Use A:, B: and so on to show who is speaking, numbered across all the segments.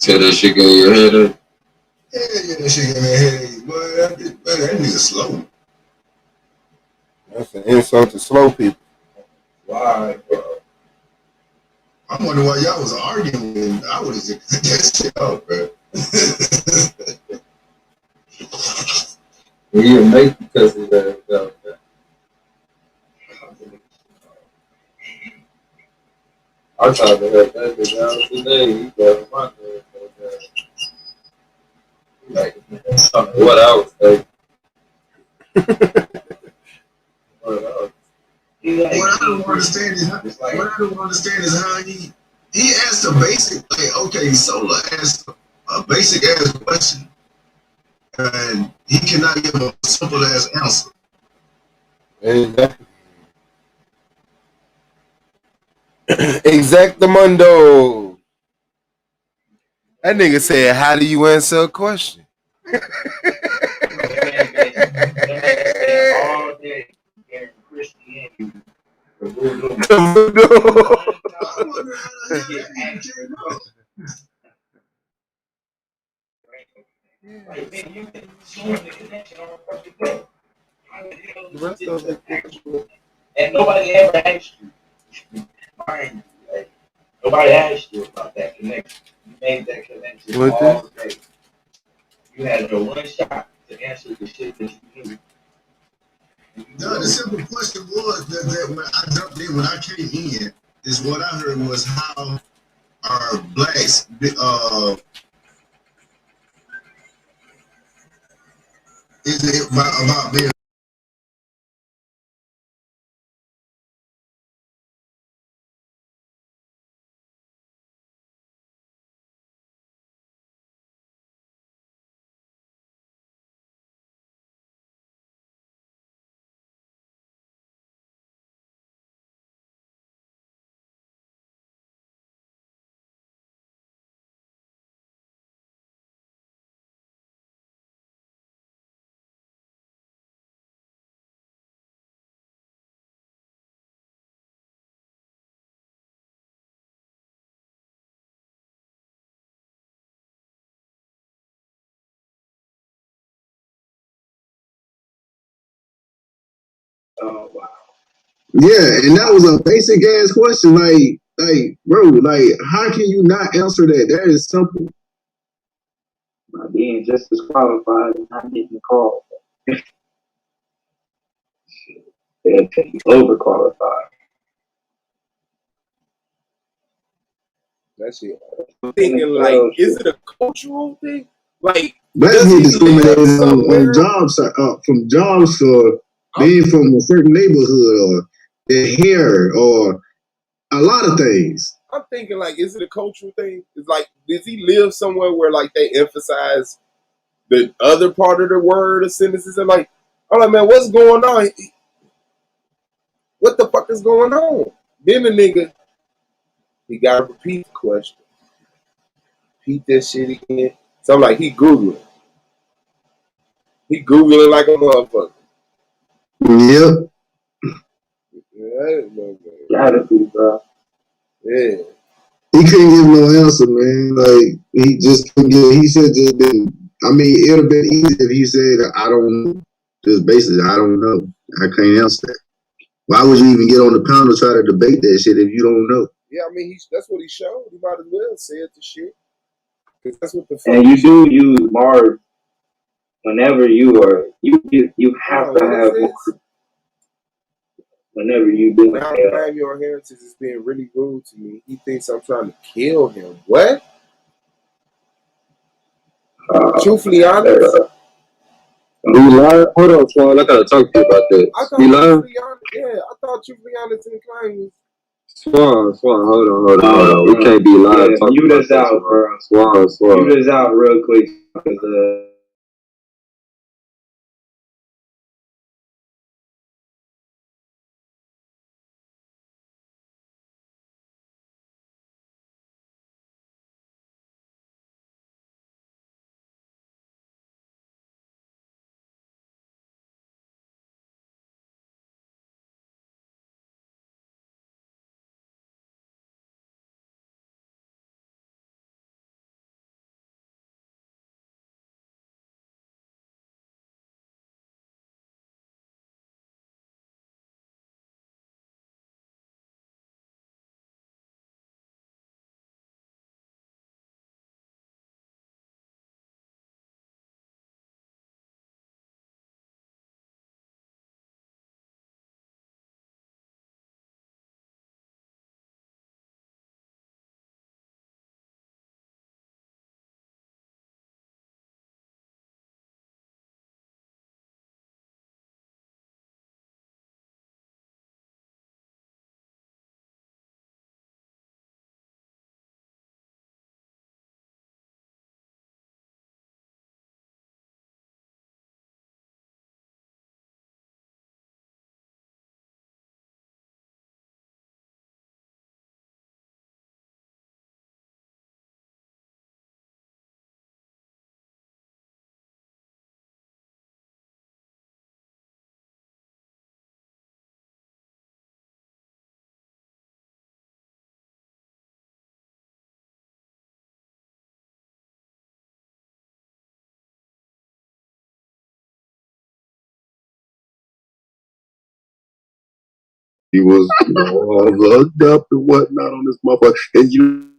A: Tell that shit gave you a headache.
B: Yeah, that shit gave me a headache. Boy, that nigga slow.
C: That's an insult to slow people.
B: Why, bro? I'm wondering why y'all was arguing when I would have just cut that shit out, bro.
A: He'll make because of that. I tried to help that nigga out today. He got my name. Like, I don't know what I was thinking.
B: What I don't understand is how he asked a basic, like, okay, Solar asked a basic ass question, and he cannot give a simple ass answer.
C: Exactly. Exactamundo. That nigga said, "How do you answer a question?"
D: All day in Christianity.
B: I wonder how the hell that nigga came up.
D: Like, man, you've been showing the connection on the fucking day.
C: The rest of it,
D: and nobody ever asked you. Mind you, like, nobody asked you about that connection. You made that connection all day. You had your one shot to answer the shit that you knew.
B: No, the simple question was that when I jumped in, when I came in, is what I heard was how are blacks is it about being
D: Oh, wow.
B: yeah, and that was a basic ass question. Like, bro, like, how can you not answer that? That is simple.
D: By being just as qualified and not getting the call. They'll take you overqualified.
C: That shit. I'm thinking, like, is it a cultural thing? Like,
B: Blacks get discriminated on jobs from jobs for being from a certain neighborhood or their hair or a lot of things.
C: I'm thinking, like, is it a cultural thing? It's like, does he live somewhere where, like, they emphasize the other part of the word or sentences? And, like, I'm like, man, what's going on? What the fuck is going on? Then the nigga, he got to repeat the question. Repeat that shit again. So I'm like, he Googling. He Googling like a motherfucker.
B: Yep.
C: Yeah,
D: Gotta be, bro.
C: Yeah.
B: He couldn't give no answer, man. Like, he just couldn't give, he should just been, I mean, it would have been easy if he said, I don't know. Just basically, I don't know. I can't answer that. Why would you even get on the panel to try to debate that shit if you don't know?
C: Yeah, I mean, that's what he showed. He might as well said the shit. Because that's what the fuck.
D: And you do use Marv whenever you are, you have to have more. Whenever you do
C: now claim your heritage is being really rude to me. He thinks I'm trying to kill him. What? Truthfully honest.
A: You lied? Hold on, Swan. I gotta talk to you about that.
C: I thought
A: you lied?
C: Yeah, I thought truthfully honest in the claim was.
A: Swan, hold on. We can't be live talking
D: mute
A: about
D: us out, bro.
A: Swan.
D: Mute us out real quick because
B: He was all looked up and whatnot on this motherfucker. And you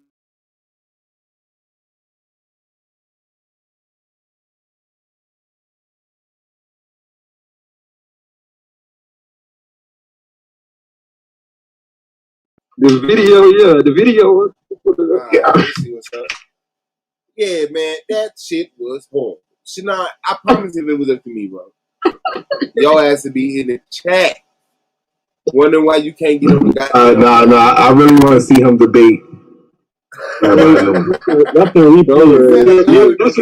B: the video.
C: Let's see what's up. Yeah, man, that shit was horrible. Shitnard, I promise if it was up to me, bro, y'all has to be in the chat. Wondering why you can't get on the guy.
B: I really want to see him debate. That's a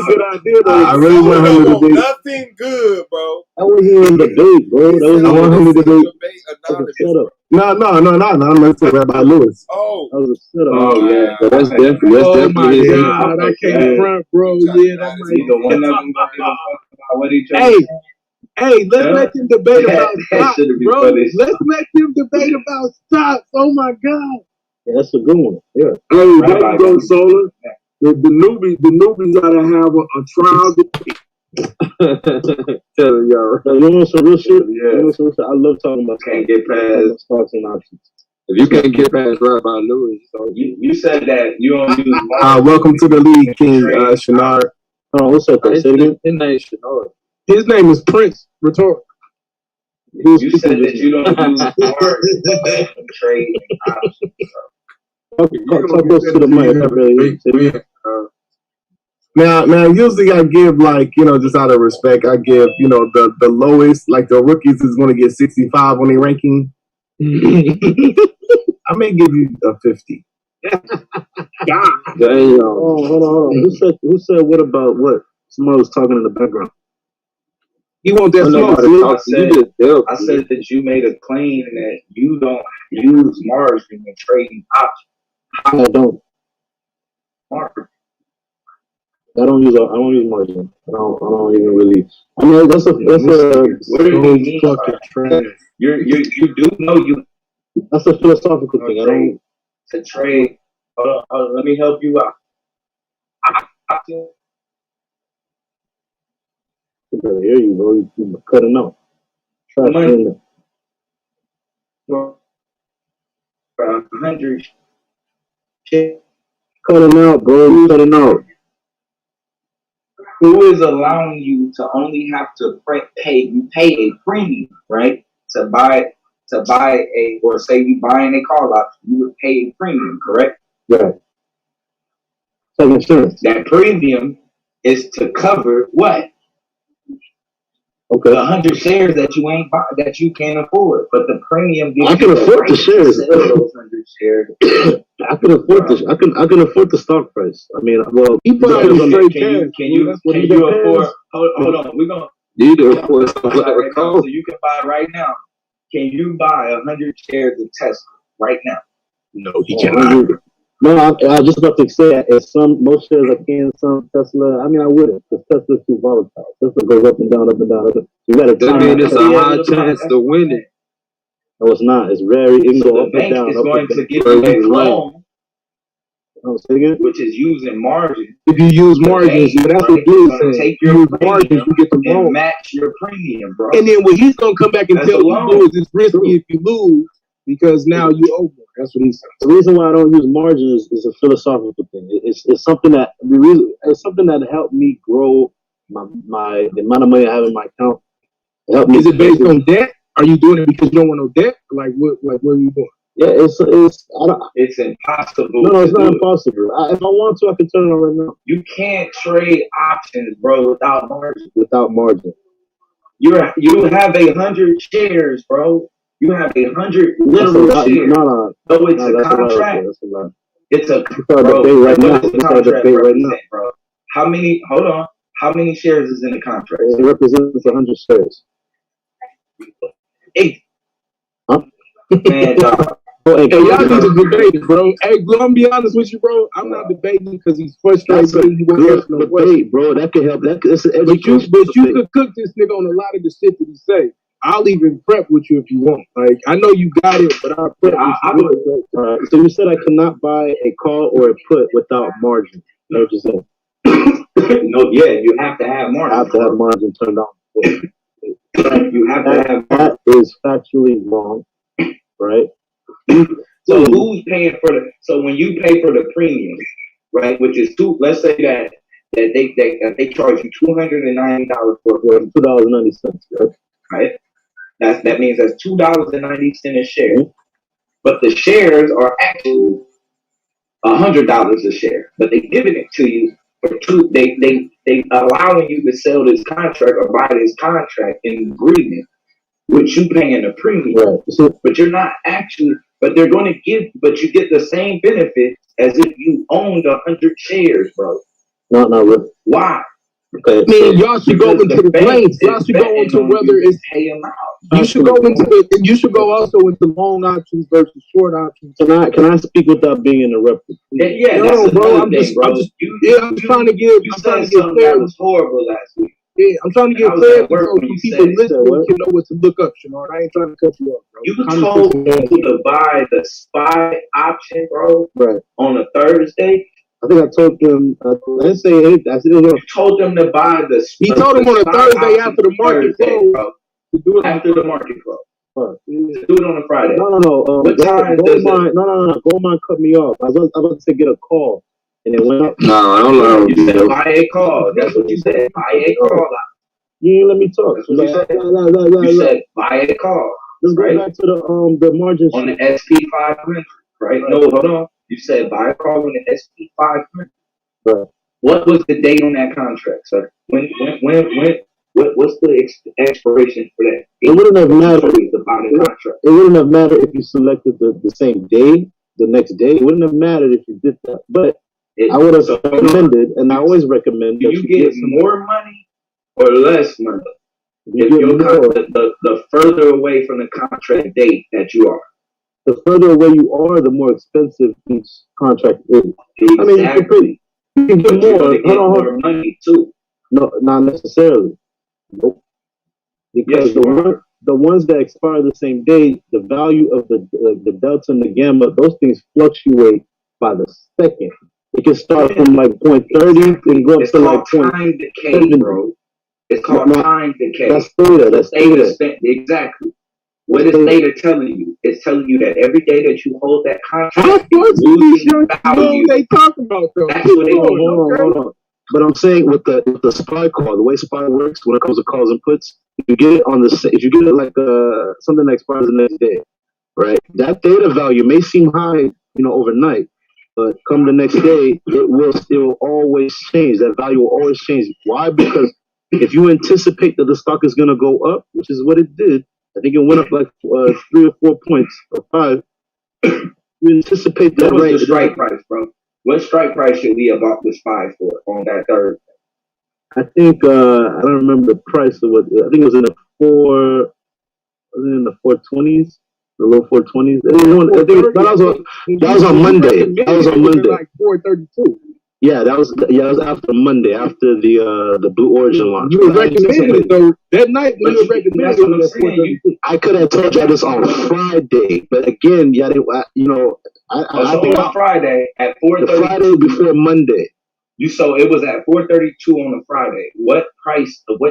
B: good idea, though. I really want him to debate.
C: Nothing good, bro.
B: I want him to debate, bro. I want him to debate. No. I'm not saying Rabbi Lewis.
C: Oh.
B: That was a setup.
A: Oh, yeah. But that's definitely
B: Oh, my God. I can't front, bro. Yeah, that might
A: be the one of them about what each other.
B: Hey, let's let him debate about stocks, bro. Let's let him debate about stocks. Oh, my God. Yeah, that's a good one. Yeah. Hey, there you go, Solar. The newbies gotta have a trial debate. Telling y'all, right? You know some real shit? Yeah. I love talking about
A: can't get past
B: stocks and options.
A: If you can't get past Rabbi Lewis, so you said that you don't use
B: welcome to the league, King Shitnard. Oh, what's up, though? Say it again.
A: His name is Shitnard.
B: His name is Prince Rhetoric.
A: You said that you don't use Mars to trade and options.
B: Okay, talk close to the mic. Now, usually I give, like, just out of respect, I give, the lowest, like the rookies is going to get 65 on their ranking. I may give you a 50.
A: God.
B: Damn. Oh, hold on. Who said what about what? Somebody was talking in the background. You want that smoke?
A: I said that you made a claim that you don't use margin in trading options.
B: I don't.
A: Margin.
B: I don't use margin. I don't even really. I mean, that's a
A: what do you mean fucking trash. You do know you.
B: That's a philosophical thing. I don't
A: to trade. Hold on, let me help you out.
B: I can hear you, bro. You're cutting out. Try to
A: 100.
B: Cutting out, bro. You cutting out.
A: Who is allowing you to only have to pay a premium, right? To buy or say you buying a car lot, you would pay a premium, correct?
B: Right. Second insurance.
A: That premium is to cover what?
B: Okay.
A: The 100 shares that you ain't buy, that you can't afford, but the premium gives
B: I can afford the shares.
A: Sell those 100 shares.
B: I can afford this. I can afford the stock price. I mean, well, he bought it straight cash.
A: Can you afford? Hold on, we're gonna.
B: You do afford
A: so you can buy right now. Can you buy 100 shares of Tesla right now?
B: No, he cannot. No, I was just about to say, most shares I can, some Tesla. I mean, I wouldn't, because Tesla's too volatile. Tesla goes up and down, up and down. You got to.
A: That means it's a high chance to win it.
B: No, it's not. It's very. It can go up and down.
A: The bank is going to give you a loan,
B: which
A: is using margin.
B: If you use margins, that's what Blue's saying.
A: Take your
B: margins, you get the loan.
A: And match your premium, bro.
B: And then what he's gonna come back and tell you is it's risky if you lose because now you owe more. That's what he's saying. The reason why I don't use margins is a philosophical thing. It's something that helped me grow my the amount of money I have in my account. Is it based on debt? Are you doing it because you don't want no debt? Like what are you doing? Yeah, it's
A: impossible.
B: No, it's not impossible. If I want to, I can turn it on right now.
A: You can't trade options, bro, without margin.
B: Without margin.
A: You have 100 shares, bro. You have 100 literal shares.
B: No,
A: it's a contract. It's a
B: debate right now. It's a contract right now,
A: bro. How many? Hold on. How many shares is in the contract?
B: It represents 100 shares.
A: 8.
B: Huh?
A: Man, dog.
B: Hey, y'all need to debate it, bro. Hey, Blue, I'm be honest with you, bro. I'm not debating because he's frustrated. He won't no debate, bro. That could help. But you could cook this nigga on a lot of the shit that he say. I'll even prep with you if you want. Like, I know you got it, but I'll prep with you. So you said I cannot buy a call or a put without margin. You know what you're saying?
A: No, yeah, you have to have margin.
B: I have to have margin turned on.
A: You have to have margin.
B: That is factually wrong.
E: right?
A: So who's paying for the? So when you pay for the premium, right, which is two. Let's say that they charge you $290 for
E: $2.90,
A: right? That means that's $2.90 a share. But the shares are actually $100 a share. But they giving it to you for two. They allowing you to sell this contract or buy this contract in agreement, which you paying a premium.
E: Right.
A: But you're not actually. But they're going to but you get the same benefits as if you owned 100 shares, bro.
E: Not really.
A: Why?
E: Okay.
F: I mean, y'all should go into the range. Y'all should go into whether it's
A: pay them out.
F: You should go into you should go also into long options versus short options.
E: Can I speak without being interrupted?
A: Yeah,
F: no, bro. I'm
A: just
F: trying to give.
A: You said something that was horrible last week.
F: Yeah, I'm trying to get clarity so people listening can know what to look up, Shitnard. I ain't trying to cut you off, bro.
A: You told people to buy the SPY option, bro,
E: right,
A: on a Thursday.
E: I think I told them. I didn't say anything. I said you
A: told them to buy the.
F: He told them on a Thursday after the market close.
A: To do it after the market close. To do it on a Friday.
E: No.
A: What time does it?
E: No. Goldmine cut me off. I was about to get a call, and it went up.
B: No, I don't know.
A: You said buy a call. That's what you said. Buy a call.
E: You ain't let me talk.
A: That's what you said. You said buy a call.
E: Let's go back to the margin
A: on the SP 500, right? No, hold on. You said buy a call on the SP 500.
E: Right.
A: What was the date on that contract, sir? When? What's the expiration for that?
E: It wouldn't have mattered.
A: It
E: wouldn't have mattered if you selected the same day, the next day. It wouldn't have mattered if you did that. But I would have recommended, and I always recommend.
A: Do you get more money or less money if the further away from the contract date that you are?
E: The further away you are, the more expensive each contract is.
A: Exactly.
E: I mean, you can get more.
A: More money too.
E: No, not necessarily. Nope. Because the ones that expire the same day, the value of the delta and the gamma, those things fluctuate by the second. It can start from like 0.30 and go up to like
A: time decay, bro. It's called time decay.
E: That's theta. That's theta.
A: Exactly. What is theta telling you? It's telling you that every day that you hold that contract, losing value.
F: They talk about though.
A: That's what they do.
E: Hold on. But I'm saying with the SPY call, the way SPY works when it comes to calls and puts, if you get it if you get it like something that expires the next day, right? That theta value may seem high, overnight, but come the next day, it will always change. That value will always change. Why? Because if you anticipate that the stock is going to go up, which is what it did, I think it went up like 3 or 4 points or 5. You anticipate that.
A: What was the strike price, bro? What strike price should we have bought the SPY for on that Thursday?
E: I think I don't remember the price of what. I think it was in the 420s, the low 420s. That was on Monday. That was on Monday.
F: Like 432.
E: Yeah, that was after Monday, after the Blue Origin launch.
F: You were recommending it though that night. You were recommending it.
E: I could have told you this on Friday, but again, I think
A: on Friday at 4:30.
E: The Friday before Monday.
A: So it was at 4:32 on a Friday. What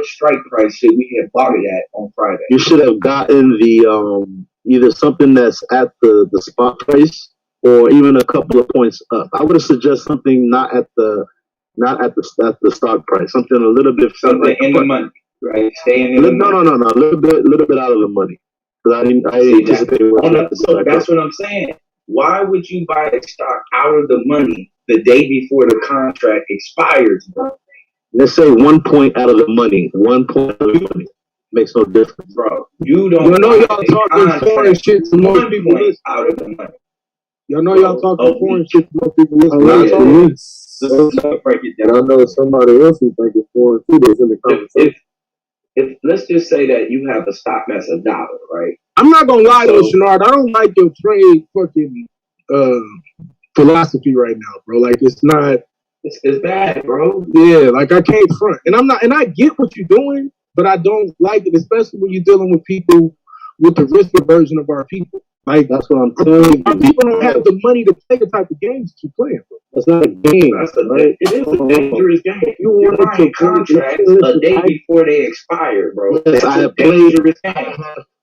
A: strike price should we have bought it at on Friday?
E: You should have gotten the either something that's at the spot price, or even a couple of points up. I would have suggested something not at the stock price, something a little bit
A: in the money, right? Staying in
E: the money. No, a little bit out of the money. Because I anticipated.
A: So that's what I'm saying. Why would you buy a stock out of the money the day before the contract expires, bro?
E: Let's say 1 point out of the money. 1 point out of the money makes no difference,
A: bro. You don't.
F: You know y'all talking foreign shit to most people
A: out of the money.
F: Y'all know y'all talking foreign shit to most people listening.
A: Break it down.
B: I know somebody else who think it's foreign too. That's in the conversation.
A: If let's just say that you have a stock that's $1, right?
F: I'm not gonna lie though, Shitnard. I don't like your trade fucking philosophy right now, bro. Like it's not.
A: It's bad, bro.
F: Yeah, like I can't front, and I get what you're doing, but I don't like it, especially when you're dealing with people with the risk aversion of our people. Like
E: that's what I'm telling you.
F: Our people don't have the money to play the type of games that you're playing, bro.
E: That's not a game.
A: It is a dangerous game. You're buying contracts a day before they expire, bro.
E: Yes, I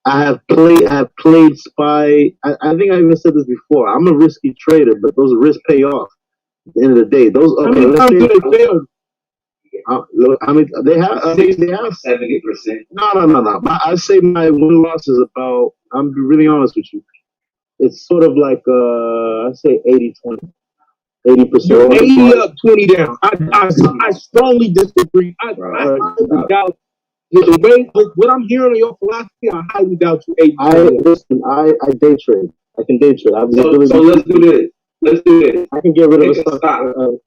E: I have played SPY. I think I even said this before. I'm a risky trader, but those risks pay off. At the end of the day, those
F: How many times do they fail?
E: I mean, they have
A: 70%.
E: No. I say my win loss is about. I'm be really honest with you. It's sort of like I say 80-20. 80%.
F: 80 up, 20 down. I strongly disagree. I highly doubt. With the way, with what I'm hearing on your philosophy, I highly doubt you 80.
E: I day trade. I can day trade.
A: So let's do this.
E: I can get rid of a
A: stock.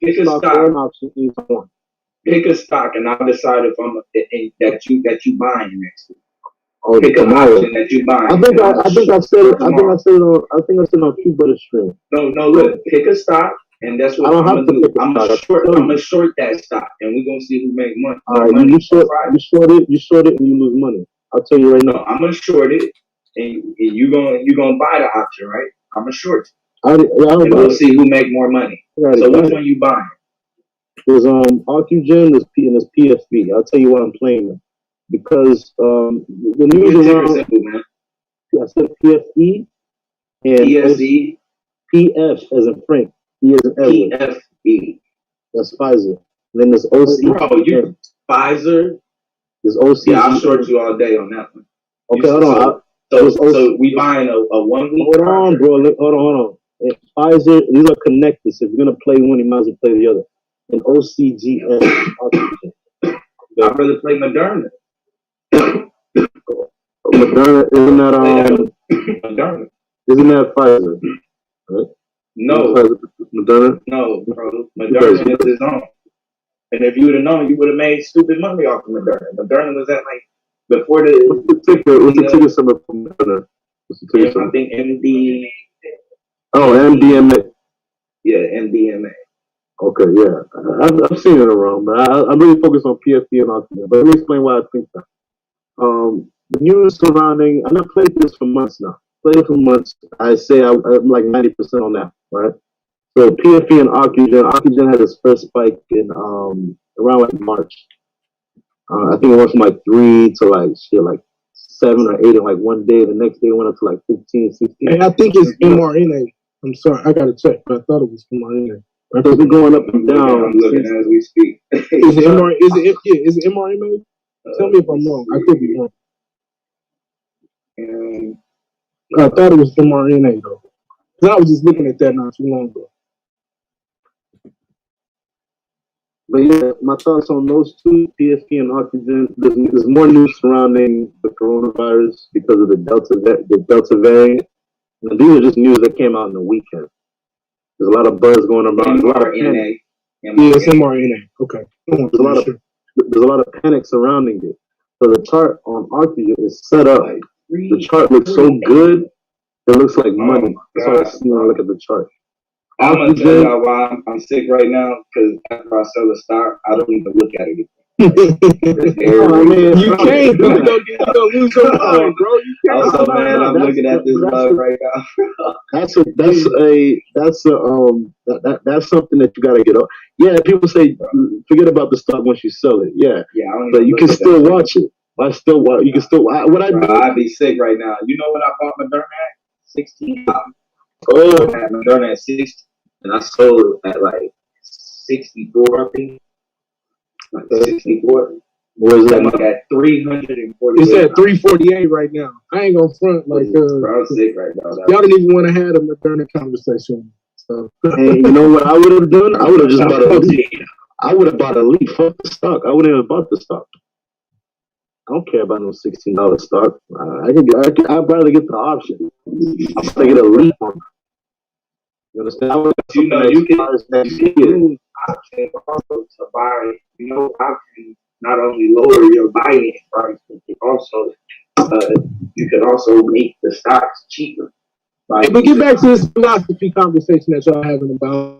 E: Pick a stock or an option anytime.
A: Pick a stock, and I'll decide if I'm that you buying next week.
E: Oh,
A: pick an option that you buying.
E: I think I said it on Q Butter stream.
A: No. Look, pick a stock, and that's what I'm gonna do. I'm gonna short that stock, and we're gonna see who make money.
E: All right, you short it, and you lose money. I'll tell you right now.
A: No, I'm gonna short it, and you gonna buy the option, right? I'm gonna short it. And we'll see who make more money. So which one you buying?
E: There's Arcugen, there's PFB. I'll tell you why I'm playing them. Because the news around simple, man. I said PFE and
A: PSE.
E: PF as in Frank. E as in Edward.
A: PFE.
E: That's Pfizer. And then there's OC.
A: Bro, you Pfizer.
E: There's OC.
A: Yeah, I'll short you all day on that one.
E: Okay, hold on.
A: So we buying a 1 week.
E: Hold on, bro. Hold on. And Pfizer, these are connected. So if you're gonna play one, you might as well play the other. And OCGN.
A: I'd rather play Moderna.
E: Moderna isn't that
A: Moderna?
E: Isn't that Pfizer? Right?
A: No.
E: Moderna?
A: No, bro. Moderna is his own. And if you would have known, you would have made stupid money off of Moderna. Moderna was at like before the.
E: What's the ticker symbol for Moderna?
A: I think MD.
E: Oh, MDMA.
A: Yeah, MDMA.
E: Okay, yeah. I've seen it around, but I'm really focused on PFP and oxygen. But let me explain why I think that. The news surrounding, and I've played this for months now. I say I'm like 90% on that, right? So PFP and Oxygen had its first spike in around like March. I think it went from like 3 to like 7 or 8 in like one day. The next day it went up to like 15, 16.
F: And I think it's mRNA. I'm sorry, I gotta check, but I thought it was mRNA.
E: Because we're going up and down.
A: I'm looking as we speak.
F: Is it mRNA? Tell me if I'm wrong. I could be wrong. I thought it was mRNA though. Because I was just looking at that not too long ago.
E: But yeah, my thoughts on those two, PSP and Oxygen. There's more news surrounding the coronavirus because of the Delta variant. And these are just news that came out in the weekend. There's a lot of buzz going around.
A: mRNA.
F: Yeah, it's mRNA. Okay.
E: There's a lot of panic surrounding it. So the chart on Oxygen is set up. The chart looks so good, it looks like money. That's why I see when I look at the chart.
A: I'm gonna tell y'all why I'm sick right now, because after I sell a stock, I don't even look at it again.
F: You can't. You're gonna lose your mind, bro. You can't.
A: Also, man, I'm looking at this mug right now.
E: That's something that you gotta get up. Yeah, people say forget about the stock once you sell it. Yeah, but you can still watch it. You can still.
A: I'd be sick right now. You know what I bought Moderna at? $16.
E: Oh,
A: I had Moderna at 60, and I sold at like 64. I think. Like 64.
E: Where's that?
A: I'm at 340.
F: It's at 348 right now. I ain't gonna front like.
A: I'm sick right now.
F: Y'all didn't even want to have a Moderna conversation. So.
E: And you know what I would have done? I would have just bought a leaf. I would have bought a leaf. Fuck the stock. I wouldn't have bought the stock. I don't care about no $16 stock. I'd rather get the option. I'll get a leap on it. You understand?
A: You can use option also to buy. Option not only lower your buying price, but you can also make the stocks cheaper.
F: But get back to this philosophy conversation that y'all having about.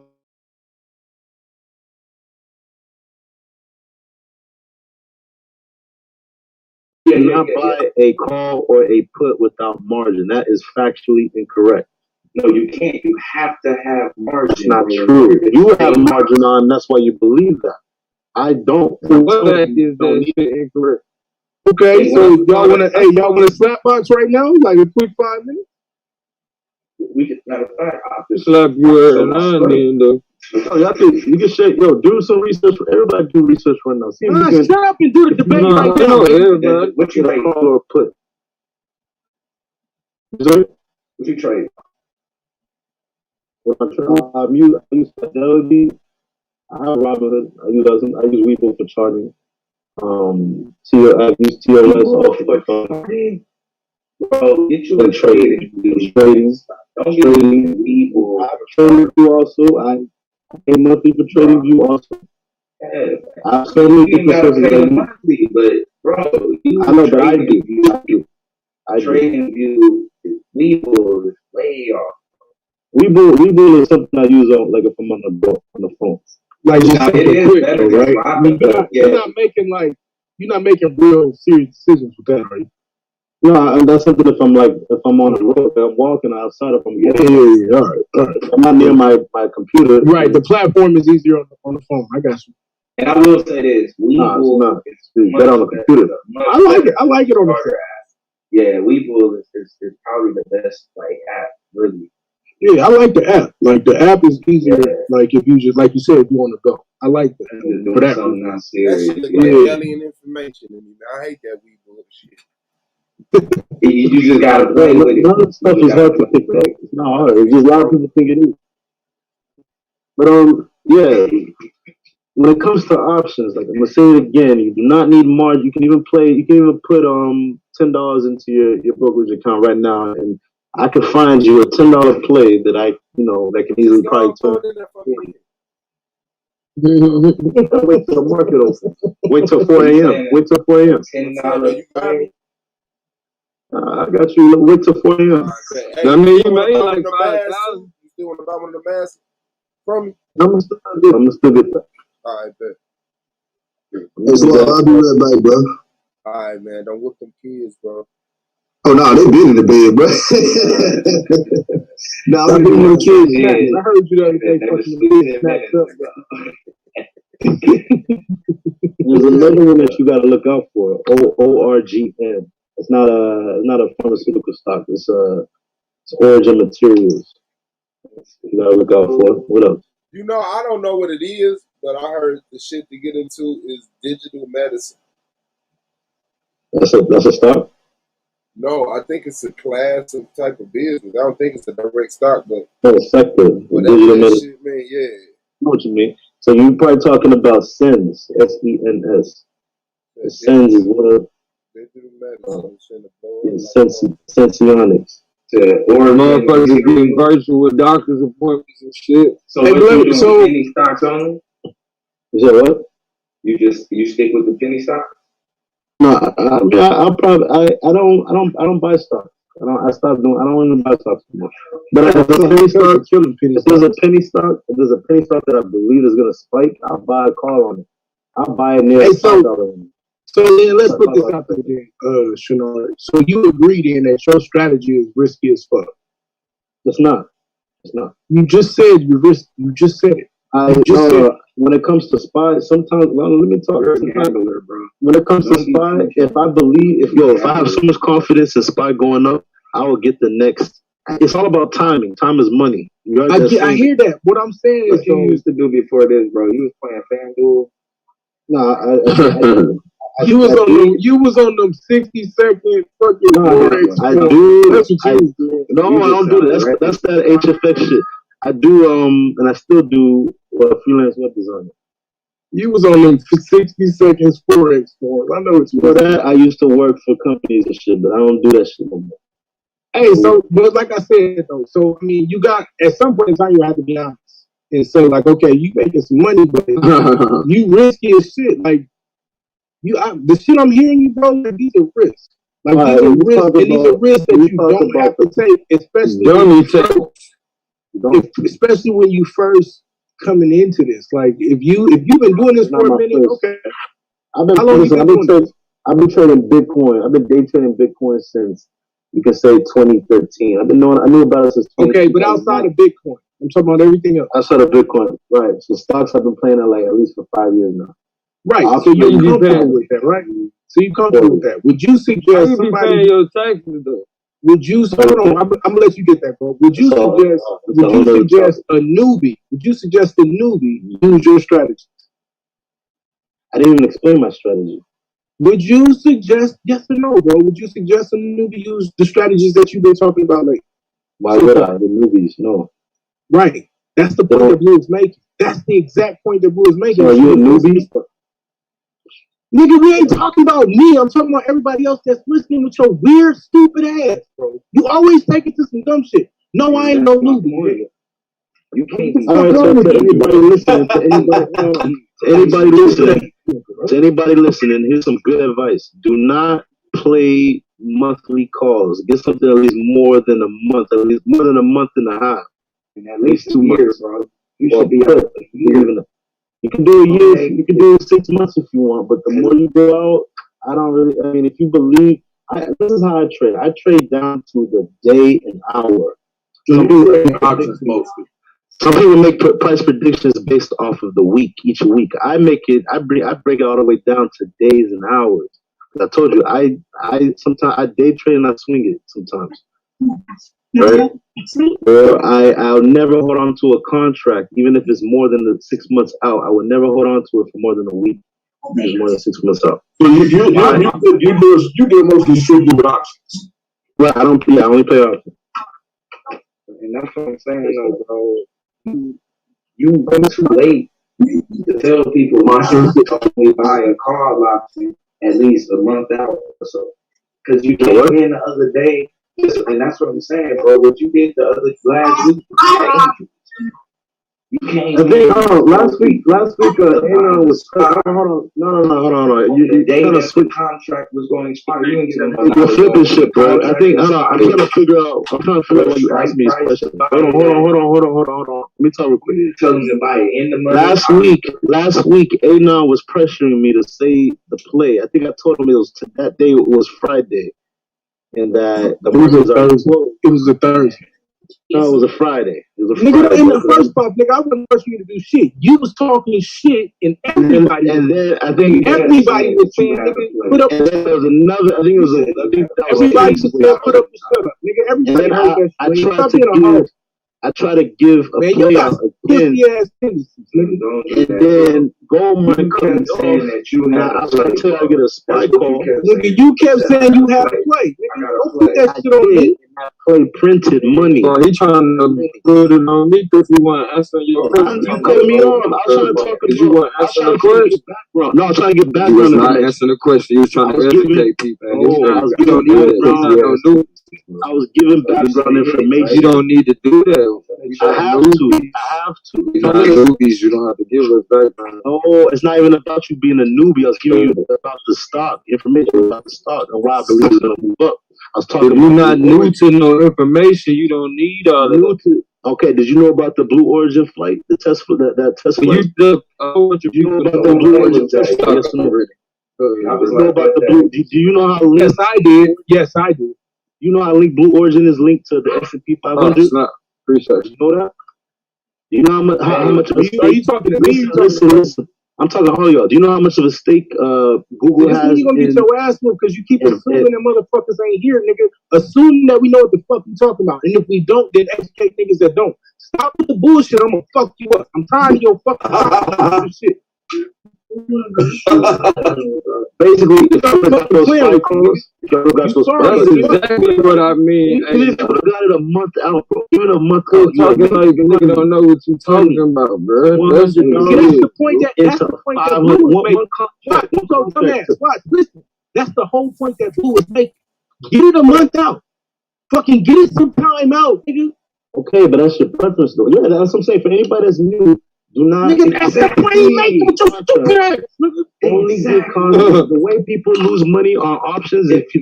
E: You cannot buy a call or a put without margin. That is factually incorrect.
A: No, you can't. You have to have margin.
E: It's not true. You have margin on. That's why you believe that. I don't.
F: What is that incorrect? Okay, so y'all wanna slap box right now? Like a quick 5 minutes?
A: We can matter of fact,
B: Slap you every now and then, though.
E: Yo, y'all think you can shake. Yo, do some research. Everybody do research right now. See if you can.
F: Shut up and do the debate
B: No,
F: right
B: I know
F: now.
B: everybody.
A: what you trade?
E: Call or put.
A: What you trade?
E: I use Fidelity. I have Robinhood. I use Webull for charting. I use TOS also for charting.
A: Bro, get you a
E: trading.
A: Trading. Don't get
E: Trading.
A: people.
E: I have Trading View also. I pay monthly for Trading View also.
A: Yeah.
E: I have so many
A: You ain't gotta
E: different
A: pay
E: sources.
A: monthly, but bro,
E: I know, but I do.
A: Trading View, Webull is way off.
E: Webull is something I use on like if I'm on the phone.
F: Like just
A: It is
F: quick,
A: better
F: though,
A: than
F: right?
A: Robinhood.
F: You're not making real serious decisions with that, are you?
E: No, and that's something if I'm on the road, if I'm walking outside, if I'm walking,
F: All right.
E: if I'm not near my computer.
F: Right, the platform is easier on the phone. I got you.
A: And I will say this, Webull
E: it's better on the computer.
F: I like it on the phone.
A: Yeah, Webull is probably the best app, really.
F: Yeah, I like the app. Like the app is easier. Yeah. Like if you just like you said, if you want to go, I like that.
A: For that something not serious.
C: That shit look like alien information to me, man. I hate that Webull shit.
A: You just gotta play with it.
E: None of the stuff is hard to pick up. It's not hard. It's just a lot of people think it is. But yeah. When it comes to options, like I'm gonna say it again, you do not need margin. You can even put $10 into your brokerage account right now, and I can find you a $10 play that that can easily probably turn. Wait till the market opens. Wait till 4 a.m. Wait till 4 a.m.
A: $10.
E: I got you. Wait till 4 a.m.
B: I mean, you made like 5,000.
C: You still want to buy one of the masks from me?
E: I'm gonna still get that.
C: All right, bet.
B: I'll be right back, bro.
C: All right, man. Don't whip them kids, bro.
B: Oh, no, they been in the bed, bro. No, I'm getting them kids.
F: Yeah. I heard you the other day
E: There's another one that you got to look out for. ORGM. It's not a pharmaceutical stock. It's Origin Materials. You got to look out for. What else?
C: I don't know what it is, but I heard the shit to get into is digital medicine.
E: That's a stock?
C: No, I think it's a class of type of business. I don't think it's a direct stock, but
E: sector.
C: Whatever that shit mean, yeah.
E: I know what you mean. So you're probably talking about SENS, SENS. SENS is one of
C: digital medicine.
E: Sensionics.
B: Motherfuckers getting virtual doctor's appointments and shit.
A: So penny stocks only?
E: Is that what?
A: You stick with the penny stock?
E: No, I mean I don't buy stocks. I don't even buy stocks anymore. But if there's a penny stock that I believe is gonna spike, I'll buy a call on it. I'll buy it near $5.
F: So then let's put this out there then, Shitnard. So you agree then that your strategy is risky as fuck?
E: It's not.
F: You just said you're risky. You just said it.
E: When it comes to SPY, sometimes, let me talk. When it comes to SPY, if I have so much confidence in SPY going up, I will get the next. It's all about timing. Time is money.
F: I hear that. What I'm saying is,
A: you used to do before this, bro. You was playing FanDuel.
E: No,
F: you was on them 60-second fucking forex.
E: I don't do that. That's that HFX shit. I do and I still do freelance web design.
F: You was on them 60 seconds forex forms. I know what you
E: for that. I used to work for companies and shit, but I don't do that shit no more.
F: Hey, but like I said though, so I mean, you got at some point in time you have to be honest and say like, okay, you making some money, but you risky as shit. Like the shit I'm hearing you, bro, like these are risks. Like these are risks that you don't have to take, especially when you first coming into this. Like if you've been doing this for a minute, okay.
E: I've been trading Bitcoin. I've been day trading Bitcoin since you can say 2013. I knew about it since 2013.
F: Okay, but outside of Bitcoin, I'm talking about everything else.
E: Outside of Bitcoin, right? So stocks I've been playing at like at least for 5 years now.
F: Right. So you're comfortable with that, right? So you comfortable with that? Would you suggest somebody?
G: Your taxes though.
F: Would you? Hold on, I'm gonna let you get that, bro. Would you suggest? Would you suggest a newbie? Would you suggest a newbie use your strategy?
E: I didn't even explain my strategy.
F: Would you suggest, yes or no, bro? Would you suggest a newbie use the strategies that you've been talking about lately?
E: Why would I? The newbies, no.
F: Right. That's the point that Blue is making. That's the exact point that Blue is making.
E: So are you a newbie?
F: Nigga, we ain't talking about me. I'm talking about everybody else that's listening with your weird, stupid ass, bro. You always take it to some dumb shit. No, I ain't no newbie.
E: You can't be. All right, so to anybody listening, to anybody listening, here's some good advice. Do not play monthly calls. Get something at least more than a month, at least more than a month and a half.
A: And at least 2 years, bro. You should be
E: up. You can do a year, you can do 6 months if you want, but the more you go out, I don't really, I mean, if you believe, this is how I trade. I trade down to the day and hour. Some people make price predictions based off of the week, each week. I break it all the way down to days and hours. I told you, I sometimes I day trade and I swing it sometimes. Right? Or I'll never hold on to a contract, even if it's more than the 6 months out. I would never hold on to it for more than a week. It's more than 6 months out.
B: So you do mostly strictly with options.
E: Right, I only play options.
A: And that's what I'm saying, bro. You went too late to tell people my shit only buy a car option at least a month out or so. Because you came in the other day, and that's what I'm saying, bro. What you did the other last week was dangerous. You can't.
E: Last week, Aaron was. Hold on.
A: The day that the contract was going to expire, you didn't get them.
E: You're flipping shit, bro. I think I'm trying to figure out why you asked me this question. Hold on. Let me talk real quick.
A: Tell them to buy it in the month.
E: Last week, Anon was pressuring me to say the play. I think I told him that day it was Friday, and that the markets
F: it was a Thursday.
E: No, it was a Friday.
F: Nigga, in the first part, nigga, I wasn't pushing you to do shit. You was talking shit, and everybody.
E: And then I think
F: everybody was saying, nigga, put up.
E: And then there was another. I think it was.
F: Everybody was saying, put up the shut up, nigga. Everybody heard that shit.
E: I try to give a play out again, and then Goldman comes saying that you had. I was trying to tell you I get a spy call.
F: Nigga, you kept saying you had to play. Nigga, don't put that shit on me.
E: Play printed money.
G: He trying to put it on me because he want to answer your question.
E: You cut me off. I was trying to talk about.
G: You want to answer the question?
E: No, I was trying to get background.
G: You was not answering the question. You was trying to educate people.
E: I was giving background information.
G: You don't need to do that.
E: I have to.
G: You're not newbies. You don't have to give us background.
E: No, it's not even about you being a newbie. I was giving you about the stock, information about the stock and why I believe it's going to move up. I was talking.
G: If you're not new to no information, you don't need all of it.
E: Okay, did you know about the Blue Origin flight? The Tesla, that Tesla.
G: You
E: know about the Blue Origin Tesla? Yes, know about the Blue. Do you know how?
F: Yes, I did. Yes, I did.
E: You know how Blue Origin is linked to the S&P 500?
G: It's not. Appreciate
E: you. Know that? You know how much of a stake?
F: Are you talking to me?
E: Listen. I'm talking to all y'all. Do you know how much of a stake Google has?
F: You're gonna get your ass whooped because you keep assuming that motherfuckers ain't here, nigga. Assuming that we know what the fuck you talking about, and if we don't, then educate niggas that don't. Stop with the bullshit. I'm gonna fuck you up. I'm tired of your fucking shit.
E: Basically, if you got those spike calls,
G: that's exactly what I mean.
E: Even if you got it a month out, bro. Even a month out,
G: talking like a nigga don't know what you talking about, bro.
F: That's the point that Blue was making. Watch, listen. That's the whole point that Blue was making. Get it a month out. Fucking get it some time out, nigga.
E: Okay, but that's your preference, though. Yeah, that's what I'm saying. For anybody that's new, do not.
F: Nigga, that's the point you make with your stupid ass.
E: Only get content. The way people lose money on options if they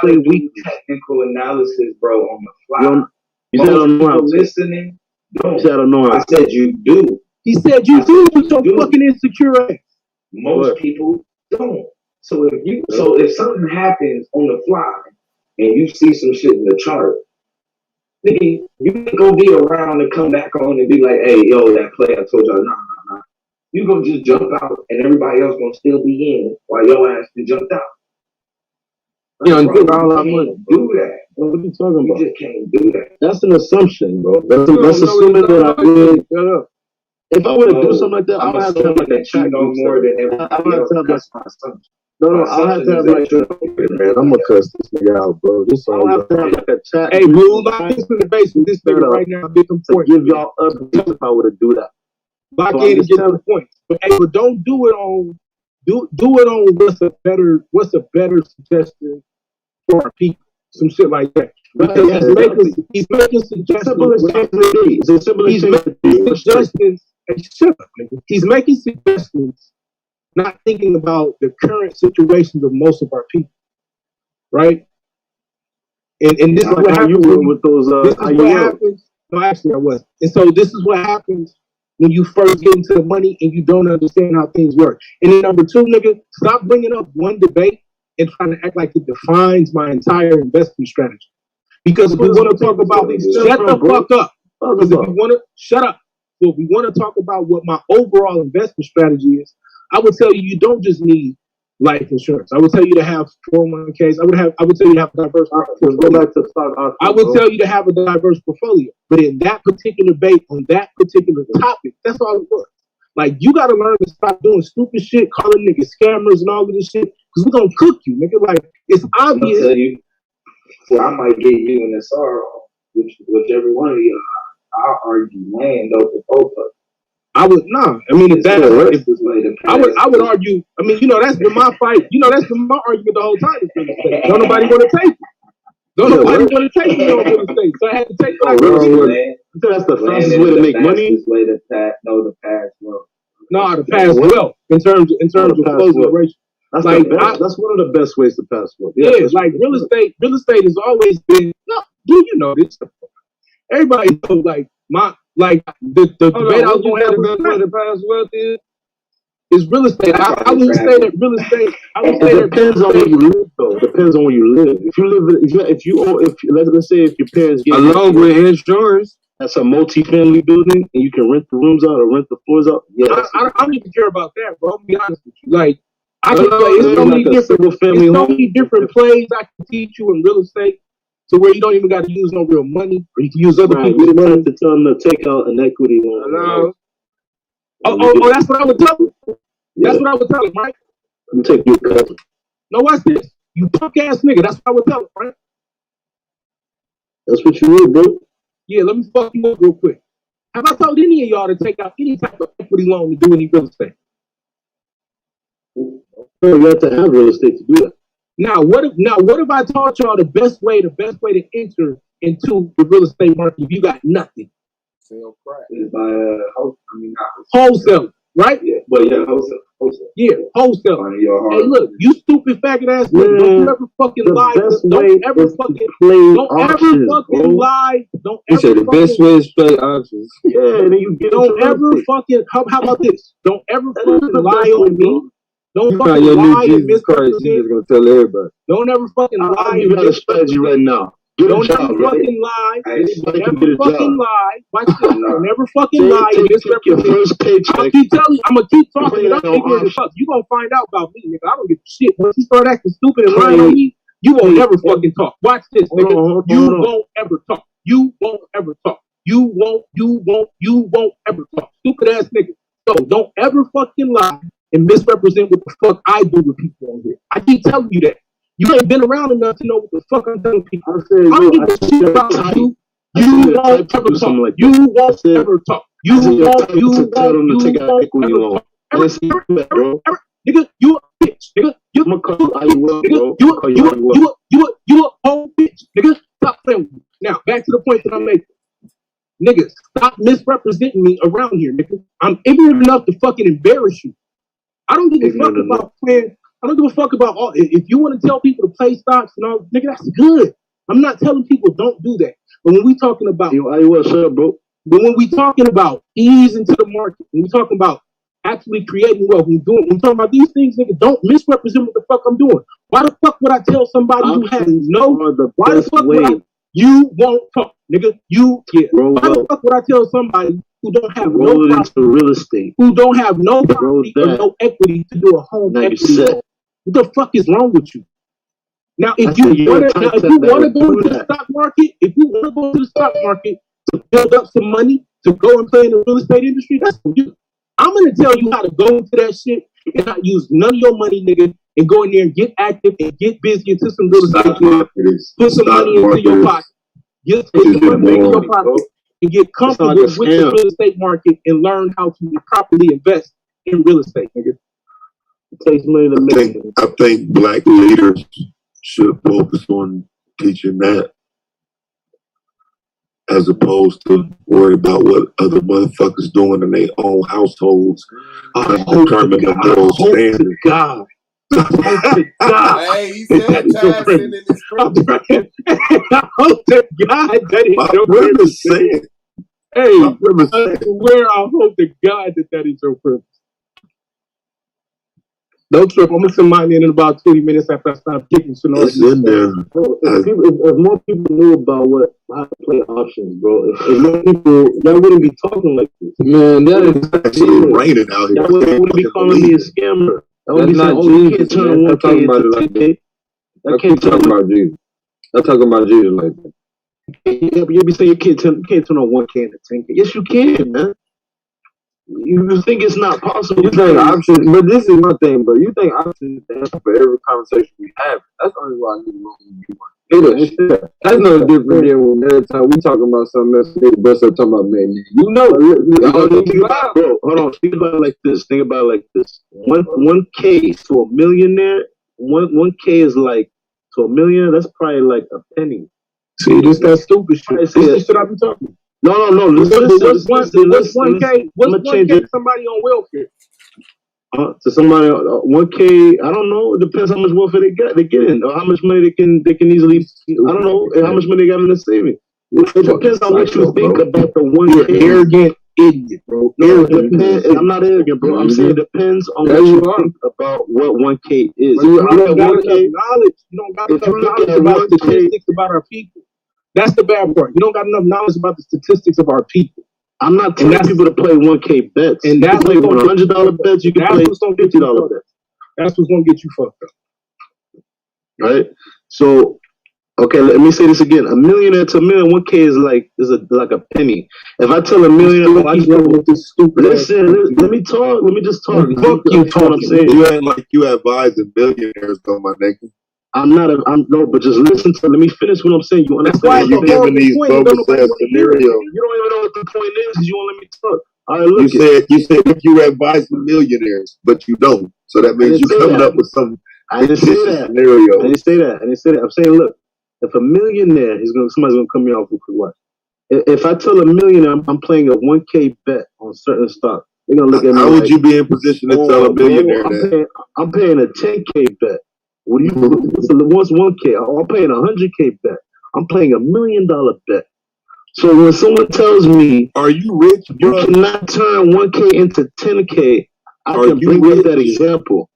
E: play weak.
A: Technical analysis, bro, on the fly.
E: You said I don't know how to.
A: Listening.
E: You said I don't know how.
A: I said you do.
F: He said you do with your fucking insecure ass.
A: Most people don't. So if something happens on the fly and you see some shit in the chart, nigga, you ain't gonna be around to come back on and be like, hey, yo, that play I told y'all, nah. You gonna just jump out and everybody else gonna still be in while your ass can jump out.
E: You
A: Bro,
E: know, all our
A: you
E: money.
A: can't do that.
E: What are you talking
A: You
E: about?
A: just can't do that.
E: That's an assumption, bro. That's assuming that I did. If I were to do something like that, I would have to have like a chat group.
A: More than
E: I
A: everybody
E: would have
A: else.
E: to have
A: That's my assumption.
E: no, I have to have like man, I'm gonna cuss this nigga out, bro. This I have to have like a chat.
F: Hey, Blue, lock into the base with this nigga right now. Get them
E: to
F: points.
E: give y'all updates if I were to do that.
F: Lock
E: So
F: in and get the points. But hey, but don't do it on do it on what's a better suggestion for our people. Some shit like that. Because he's making suggestions. He's making suggestions. Hey, shut up, nigga. He's making suggestions, not thinking about the current situations of most of our people. Right? And this is what happens
E: with those
F: this is what happens. No, actually I wasn't. And so this is what happens when you first get into the money and you don't understand how things work. And then number two, nigga, stop bringing up one debate and trying to act like it defines my entire investment strategy. Because if we want to talk about shut the fuck up. Because if we want to shut up. So if we want to talk about what my overall investment strategy is, I would tell you you don't just need life insurance. I would tell you to have 401ks. I would tell you to have a diverse portfolio. Go back to stock options. I would tell you to have a diverse portfolio. But in that particular debate on that particular topic, that's all it was. Like, you gotta learn to stop doing stupid shit, calling niggas scammers and all of this shit, because we're gonna cook you, nigga. Like, it's obvious.
A: I'll tell you, well, I might get you and SR, whichever one of you, I'll argue land over both of them. I would I mean, if that I would argue. I mean, you know, that's been my fight. You know, that's been my argument the whole time. Don't nobody want to take it. Don't nobody want to take me on real estate. So I had to take it.
E: That's the fastest way to make money.
A: Way to know the pass well.
F: No, the pass well in terms of closing ratio.
E: That's like that's one of the best ways to pass well.
F: Yeah, like real estate has always been. No, do you know this? Everybody knows, like the debate I was going to have the best way to pass wealth is real estate. I would say that real estate. I would say that
E: depends on where you live, though. Depends on where you live. If you live, let's say if your parents get along with insurance, that's a multi-family building, and you can rent the rooms out or rent the floors out. Yeah,
F: I don't even care about that, bro. I'll be honest with you. Like, I can play. It's so many different plays I can teach you in real estate. To where you don't even got to use no real money, or you can use other people's money
E: to tell them to take out an equity loan.
F: That's what I would tell them. That's what I would tell them, right?
E: Let me take your cousin.
F: No, watch this. You punk ass nigga. That's what I would tell them, right?
E: That's what you would, bro.
F: Yeah, let me fuck you up real quick. Have I told any of y'all to take out any type of equity loan to do any real estate?
E: You have to have real estate to do that.
F: Now what if I taught y'all the best way to enter into the real estate market if you got nothing?
C: Sell crack.
A: Is by
F: wholesale, right?
A: Yeah, but yeah, wholesale.
F: Yeah, wholesale. Hey, look, you stupid faggot ass nigga, don't you ever fucking lie. Don't ever fucking lie. Don't ever say the best way is play options.
E: Yeah, and then you get
F: don't ever fucking how about this? Don't ever fucking lie on me. Don't fucking lie and misrepresent.
E: He's gonna tell everybody.
F: Don't ever fucking lie.
E: You got a strategy right now.
F: Don't ever fucking lie. Never fucking lie. Watch this. Never fucking lie and misrepresent.
E: First paycheck.
F: I'll keep telling you. I'm gonna keep talking. I'm ignorant as fuck. You gonna find out about me, nigga. I don't give a shit. Once you start acting stupid and lying on me, you won't ever fucking talk. Watch this, nigga. You won't ever talk. You won't ever talk. You won't ever talk. Stupid ass nigga. So don't ever fucking lie and misrepresent what the fuck I do with people on here. I keep telling you that. You ain't been around enough to know what the fuck I'm telling people. I don't give a shit about you. You won't ever talk. You won't ever talk. You won't ever talk. Nigga, you a bitch. Nigga, you a whole bitch. Nigga, stop playing with me. Now, back to the point that I'm making. Nigga, stop misrepresenting me around here, nigga. I'm ignorant enough to fucking embarrass you. I don't give a fuck about playing. I don't give a fuck about all. If you want to tell people to play stocks and all, nigga, that's good. I'm not telling people don't do that. But when we talking about,
E: what's up, bro?
F: But when we talking about ease into the market, when we talking about actually creating wealth, when talking about these things, nigga, don't misrepresent what the fuck I'm doing. Why the fuck would I tell somebody who has no? Why the fuck would I? You won't talk, nigga. Why the fuck would I tell somebody who don't have
E: roll it into real estate,
F: who don't have no property or no equity to do a home equity loan. What the fuck is wrong with you? Now, if you want to go to the stock market, to build up some money to go and play in the real estate industry, that's what you. I'm gonna tell you how to go into that shit and not use none of your money, nigga, and go in there and get active and get busy into some real estate. Put some money into your pocket. Get some money into your pocket and get comfortable with the real estate market and learn how to properly invest in real estate, nigga. It takes money to make it.
H: I think black leaders should focus on teaching that as opposed to worry about what other motherfuckers doing in their own households and determine the moral standard.
F: God.
C: Hey, he said Tyson in his premise.
F: I hope to God that is your premise. Hey, I swear I hope to God that is your premise. Don't trip. I'm gonna send mine in about 20 minutes after I stop kicking Shitnard.
E: It's in there. Bro, if more people knew about how to play options, bro, if more people, y'all wouldn't be talking like this.
H: Man, that is actually raining out here.
E: Y'all wouldn't be calling me a scammer. That would be saying, you can't turn 1K into 10K.
H: I can't talk about Jesus. I'm talking about Jesus like that.
E: Yeah, but you'll be saying you can't turn on 1K into 10K. Yes, you can, man. You think it's not possible?
H: You think options, but this is my thing, bro. You think options is the answer for every conversation we have? That's the only why I need to That's no different than when every time we talking about something else. They bust up talking about man. You know,
E: bro. Hold on. Think about it like this. 1K to a millionaire. 1K is like to a millionaire. That's probably like a penny.
F: See, this that stupid shit. This is shit I be talking. No. What's 1K? What's 1K to somebody on welfare?
E: To somebody 1K, I don't know. It depends how much welfare they get in, or how much money they can easily. I don't know, and how much money they got in the savings. It depends on what you think about the 1K.
F: Arrogant idiot, bro.
E: I'm not arrogant, bro. I'm saying it depends on what you think about what 1K is.
F: You don't got enough knowledge. You don't got enough knowledge about statistics about our people. That's the bad part. You don't got enough knowledge about the statistics of our people.
E: I'm not telling people to play 1K bets.
F: And that's
E: you can play $100 bets. You can play $50 bets.
F: That's what's gonna get you fucked up.
E: Right? So, okay, let me say this again. A millionaire to a million, 1K is like a penny. If I tell a millionaire,
F: with this stupid
E: listen, let me talk. Let me just talk. Fuck you, what I'm saying.
H: You ain't like you advising billionaires, though, my nigga.
E: But just listen to. Let me finish what I'm saying. You understand?
H: You're giving these bogus ass scenarios.
E: You don't even know what the point is. You won't let me talk. All right, look.
H: You said if you advise the millionaires, but you don't. So that means you coming up with some.
E: I didn't say that.
H: Scenario.
E: I didn't say that. I'm saying, look, if a millionaire somebody's gonna come here off with what? If I tell a millionaire I'm playing a 1K bet on certain stock, they're gonna look at me.
H: How would you be in position to tell a millionaire that?
E: I'm paying a 10K bet. What's 1K? I'm paying a 100K bet. I'm playing $1 million bet. So when someone tells me,
H: "Are you rich?
E: You cannot turn 1K into 10K," I can bring up that example.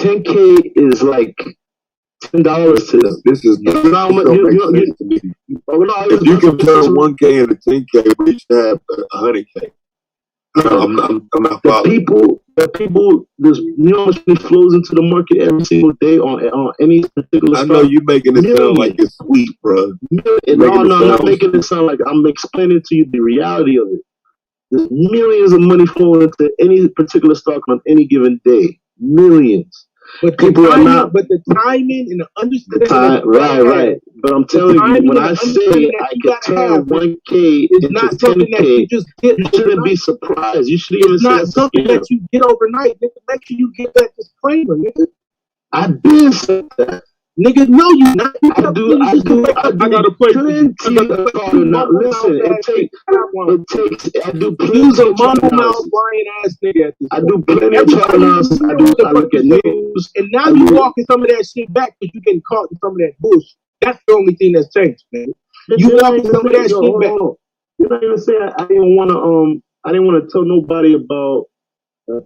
E: 10K is like $10 to them.
H: This is not. If you can turn 1K into 10K, but you should have 100K. I'm not following.
E: The people, there's how much money flows into the market every single day on any particular stock.
H: I know you making it sound like it's sweet, bro.
E: No, I'm not making it sound like I'm explaining to you the reality of it. There's millions of money flowing into any particular stock on any given day. Millions.
F: But people are not. But the timing and the understanding.
E: Right. But I'm telling you, when I say I can turn 1K into 10K, you shouldn't be surprised. You should even say
F: it's not something that you get overnight. Nigga, make sure you get that disclaimer, nigga.
E: I did say that.
F: Nigga, no, you not.
E: I got a question. Now, listen, it takes. I do plenty of
F: mumble mouth lying ass nigga at this.
E: I do plenty of analysis. I look at news,
F: and now you walking some of that shit back because you getting caught in some of that bullshit. That's the only thing that's changed, man. You walking some of that shit back.
E: You're not even saying I didn't want to tell nobody about.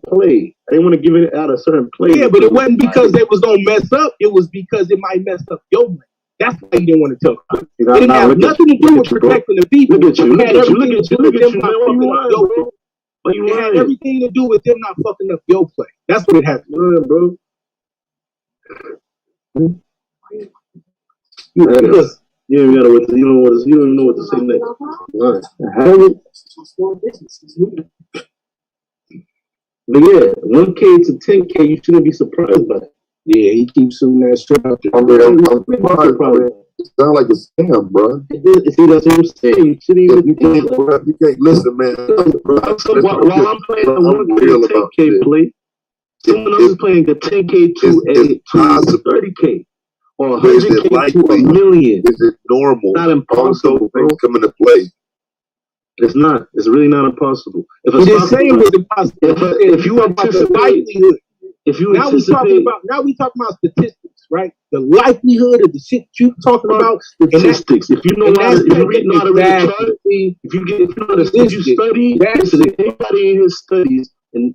E: Play. I didn't want to give it out a certain play.
F: Yeah, but it wasn't because they was gonna mess up. It was because it might mess up your money. That's why you didn't want to tell Chris. It didn't have nothing to do with protecting the people.
E: Look at you.
F: It had everything to do with them not fucking up your play.
E: It
F: had everything to do with them not fucking up your play. That's what it had to do, bro.
E: You don't even know what to say next. But yeah, 1K to 10K, you shouldn't be surprised by that.
F: Yeah, he keeps shooting that shit out there.
B: I'm surprised. It sounds like a scam, bro.
E: See, that's what I'm saying. You shouldn't even
B: you can't listen, man.
E: While I'm playing a 1K to 10K play, someone else is playing a 10K to 30K. Or 100K to $1 million.
B: Is it normal?
E: Not impossible, bro.
B: Things come into play.
E: It's not. It's really not impossible.
F: If you anticipate, now we talking about statistics, right? The likelihood of the shit you talking about
E: statistics. If you know how to read chart, if you study, anybody in his studies and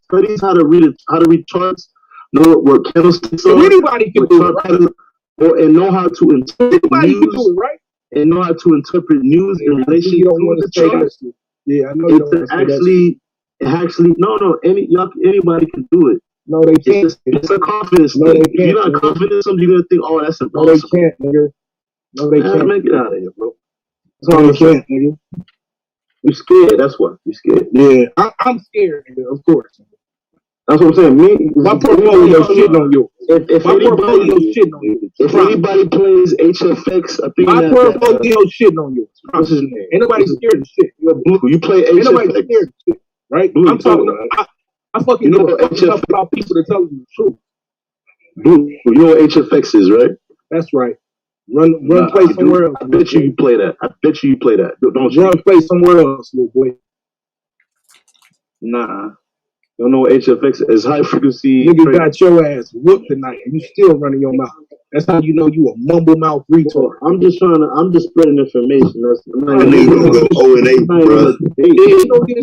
E: studies how to read charts. Know what candlesticks are.
F: Anybody can do it, right?
E: And know how to interpret news, right? And know how to interpret news in relation to the charts.
F: Yeah, I know.
E: Anybody can do it.
F: No, they can't.
E: It's a confidence thing. If you're not confident in something, you're gonna think, "Oh, that's impossible."
F: No, they can't, nigga. No, they can't.
E: Man, get out of here, bro.
F: No, they can't, nigga.
E: You scared? That's why you scared.
F: Yeah, I'm scared, nigga. Of course.
E: That's what I'm saying.
F: My portfolio shitting on you.
E: If anybody plays HFX, I think
F: my portfolio shitting on you. What's his name? Ain't nobody scared of shit.
E: You're blue. You play HFX. Ain't nobody
F: scared of shit, right? Blue, I'm talking. I fucking know about people that tell you the truth.
E: Blue, you know what HFX is, right?
F: That's right. Run play somewhere else.
E: I bet you play that. Don't you?
F: Run play somewhere else, little boy.
E: Nah. You don't know what HFX is? High frequency.
F: Nigga got your ass whooped tonight and you still running your mouth. That's how you know you a mumble mouth retard.
E: I'm just spreading information. That's not
B: even gonna go 0-8, bro.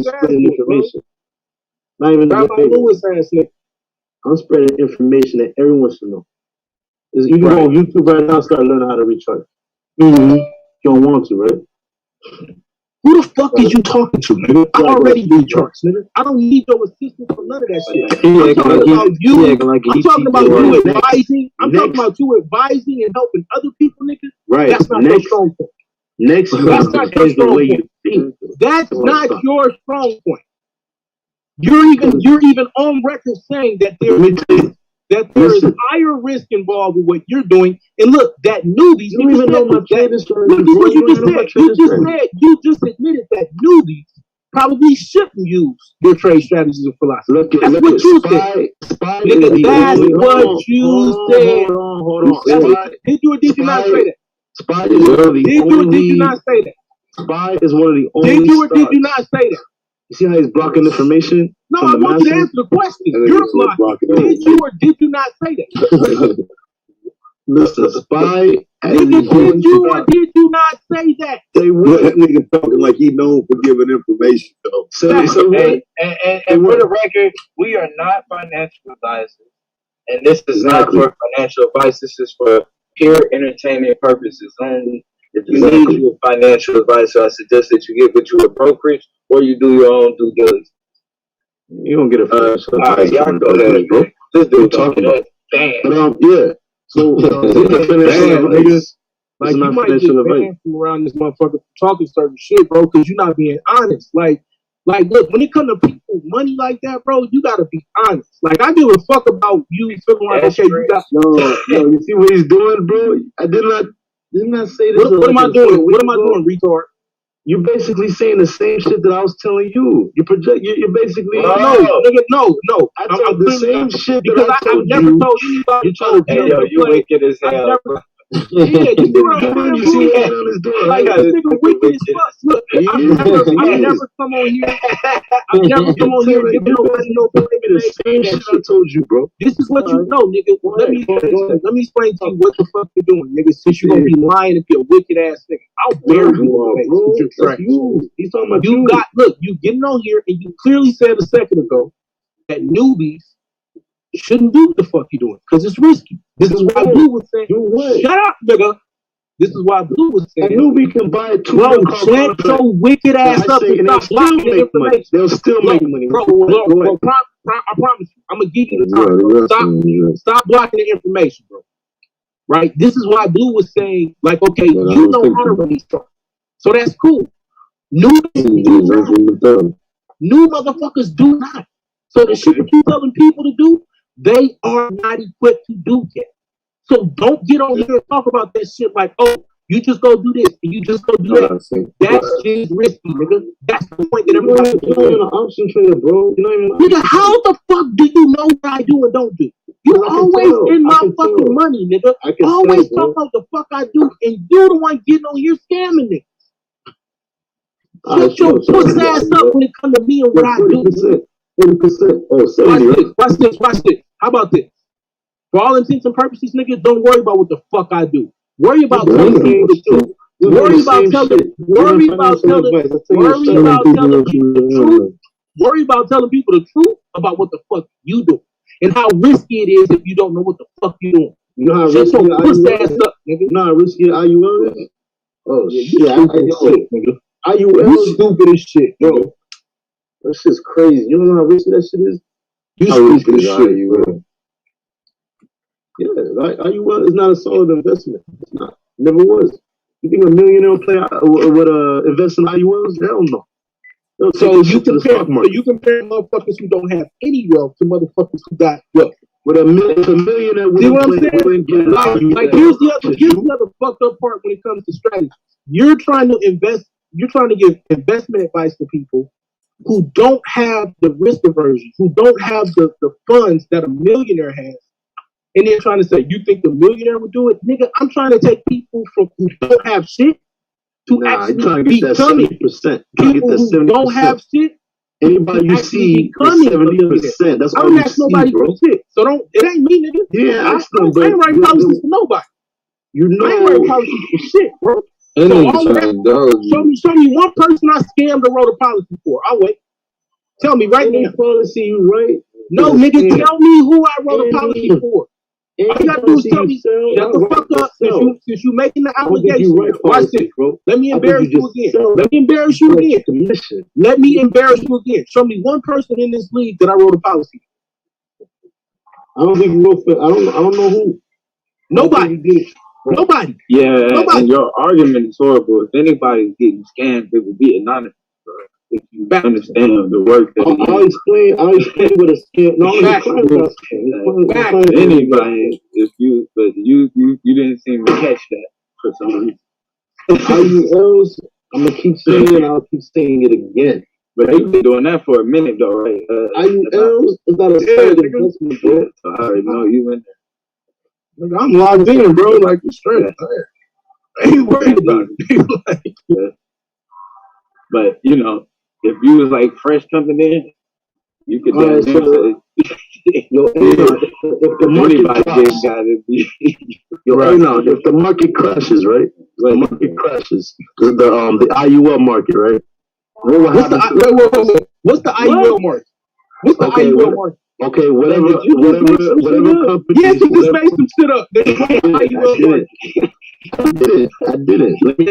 E: Spreading information. Not even
F: Lewis ass nigga.
E: I'm spreading information that everyone should know. You can go on YouTube right now and start learning how to recharge.
F: Mm-hmm.
E: You don't want to, right?
F: Who the fuck is you talking to, nigga? I already recharged, nigga. I don't need your assistance for none of that shit. I'm talking about you. I'm talking about you advising. I'm talking about you advising and helping other people, nigga.
E: Right.
F: That's not your strong point.
E: That's not your strong point.
F: That's not your strong point. You're even on record saying that there is higher risk involved with what you're doing. And look, that newbies.
E: You don't even know my trading strategy.
F: Look at what you just said. You just admitted that newbies probably shouldn't use their trade strategies and philosophy. That's what you said. Nigga, that's what you said.
E: Hold on.
F: Did you or did you not say that?
E: SPY is one of the
F: Did you or did you not say that?
E: SPY is one of the only.
F: Did you or did you not say that?
E: You see how he's blocking information?
F: No, I want you to answer the question. You're blocking. Did you or did you not say that?
E: Listen, SPY.
F: Nigga, did you or did you not say that?
B: Say what? That nigga talking like he known for giving information, though.
D: And for the record, we are not financial advisors. And this is not for financial advice. This is for pure entertainment purposes only. If you need you a financial advisor, I suggest that you get with you a brokerage or you do your own due diligence.
E: You don't get a financial advisor.
D: All right, y'all go there, bro. This dude talking about damn.
E: Yeah. So,
F: like you might get banned from around this motherfucker talking certain shit, bro, because you're not being honest. Like, look, when it comes to people, money like that, bro, you gotta be honest. Like, I give a fuck about you feeling like, okay, you got
E: no. You see what he's doing, bro? I did not say this.
F: What am I doing? What am I doing, retard?
E: You're basically saying the same shit that I was telling you. You're basically
F: no.
E: I'm the same shit
F: because
E: that I told
F: I've never told anybody.
E: You're trying to
D: you wicked as hell.
F: Yeah, you see what I'm saying?
E: You see what I'm doing?
F: Like, this nigga wicked as fuck. Look, I've never come on here. I've never come on here and give nobody no
E: the same shit I told you, bro.
F: This is what you know, nigga. Let me explain to you what the fuck you're doing, nigga. Since you're gonna be lying if you're a wicked ass nigga, I'll dare you, bro. He's talking about you. Look, you getting on here and you clearly said a second ago that newbies You shouldn't do what the fuck you doing because it's risky. This is why Blue was saying, shut up, nigga. This is why Blue was saying,
E: I knew we can buy it too.
F: bro, shut your wicked ass up and stop blocking the information.
E: They'll still make money.
F: Bro, I promise you, I'm going to give you the time. Stop blocking the information, bro. Right? This is why Blue was saying, like, okay, you know how to restart. So that's cool. New motherfuckers do not. So the shit that you telling people to do, they are not equipped to do yet. So don't get on here and talk about that shit like, oh, you just go do this and you just go do that. That's just risky, nigga. That's the point that everybody.
E: You're not even an option trader, bro.
F: Nigga, how the fuck do you know what I do and don't do? You always in my fucking money, nigga. Always talk about the fuck I do, and you the one getting on here scamming niggas. Shut your puss ass up when it comes to me and what I do.
E: 40%. Oh,
F: Watch this. How about this? For all intents and purposes, niggas, don't worry about what the fuck I do. Worry about telling people the truth. Worry about telling people the truth about what the fuck you do and how risky it is if you don't know what the fuck you doing.
E: You know how
F: risky
E: IUL
F: ass up, nigga.
E: You know how risky IUL is? Oh shit,
F: nigga.
E: IUL
F: is stupid as shit, bro.
E: That shit's crazy. You don't know how risky that shit is?
F: You stupid as shit, bro.
E: Yeah, like IUL is not a solid investment. It's not. Never was. You think a millionaire will would invest in IULs? Hell no.
F: So you compare motherfuckers who don't have any wealth to motherfuckers who got wealth.
E: With a millionaire, see what I'm saying?
F: Like here's the other fucked up part when it comes to strategy. You're trying to invest. You're trying to give investment advice to people who don't have the risk aversion, who don't have the funds that a millionaire has. And they're trying to say, you think the millionaire would do it? Nigga, I'm trying to take people from who don't have shit to actually becoming people who don't have shit.
E: Anybody you see, 70%. That's all
F: I don't
E: you
F: ask
E: see,
F: nobody
E: bro.
F: for shit. So it ain't me, nigga.
E: Yeah,
F: I ain't writing policies for nobody.
E: You know,
F: I ain't writing policies for shit, bro. Show me one person I scammed or wrote a policy for. I'll wait. Tell me right now.
E: Policy you write?
F: No, nigga, tell me who I wrote a policy for. All you gotta do is tell me, shut the fuck up, since you making the allegation. Watch this, bro. Let me embarrass you again. Let me embarrass you again. Show me one person in this league that I wrote a policy.
E: I don't think you wrote for, I don't know who.
F: Nobody.
H: Yeah, and your argument is horrible. If anybody's getting scammed, they will be anonymous. If you understand the work that
E: I'll explain what a scam.
H: Anybody, if you didn't seem to catch that for some reason.
E: IULs, I'm gonna keep saying it. I'll keep saying it again.
H: But you've been doing that for a minute, though, right?
E: IULs is not a solid investment, bro.
H: So I already know you in there.
F: I'm logged in, bro. Like it's straight. I ain't worried about it.
H: Yeah. But you know, if you was like fresh coming in, you could if
E: the market crashes, right? The market crashes. The IUL market, right?
F: What's the IUL market? What's the IUL market?
E: Okay, whatever company.
F: Yes, you just made some shit up.
E: I did it. Let me
F: you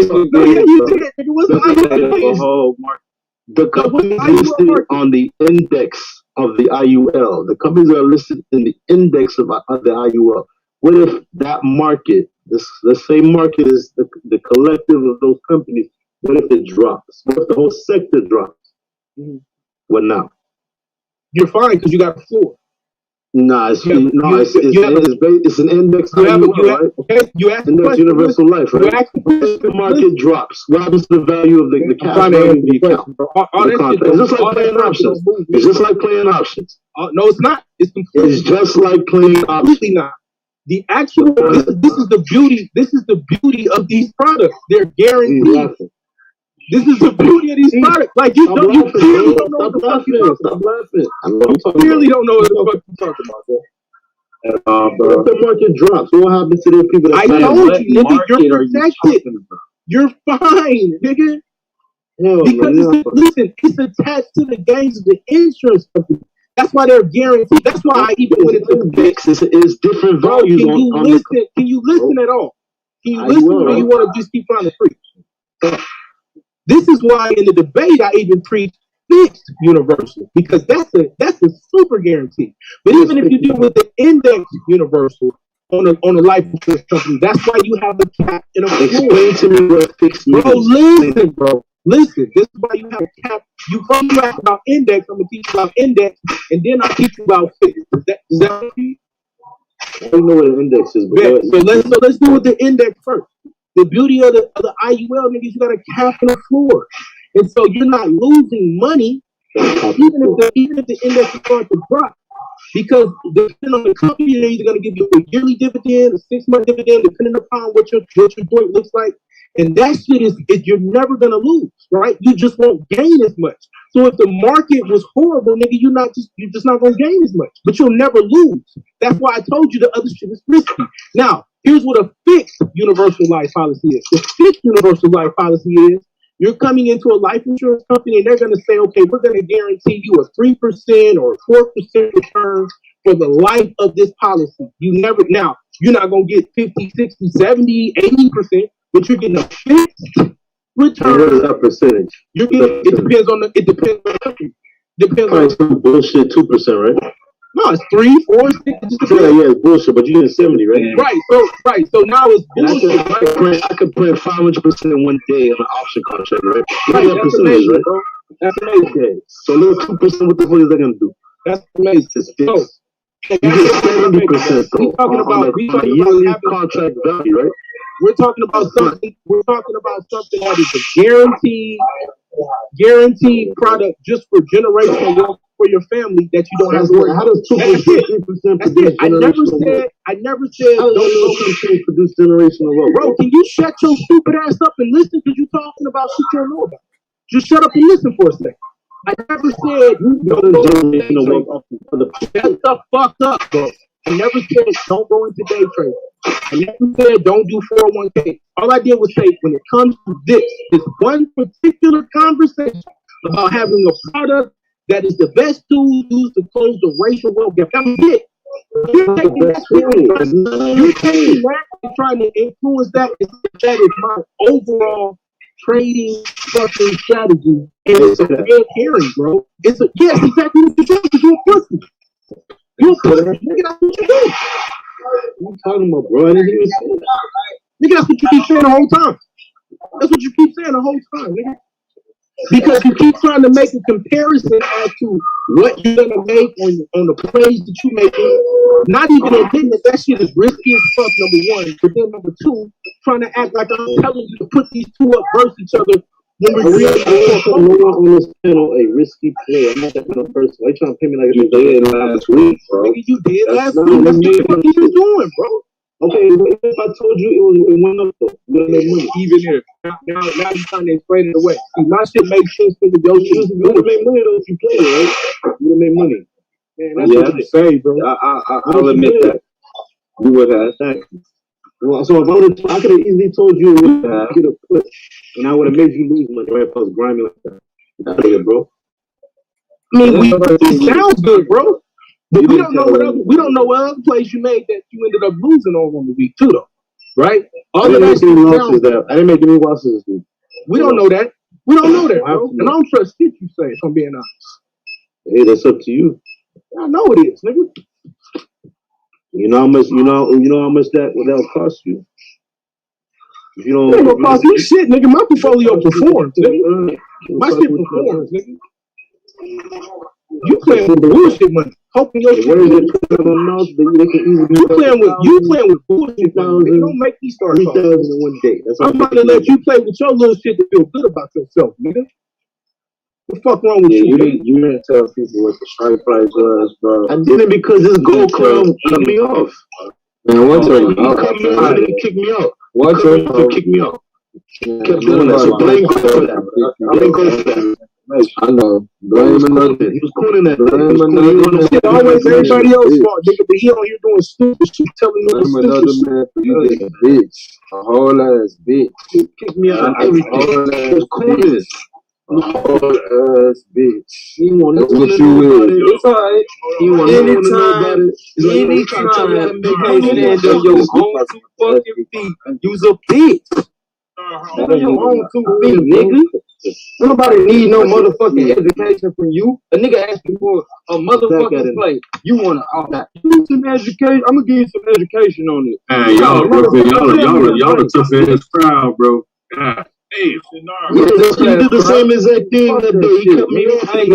F: did it. What's the IUL market?
E: The companies listed on the index of the IUL. The companies are listed in the index of the IUL. What if that market, the same market is the collective of those companies, what if it drops? What if the whole sector drops? What now? You're fine because you got the floor. Nah, it's an index. You ask index universal life, right? If the market drops, what happens to the value of the cash value of the account? It's just like playing options. It's just like playing options. No, it's not. It's just like playing options. Completely not. The actual this is the beauty. This is the beauty of these products. They're guaranteed. This is the beauty of these products. Like you clearly don't know what the fuck you're talking about. You clearly don't know what the fuck you're talking about, bro. If the market drops, what happens to those people that I told you, nigga, you're protected. You're fine, nigga. Because listen, it's attached to the gains of the insurance company.
F: That's why they're guaranteed. That's why I even went into
E: index is different values.
F: Can you listen? Can you listen at all? Can you listen, or you want to just keep trying to preach? This is why in the debate I even preach fixed universal, because that's a super guarantee. But even if you deal with the index universal on a life insurance company, that's why you have a cap and a floor.
E: Explain to me what fixed means.
F: Bro, listen. This is why you have a cap. You come back about index, I'm gonna teach you about index, and then I'll teach you about fixed. Is that okay?
E: I don't know what an index is, but
F: so let's do with the index first. The beauty of the IUL, niggas, you got a cap and a floor, and so you're not losing money, even if the index is going to drop, because depending on the company, they're either going to give you a yearly dividend, a 6-month dividend, depending upon what your joint looks like, and that shit is you're never going to lose, right? You just won't gain as much. So if the market was horrible, nigga, you're just not going to gain as much, but you'll never lose. That's why I told you the other shit is risky. Now, here's what a fixed universal life policy is. The fixed universal life policy is you're coming into a life insurance company and they're going to say, okay, we're going to guarantee you a 3% or 4% return for the life of this policy. You're not going to get 50, 60, 70, 80%, but you're getting a fixed return.
E: What is that percentage?
F: It depends on the country. Depends on
E: some bullshit 2%, right?
F: No, it's 3, 4, 6.
E: Yeah, it's bullshit, but you get 70, right?
F: Right. So now it's bullshit.
E: I could put 500% in one day on an option contract, right?
F: That's amazing, right? Bro. That's amazing.
E: Okay. So little 2%, what the fuck is that gonna do?
F: That's amazing.
E: It's fixed. You get 70% though. We talking about yearly contract value, right?
F: We're talking about something. We're talking about something that is a guaranteed product just for generational for your family that you don't have to worry about.
E: How does 2%, 3% produce generational wealth?
F: I never said.
E: How does 2% produce generational wealth?
F: Bro, can you shut your stupid ass up and listen? Because you're talking about shit you don't know about. Just shut up and listen for a second. I never said
E: generational wealth.
F: Shut the fuck up, bro. I never said don't go into day trading. I never said don't do 401k. All I did was say when it comes to this one particular conversation about having a product that is the best tool used to close the racial wealth gap. That was it. You're taking that and trying to influence that. That is my overall trading fucking strategy. And it's a red herring, bro. Yes, exactly what you're doing, because you're a pussy. You're a pussy. Nigga, that's what you do.
E: What are you talking about, bro? I didn't even say that.
F: Nigga, that's what you keep saying the whole time. That's what you keep saying the whole time, nigga. Because you keep trying to make a comparison as to what you're gonna make on the plays that you making. Not even admitting that shit is risky as fuck, number one. But then number two, trying to act like I'm telling you to put these two up versus each other when we're really
E: no one on this panel a risky play. I'm not that kind of person. Why you trying to pay me like you did last week, bro?
F: Nigga, you did last week. That's what you been doing, bro.
E: Okay, if I told you it went up though, you would have made money.
F: Even if now you're trying to explain it away. See, my shit makes sense because your shit
E: you would have made money though if you played it, right? You would have made money.
F: Man, that's what you say, bro.
E: I'll admit that. You would have. Exactly. Well, so if I could have easily told you to get a put, and I would have made you lose money, right? If I was grinding like that. Yeah, bro.
F: I mean, it sounds good, bro. But we don't know what other plays you made that you ended up losing on the week too, though, right?
E: I didn't make any losses there. I didn't make any losses this week.
F: We don't know that. We don't know that, bro. And I don't trust shit you say, if I'm being honest.
E: Hey, that's up to you.
F: I know it is, nigga.
E: You know how much that'll cost you. If you don't,
F: it ain't gonna cost me shit, nigga. My portfolio performs, nigga. My shit performs, nigga. You playing with bullshit money, hoping your shit. You playing with bullshit money. You don't make me start talking.
E: 3,000 in one day.
F: I'm about to let you play with your little shit to feel good about yourself, nigga. What the fuck wrong with you?
E: You didn't tell people what the strike price was, bro. I did it because this gold club cut me off.
H: Man, one time
E: he kicked me out. He kicked me out. Kept doing that. So blame God for that.
H: I know. Blame another.
E: He was cooling that.
F: Shit, always everybody else fault, nigga. But he on here doing stupid shit, telling you
H: another man. You a bitch, a whole ass bitch.
E: He kicked me out. Everything. He was cooling.
H: Ass bitch.
E: You want
H: That's
E: no
H: what
E: one to
H: you
E: know about
H: is.
E: it.
H: It's alright.
E: You want no one to know about it.
H: Anytime you can't stand on your own 2 fucking feet, you's a bitch. Stand on your own 2 feet, nigga. Nobody need no motherfucking education from you. A nigga asking for a motherfucking plate. You wanna give you some education? I'm gonna give you some education on it.
B: Hey, y'all the tough ass crowd, bro. God damn.
E: You did the same exact thing that day. He cut me off.
H: I ain't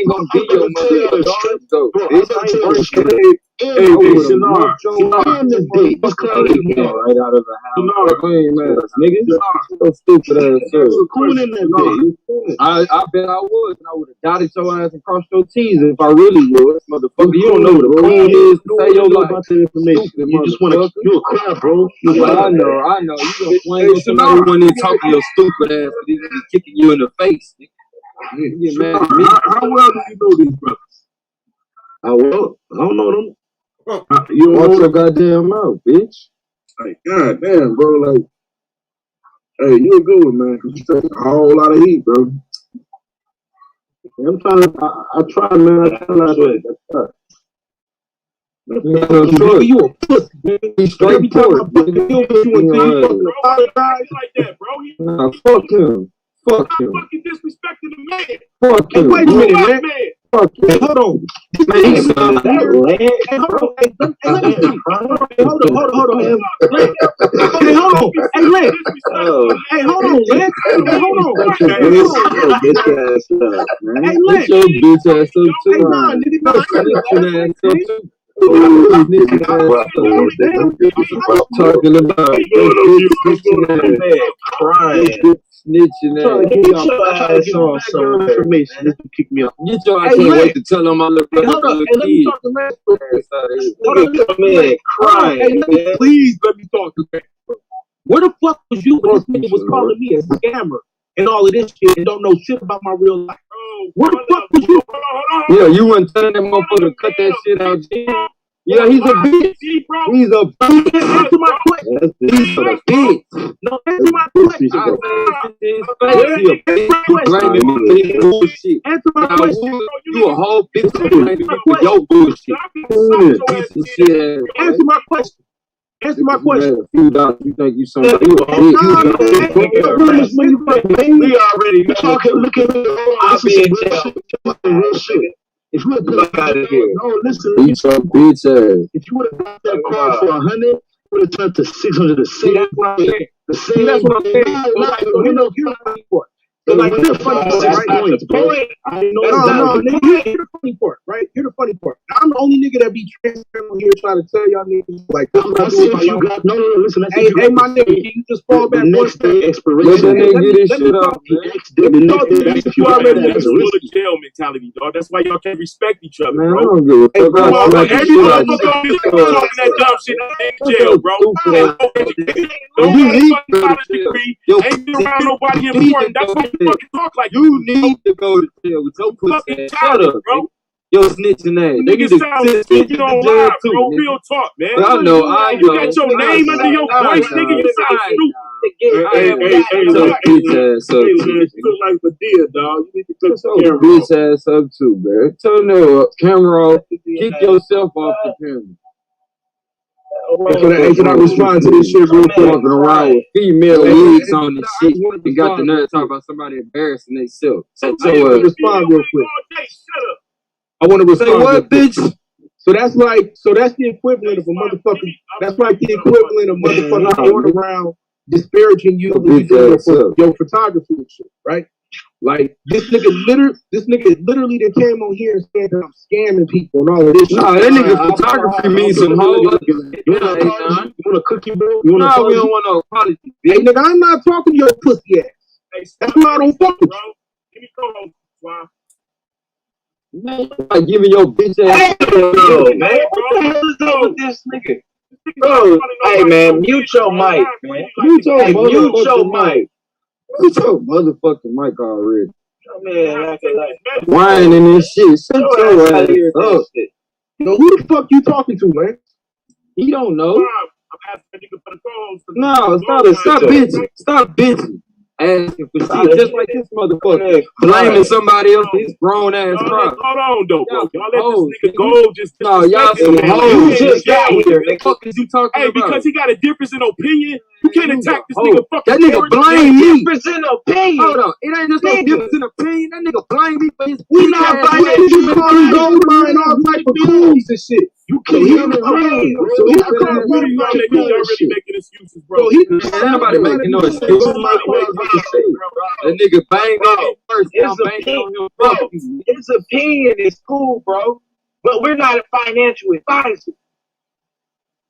H: gonna be your motherfucker. Go. Bitch, I ain't break shit.
B: Hey, Shitnard.
E: And the date. This cloud again.
H: Right out of the house. Lame ass nigga. So stupid ass shit.
E: You were cool in that day.
H: I bet I was, and I would have dotted your ass and crossed your T's if I really was, motherfucker. You don't know what a coon is to say your life.
E: You just want to. You a crap, bro.
H: I know. You gonna swing on somebody when they talking your stupid ass, but he be kicking you in the face. You get mad at me.
B: How well do you know these brothers?
E: I don't know them.
H: You watch your goddamn mouth, bitch.
B: Like, god damn, bro. Like, hey, you a good one, man. You take a whole lot of heat, bro.
E: I'm trying to. I try, man. I try not to.
F: You a pussy, nigga.
H: He's straight pork.
F: You apologize like that, bro.
H: Nah, fuck him. Fuck him.
F: Fucking disrespecting the man.
H: Fuck
F: Hey,
H: him.
F: wait a minute, man.
H: Fuck
F: Hey,
H: him.
F: hold on.
H: Man, he's
F: Hey, hold on. Hey, hold on. Hey, hold on. Hey, hold on. Hey, Lynn. Hey, hold on, Lynn. Hey, hold on. Hey, Lynn.
H: Get your bitch ass up too.
F: Hey, nah, nigga, nah.
H: Snitching ass up too. Snitching ass up. Talking about snitching ass.
E: Crying.
H: Snitching ass.
E: Get your ass on information. This will kick me off.
H: Get your. I can't wait to tell them I look like a
F: Hold on.
H: little
F: Hey, let me
H: kid.
F: talk to Lynn.
E: Hold on, man. Crying.
F: Hey, please let me talk to Lynn. Where the fuck was you when this nigga was calling me a scammer and all of this shit and don't know shit about my real life? Where the fuck was you?
H: Yeah, you wouldn't tell that motherfucker to cut that shit out, G. Yeah, he's a bitch. He's a bitch.
F: Answer my question.
H: He's a bitch.
F: No, answer my question.
H: I said his face. He a bitch. You blaming me for his bullshit.
F: Answer my
H: Now,
F: question.
H: you a whole bitch for blaming me for your bullshit. Piece of shit.
F: Answer my question. Answer my question.
H: You think you somebody? You a bitch.
E: We already talking. Look at me. I'll be in jail. Real shit. If you would have got it here, no, listen.
H: Beat your bitch ass.
E: If you would have got that car for 100, it would have turned to 600 the same.
F: That's what I'm saying.
E: The same.
F: That's what I'm saying. So like, here's the funny part, right? That's the point. I know. Here's the funny part, right? Here's the funny part. I'm the only nigga that be transparent on here trying to tell y'all niggas like, this is what I do with my life.
E: No, listen.
F: Hey, my nigga, can you just fall back one step?
E: Expiration.
H: Let me get this shit up.
F: The next day, you already
G: That's full of jail mentality, dog. That's why y'all can't respect each other,
H: Man, I
G: bro.
H: don't give a fuck.
G: Come on,
H: I'll smack the
G: every
H: shit out
G: motherfucker on this
H: you.
G: talking that dumb shit in jail, bro. Ain't no education. No
H: You need
G: motherfucking college degree. Ain't been around nobody important. That's why you fucking talk like
H: You need to go to jail with your pussy
G: fucking
H: ass. Shut up,
G: bro.
H: Yo, snitching ass. They need
G: Niggas
H: to
G: sound
H: send
G: stupid
H: you to
G: on
H: jail
G: live,
H: too.
G: bro.
H: Nigga.
G: Real talk, man.
H: I know.
G: You got your name under your voice, nigga. You sound stupid.
B: Hey,
H: Your bitch ass up too.
B: you look like Medea, dog. You need to cut
H: Your
B: the camera
H: bitch ass up too, man. Turn the camera off. Kick yourself off the camera.
F: Can I respond to this shit real quick?
H: Walking around with female wigs on and shit. You got the nerve to talk about somebody embarrassing themselves.
F: I want to respond real quick. I want to respond.
H: Say what, bitch?
F: So that's the equivalent of a motherfucker. That's like the equivalent of motherfuckers going around disparaging you when you do your photography and shit, right? Like this nigga literally that came on here and said that I'm scamming people and all of this shit.
H: Nah, that nigga photography means some whole other shit.
E: You want a cookie, bro? You want
H: Nah, we don't want no apology.
F: Hey, nigga, I'm not talking to your pussy ass. That's why I don't fuck with you.
G: Give me co-host, Swan.
H: Man, like giving your bitch ass.
D: Man, what the hell is up with this nigga? Bro, hey man, mute your mic, man.
H: Mute your
D: Hey, mute your mic.
H: Mute your motherfucking mic already.
D: Man,
H: Whining and shit. Shut your ass up.
F: Yo, who the fuck you talking to, man?
H: He don't know.
G: I'm asking a nigga for the co-host.
H: No, stop bitching. Stop bitching. asking for shit, just like this motherfucker blaming somebody else. This grown ass crowd.
G: Hold on, though, bro. Y'all let
H: hoes,
G: this nigga go. Just
H: no, y'all some hoes.
G: You
H: Just got here.
G: What
H: The fuck is you talking
G: Hey,
H: about?
G: because he got a difference in opinion, you can't attack this nigga fucking.
H: That nigga blame me.
A: Difference in opinion.
H: Hold on, it ain't just no difference in opinion. That nigga blame me for his.
F: We not financial. You go buying all type of clothes and shit.
A: You can't even pay.
F: So he not gonna
G: Y'all really making excuses, bro.
F: So he
H: ain't nobody making no excuses. That nigga banged on me first. Now banging on him. Fuck you.
A: His opinion is cool, bro. But we're not a financial advisor.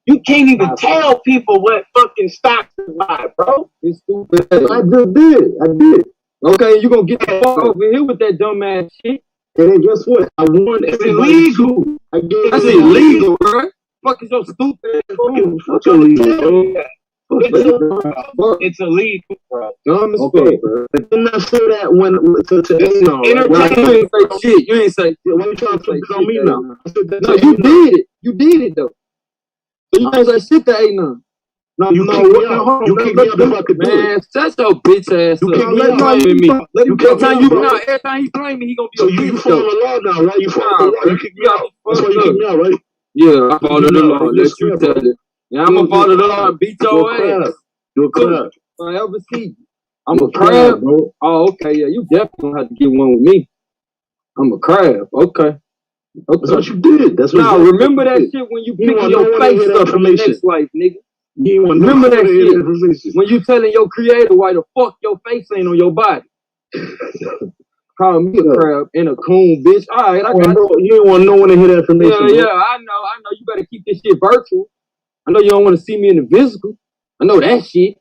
A: You can't even tell people what fucking stocks to buy, bro.
H: It's stupid. I just did. I did. Okay, you gonna get the fuck over here with that dumb ass shit. And then guess what? I won.
A: It's illegal.
H: That's illegal, bro. Fuck is so stupid.
A: Fuck illegal, bro. It's illegal, bro.
H: Dumb as fuck, bro.
E: But didn't I say that when
H: you ain't say shit. You ain't say shit.
E: When you trying to tell me now?
H: No, you did it. You did it though. So you ain't say shit to ain't none.
E: No, you kicked me out. You kicked me out if I could do it.
H: Man, shut your bitch ass up.
E: You kicked me out.
H: Every time he blame me, he gonna be
E: so
H: a bitch.
E: You follow the law now, right? You follow the law. You kicked me out. That's why you kicked me out, right?
H: Yeah, I follow the law. Let you tell it. Yeah, I'm gonna follow the law and beat your ass.
E: You a crab.
H: I ever see you. I'm a crab, bro. Oh, okay, yeah. You definitely gonna have to get one with me. I'm a crab. Okay.
E: That's what you did. That's what.
H: Now remember that shit when you picking your face up from the next life, nigga. Remember that shit when you telling your creator why the fuck your face ain't on your body. Call me a crab and a coon, bitch. All right, I got you.
E: You don't want no one to hear that information.
H: Yeah, I know. You better keep this shit virtual. I know you don't want to see me in the physical. I know that shit.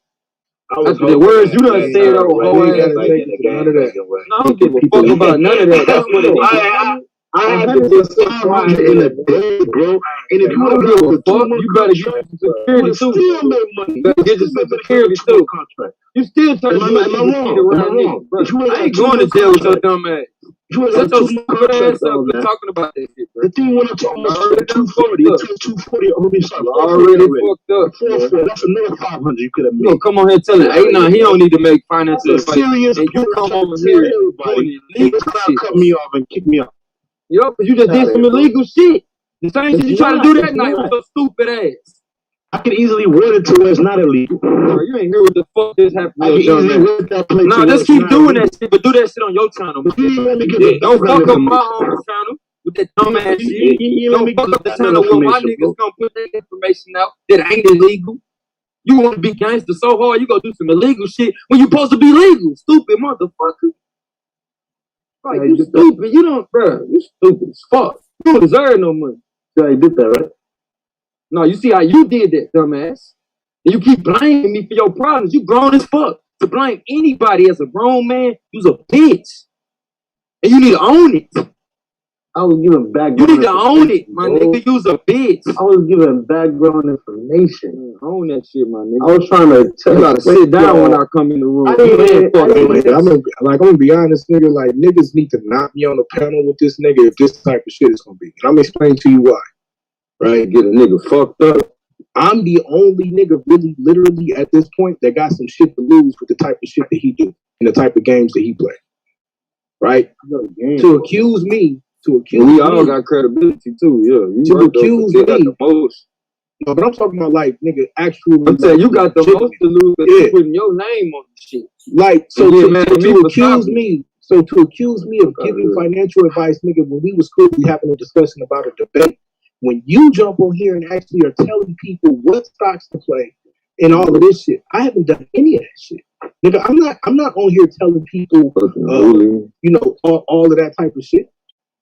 H: After the words you done said over whole ass. None of that. No, I don't give a fuck about none of that. That's what it is.
E: I had to put 500 in a day, bro. And if you
H: don't give a fuck, you better get some security too.
E: Still make money.
H: You better get some security too. You still trying to do shit around niggas, bro. I ain't going to jail with your dumb ass. Shut your stupid ass up and talking about that shit, bro.
E: The thing went up to almost 240. It took 240.
H: Already fucked up.
E: That's another 500 you could have made.
H: You come on here telling A9 he don't need to make financial advice. And you come over here doing illegal shit.
E: Cut me off and kick me out.
H: Yo, because you just did some illegal shit. The same shit you trying to do that night with your stupid ass.
E: I could easily word it to where it's not illegal.
H: Bro, you ain't hear what the fuck just happened.
E: I can easily word that place.
H: No, just keep doing that shit, but do that shit on your channel. Don't fuck up my own channel with that dumb ass shit. Don't fuck up the channel where my niggas gonna put that information out that ain't illegal. You want to be gangster so hard, you gonna do some illegal shit when you supposed to be legal. Stupid motherfucker. Like, you stupid. You don't, bro. You stupid as fuck. You don't deserve no money.
E: Yeah, you did that, right?
H: No, you see how you did that, dumbass. And you keep blaming me for your problems. You grown as fuck. To blame anybody as a grown man, you's a bitch. And you need to own it.
E: I was giving background.
H: You need to own it, my nigga. You's a bitch.
E: I was giving background information.
H: Own that shit, my nigga.
E: I was trying to tell
H: you. Gotta sit down when I come in the room.
F: I'm gonna be honest, nigga. Like, niggas need to not be on the panel with this nigga if this type of shit is gonna be. And I'm gonna explain to you why. Right?
H: Get a nigga fucked up.
F: I'm the only nigga really, literally at this point that got some shit to lose with the type of shit that he do and the type of games that he play. Right? To accuse me.
H: We all got credibility too, yeah.
F: To accuse me.
H: Got the most.
F: No, but I'm talking about like nigga actual.
H: I'm saying you got the most to lose because you're putting your name on the shit.
F: Like so to accuse me. So to accuse me of giving financial advice, nigga, when we was cool, we having a discussion about a debate. When you jump on here and actually are telling people what stocks to play and all of this shit, I haven't done any of that shit. Nigga, I'm not on here telling people you know, all of that type of shit.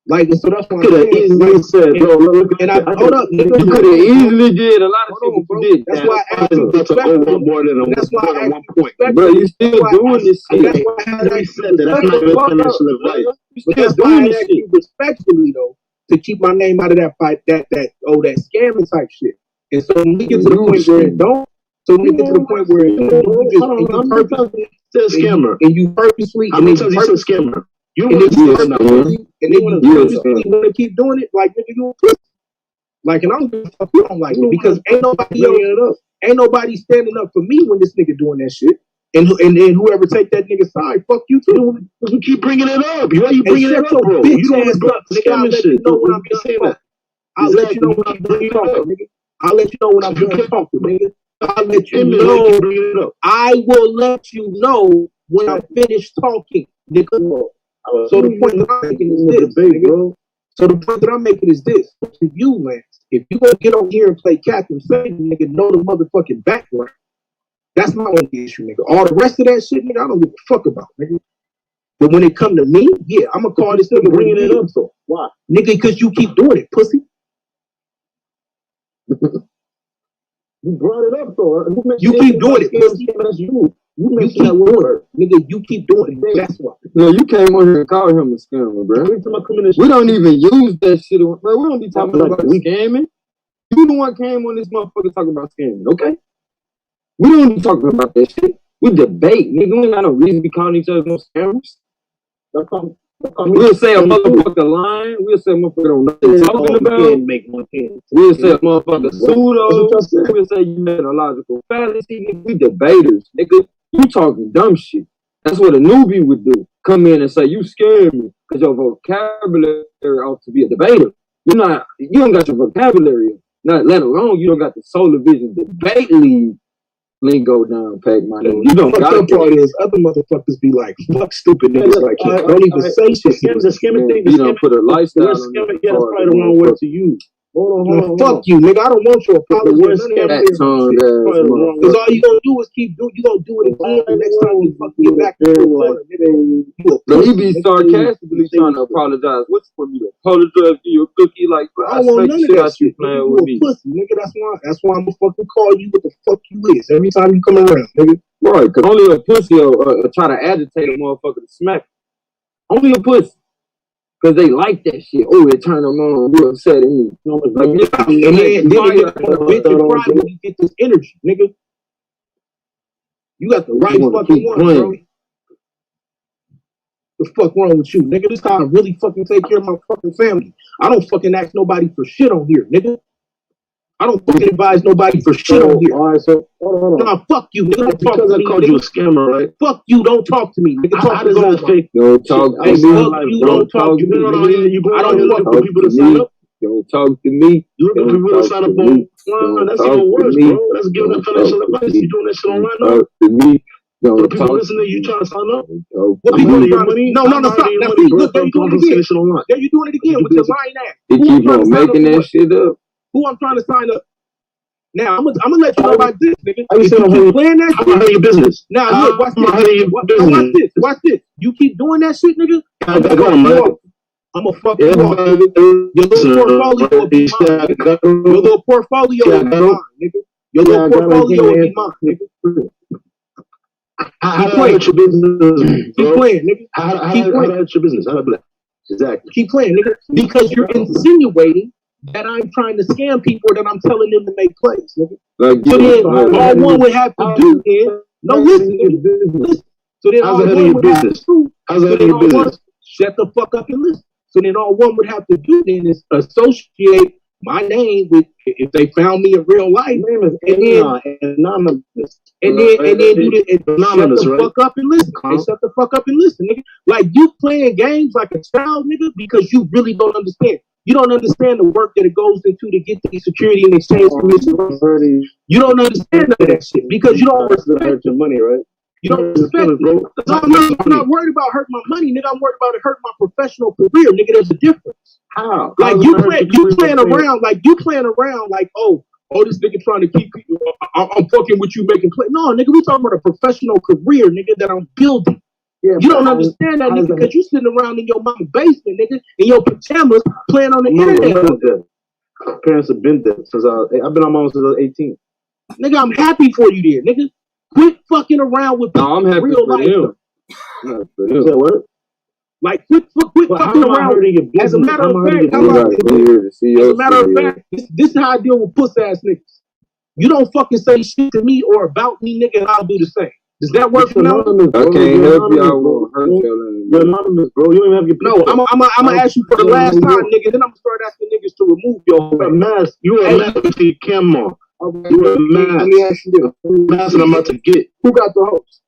F: Like, so that's why I
E: easily said, bro.
F: And I hold up, nigga.
H: You could have easily did a lot of shit, bro. Did.
F: That's why I asked you respectfully.
E: More than one point.
H: Bro, you still doing this shit.
F: That's why I asked you
E: that's not good financial advice.
F: But that's why I asked you respectfully, though, to keep my name out of that fight, that scamming type shit. And so when we get to the point where it don't, so when we get to the point where you purposely
E: a scammer,
F: and you purposely,
E: I'm gonna tell you, a scammer. You
F: and then you purposely want to keep doing it, like nigga, you a pussy. Like, and I don't give a fuck, you don't like it because ain't nobody standing up for me when this nigga doing that shit. And then whoever take that nigga side, fuck you too.
E: You keep bringing it up. Why you bringing it up, bro? You don't want to bring up the scamming shit.
F: Know when I'm saying that. I'll let you know when I'm done talking, nigga. I'll let you know when I'm done talking, nigga. I'll let you know. I will let you know when I finish talking, nigga. So the point that I'm making is this, nigga. So the point that I'm making is this. To you, Lance, if you gonna get on here and play Captain Satan, nigga, know the motherfucking background. That's my only issue, nigga. All the rest of that shit, nigga, I don't give a fuck about, nigga. But when it come to me, yeah, I'm gonna call this nigga bringing it up. So why, nigga? Because you keep doing it, pussy.
H: You brought it up, though.
F: You keep doing it, pussy. That's you. You keep doing it, nigga. You keep doing it. That's why.
H: No, you came on here and called him a scammer, bro. We don't even use that shit, bro. We don't be talking about scamming. You the one came on this motherfucker talking about scamming, okay? We don't be talking about that shit. We debate, nigga. We ain't got no reason to be calling each other no scammers. We'll say a motherfucker lying. We'll say a motherfucker don't know what they're talking about. We'll say a motherfucker pseudo. We'll say you made a logical fallacy. We debaters, nigga. You talking dumb shit. That's what a newbie would do. Come in and say you scared me because your vocabulary ought to be a debater. You don't got your vocabulary. Not let alone you don't got the solar vision debate league. Lingo down, Pac, my nigga. You don't got
F: that part is other motherfuckers be like, fuck stupid niggas like don't even say shit.
E: The scamming thing,
H: you don't put a lifestyle on
E: scamming, yeah, that's probably the wrong word to use.
F: Hold on. Fuck you, nigga. I don't want your apology. Because all you gonna do is keep doing. You gonna do it again. The next time you fucking get back to
H: the he be sarcastically trying to apologize. What's for me to apologize to your cookie? Like,
F: I don't want none of that shit. Playing with me, pussy, nigga. That's why I'm gonna fucking call you what the fuck you is every time you come around, nigga.
H: Right? Because only a pussy will try to agitate a motherfucker to smack. Only a pussy. Because they like that shit. Oh, it turned them on. You upset at me. Like,
F: and then you got to bitch and cry when you get this energy, nigga. You got the right fucking one, bro. The fuck wrong with you, nigga? This how I really fucking take care of my fucking family. I don't fucking ask nobody for shit on here, nigga. I don't fucking advise nobody for shit on here.
E: All right, so hold on.
F: Nah, fuck you, nigga.
E: Don't talk to me. I called you a scammer, right?
F: Fuck you. Don't talk to me, nigga.
E: How does that affect?
H: Don't talk to me.
F: Don't talk to me. I don't want for people to sign up.
H: Don't talk to me.
E: You looking for people to sign up on? That's even worse, bro. That's giving them financial advice. You doing that shit online now?
H: Talk to me.
E: The people listening, you trying to sign up?
F: What people are trying to? No, stop. Now see, look, there you doing it again. There you doing it again with your lying ass.
H: You keep on making that shit up.
F: Who I'm trying to sign up? Now I'm gonna let you know about this, nigga.
E: How you keep
F: playing that shit?
E: I'm your business.
F: Now look, watch this. Watch this. You keep doing that shit, nigga. I'm gonna fuck you off, nigga. Your little portfolio will be mine, nigga. Your little portfolio will be mine, nigga. Your little portfolio will be mine, nigga.
E: How do I hurt your business?
F: Keep playing, nigga.
E: How do I hurt your business? How do I do that? Exactly.
F: Keep playing, nigga. Because you're insinuating that I'm trying to scam people, that I'm telling them to make plays, nigga. So then all one would have to do is listen. So then all one would have to do shut the fuck up and listen. So then all one would have to do then is associate my name with, if they found me in real life,
E: anonymous,
F: and then do the anonymous, shut the fuck up and listen. Shut the fuck up and listen, nigga. Like you playing games like a child, nigga, because you really don't understand. You don't understand the work that it goes into to get these security and exchange commissions. You don't understand none of that shit because you don't respect
E: your money, right?
F: You don't respect it, bro. I'm not worried about hurting my money, nigga. I'm worried about it hurting my professional career, nigga. There's a difference.
E: How?
F: Like you playing around like, oh, this nigga trying to keep people. I'm fucking with you making play. No, nigga, we talking about a professional career, nigga, that I'm building. Yeah, you don't understand that, nigga, because you sitting around in your mama's basement, nigga, in your pajamas, playing on the internet.
E: My parents have been there since I've been on mama since I was 18.
F: Nigga, I'm happy for you there, nigga. Quit fucking around with
H: people. No, I'm happy
F: real
H: for
F: life.
E: Is that what?
F: Like, quit fucking around. As a matter of fact, this is how I deal with puss ass niggas. You don't fucking say shit to me or about me, nigga, and I'll do the same. Does that work for now?
H: I can't help you. I won't hurt you.
E: You're anonymous, bro. You don't even have your
F: No, I'm gonna ask you for the last time, nigga. Then I'm gonna start asking niggas to remove your
E: mask. You a mask with your camera. You a mask.
F: Let me ask you this.
E: Mask that I'm about to get.
F: Who got the host?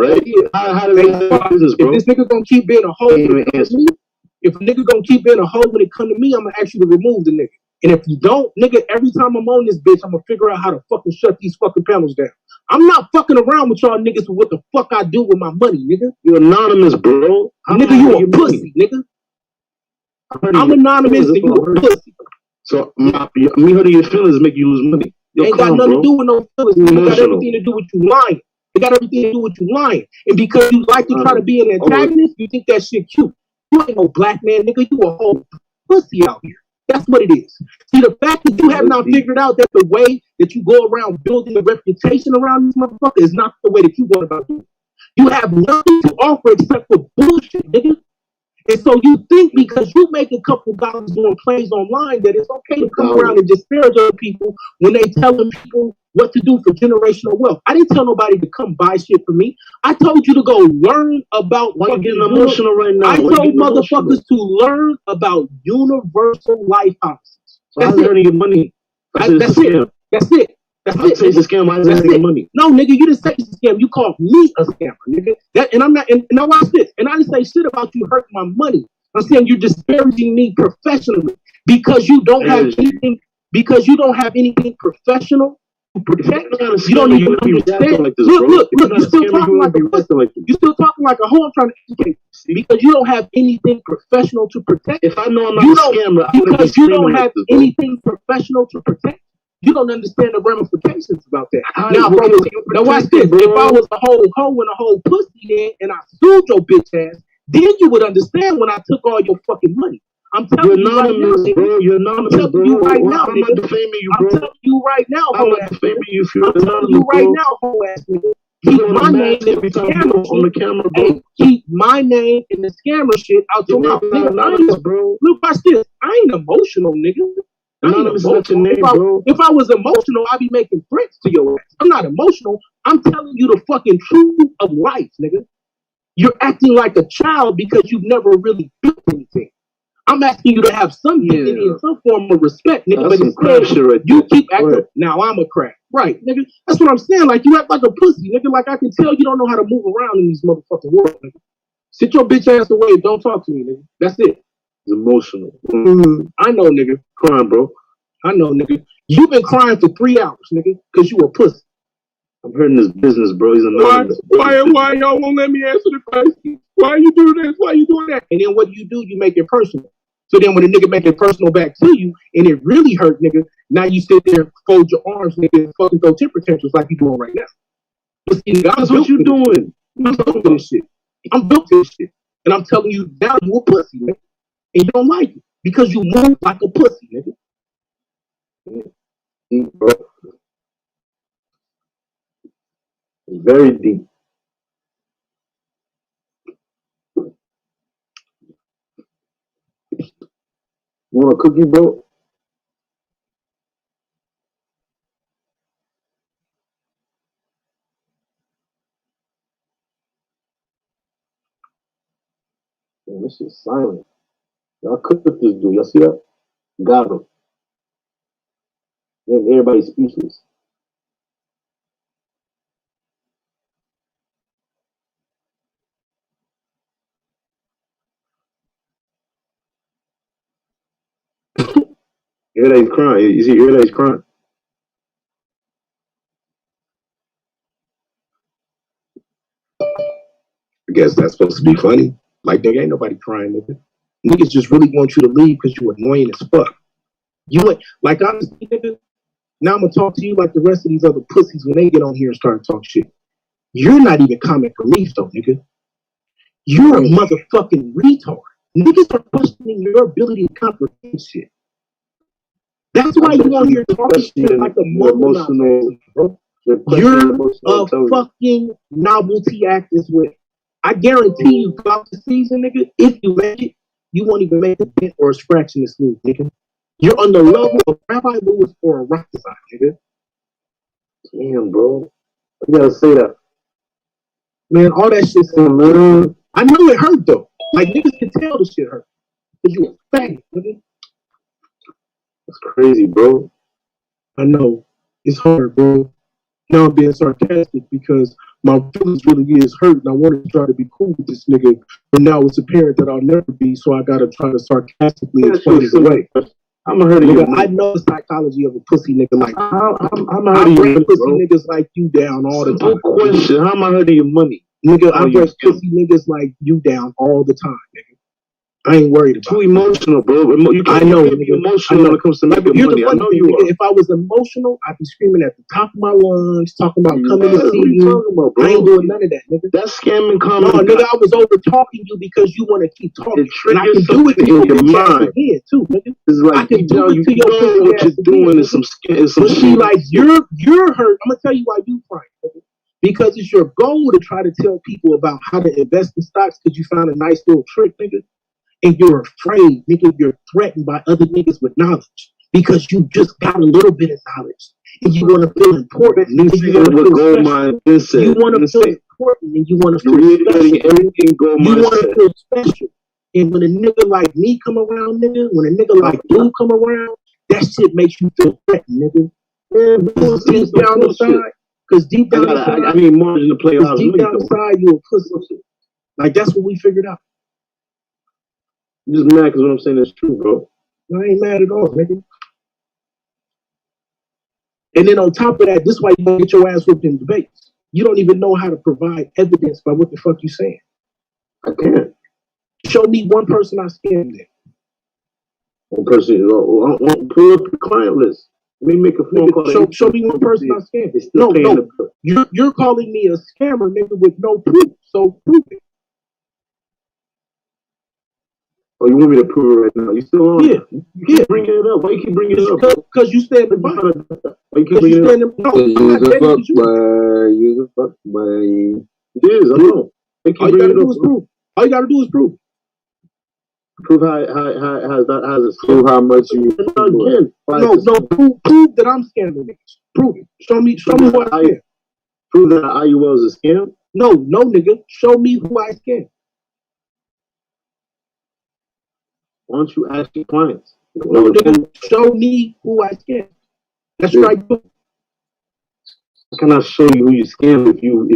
E: right? How do they have business, bro?
F: If this nigga gonna keep being a hoe, if a nigga gonna keep being a hoe when it come to me, I'm gonna ask you to remove the nigga. And if you don't, nigga, every time I'm on this bitch, I'm gonna figure out how to fucking shut these fucking panels down. I'm not fucking around with y'all niggas for what the fuck I do with my money, nigga.
E: You anonymous, bro.
F: Nigga, you a pussy, nigga. I'm anonymous and you a pussy.
E: So me hurting your feelings make you lose money.
F: Ain't got nothing to do with no feelings. It got everything to do with you lying. It got everything to do with you lying. And because you like to try to be an antagonist, you think that shit cute. You ain't no black man, nigga. You a whole pussy out here. That's what it is. See, the fact that you have not figured out that the way that you go around building a reputation around this motherfucker is not the way that you want about doing it. You have nothing to offer except for bullshit, nigga. And so you think because you make a couple dollars doing plays online that it's okay to come around and disparage other people when they telling people what to do for generational wealth. I didn't tell nobody to come buy shit from me. I told you to go learn about.
E: Why you getting emotional right now?
F: I told motherfuckers to learn about universal life policies.
E: So how's it hurting your money?
F: That's it. That's it. That's it.
E: It's a scam. Why is it hurting your money?
F: No, nigga, you didn't say it's a scam. You called me a scammer, nigga. And I'm not. And now watch this. And I didn't say shit about you hurting my money. I'm saying you're disparaging me professionally because you don't have anything. Because you don't have anything professional to protect. You don't even understand. Look. You're still talking like a pussy. You're still talking like a hoe. I'm trying to educate you because you don't have anything professional to protect.
E: If I know I'm not a scammer,
F: because you don't have anything professional to protect. You don't understand the ramifications about that. Now watch this. If I was a whole hoe and a whole pussy then, and I sued your bitch ass, then you would understand when I took all your fucking money. I'm telling you right now,
E: bro. You're anonymous,
F: I'm telling you right now,
E: I'm not defaming you, bro.
F: I'm telling you right now,
E: I'm not defaming you.
F: I'm telling you right now, hoe ass nigga. Keep my name in the scammer
E: on the camera, bro.
F: Hey, keep my name in the scammer shit out your mouth, nigga.
E: Bro.
F: Look, watch this. I ain't emotional, nigga.
E: Anonymous is not your name, bro.
F: If I was emotional, I'd be making threats to your ass. I'm not emotional. I'm telling you the fucking truth of life, nigga. You're acting like a child because you've never really built anything. I'm asking you to have some dignity and some form of respect, nigga.
E: That's
F: but instead,
E: right
F: you keep acting. Now I'm a crack, right, nigga? That's what I'm saying. Like you act like a pussy, nigga. Like I can tell you don't know how to move around in this motherfucking world, nigga. Sit your bitch ass away. Don't talk to me, nigga. That's it.
E: It's emotional.
F: I know, nigga.
E: Crying, bro.
F: I know, nigga. You've been crying for 3 hours, nigga, because you a pussy.
E: I'm hurting his business, bro. He's anonymous.
F: Why y'all won't let me answer the question? Why you do this? Why you doing that? And then what do? You make it personal. So then when a nigga make it personal back to you, and it really hurt, nigga, now you sit there, fold your arms, nigga, and fucking throw temper tantrums like you doing right now. But see, nigga, that's what you doing. I'm built for this shit. I'm built for this shit. And I'm telling you now, you a pussy, nigga. And you don't like it because you move like a pussy, nigga.
E: Deep, bro. Very deep. You want a cookie, bro? Man, this is silent. Y'all cooked with this dude. Y'all see that? Got him. And everybody's speechless. Hear that he's crying. You see, hear that he's crying.
F: I guess that's supposed to be funny. Like, nigga, ain't nobody crying, nigga. Niggas just really want you to leave because you annoying as fuck. You ain't, like, honestly, nigga, now I'm gonna talk to you like the rest of these other pussies when they get on here and start talking shit. You're not even comic relief, though, nigga. You're a motherfucking retard. Niggas are questioning your ability to comprehend shit. That's why you on here talking shit like a emotional, bro. You're a fucking novelty act as well. I guarantee you, throughout the season, nigga, if you make it, you won't even make a dent or a scratch in the sleeve, nigga. You're on the level of Rabbi Lewis or a rock design, nigga.
E: Damn, bro. You gotta say that.
F: Man, all that shit's man. I know it hurt, though. Like, niggas can tell the shit hurt. Because you a faggot, nigga.
E: That's crazy, bro.
F: I know. It's hard, bro. Now I'm being sarcastic because My feelings really is hurt, and I wanted to try to be cool with this nigga, but now it's apparent that I'll never be, so I gotta try to sarcastically explain it away.
E: I'm hurting you.
F: I know the psychology of a pussy nigga like
E: I'm
F: I
E: hurting
F: break
E: you,
F: pussy
E: bro.
F: niggas like you down all the
E: Simple
F: time.
E: question. How am I hurting your money?
F: Nigga, I break pussy niggas like you down all the time, nigga. I ain't worried about
E: Too emotional, bro. You can't be emotional when it comes to making money. I know you are.
F: If I was emotional, I'd be screaming at the top of my lungs, talking about coming to see you.
E: About,
F: I ain't doing none of that, nigga.
E: That's scamming comedy.
F: No, nigga, I was over talking you because you want to keep talking.
E: And I can do it to your mind
F: again, too, nigga.
E: It's like,
F: I can do it to your
E: know what you're doing is some shit.
F: But see, like, you're hurt. I'm gonna tell you why you crying, nigga. Because it's your goal to try to tell people about how to invest in stocks because you found a nice little trick, nigga. And you're afraid, nigga, you're threatened by other niggas with knowledge because you just got a little bit of knowledge and you want to feel important. Nigga, you want to feel special. You want to feel important and you want to feel special. You want to feel special. And when a nigga like me come around, nigga, when a nigga like Blue come around, that shit makes you feel threatened, nigga. Man, deep down inside, because deep down inside,
E: I need margin to play out.
F: Deep down inside, you a pussy. Like that's what we figured out.
E: I'm just mad because what I'm saying is true, bro.
F: I ain't mad at all, nigga. And then on top of that, this is why you don't get your ass whipped in debates. You don't even know how to provide evidence by what the fuck you saying.
E: I can't.
F: Show me one person I scammed in.
E: One person, pull up the client list. Let me make a phone call.
F: Show me one person I scammed. No. You're calling me a scammer, nigga, with no proof. So prove it.
E: Oh, you want me to prove it right now? You still on?
F: Yeah.
E: You keep bringing it up. Why you keep bringing it up?
F: Because you stand by.
E: Why you keep bringing it up?
H: Use a fuck boy. Use a fuck boy.
E: It is. I know.
F: All you gotta do is prove. All you gotta do is prove.
E: Prove how
H: prove how much you
E: again.
F: No, prove that I'm scamming niggas. Prove it. Show me who I scam.
E: Prove that IUL is a scam?
F: No, nigga. Show me who I scam.
E: Why don't you ask your clients?
F: No, nigga, show me who I scam. That's right.
E: How can I show you who you scam if you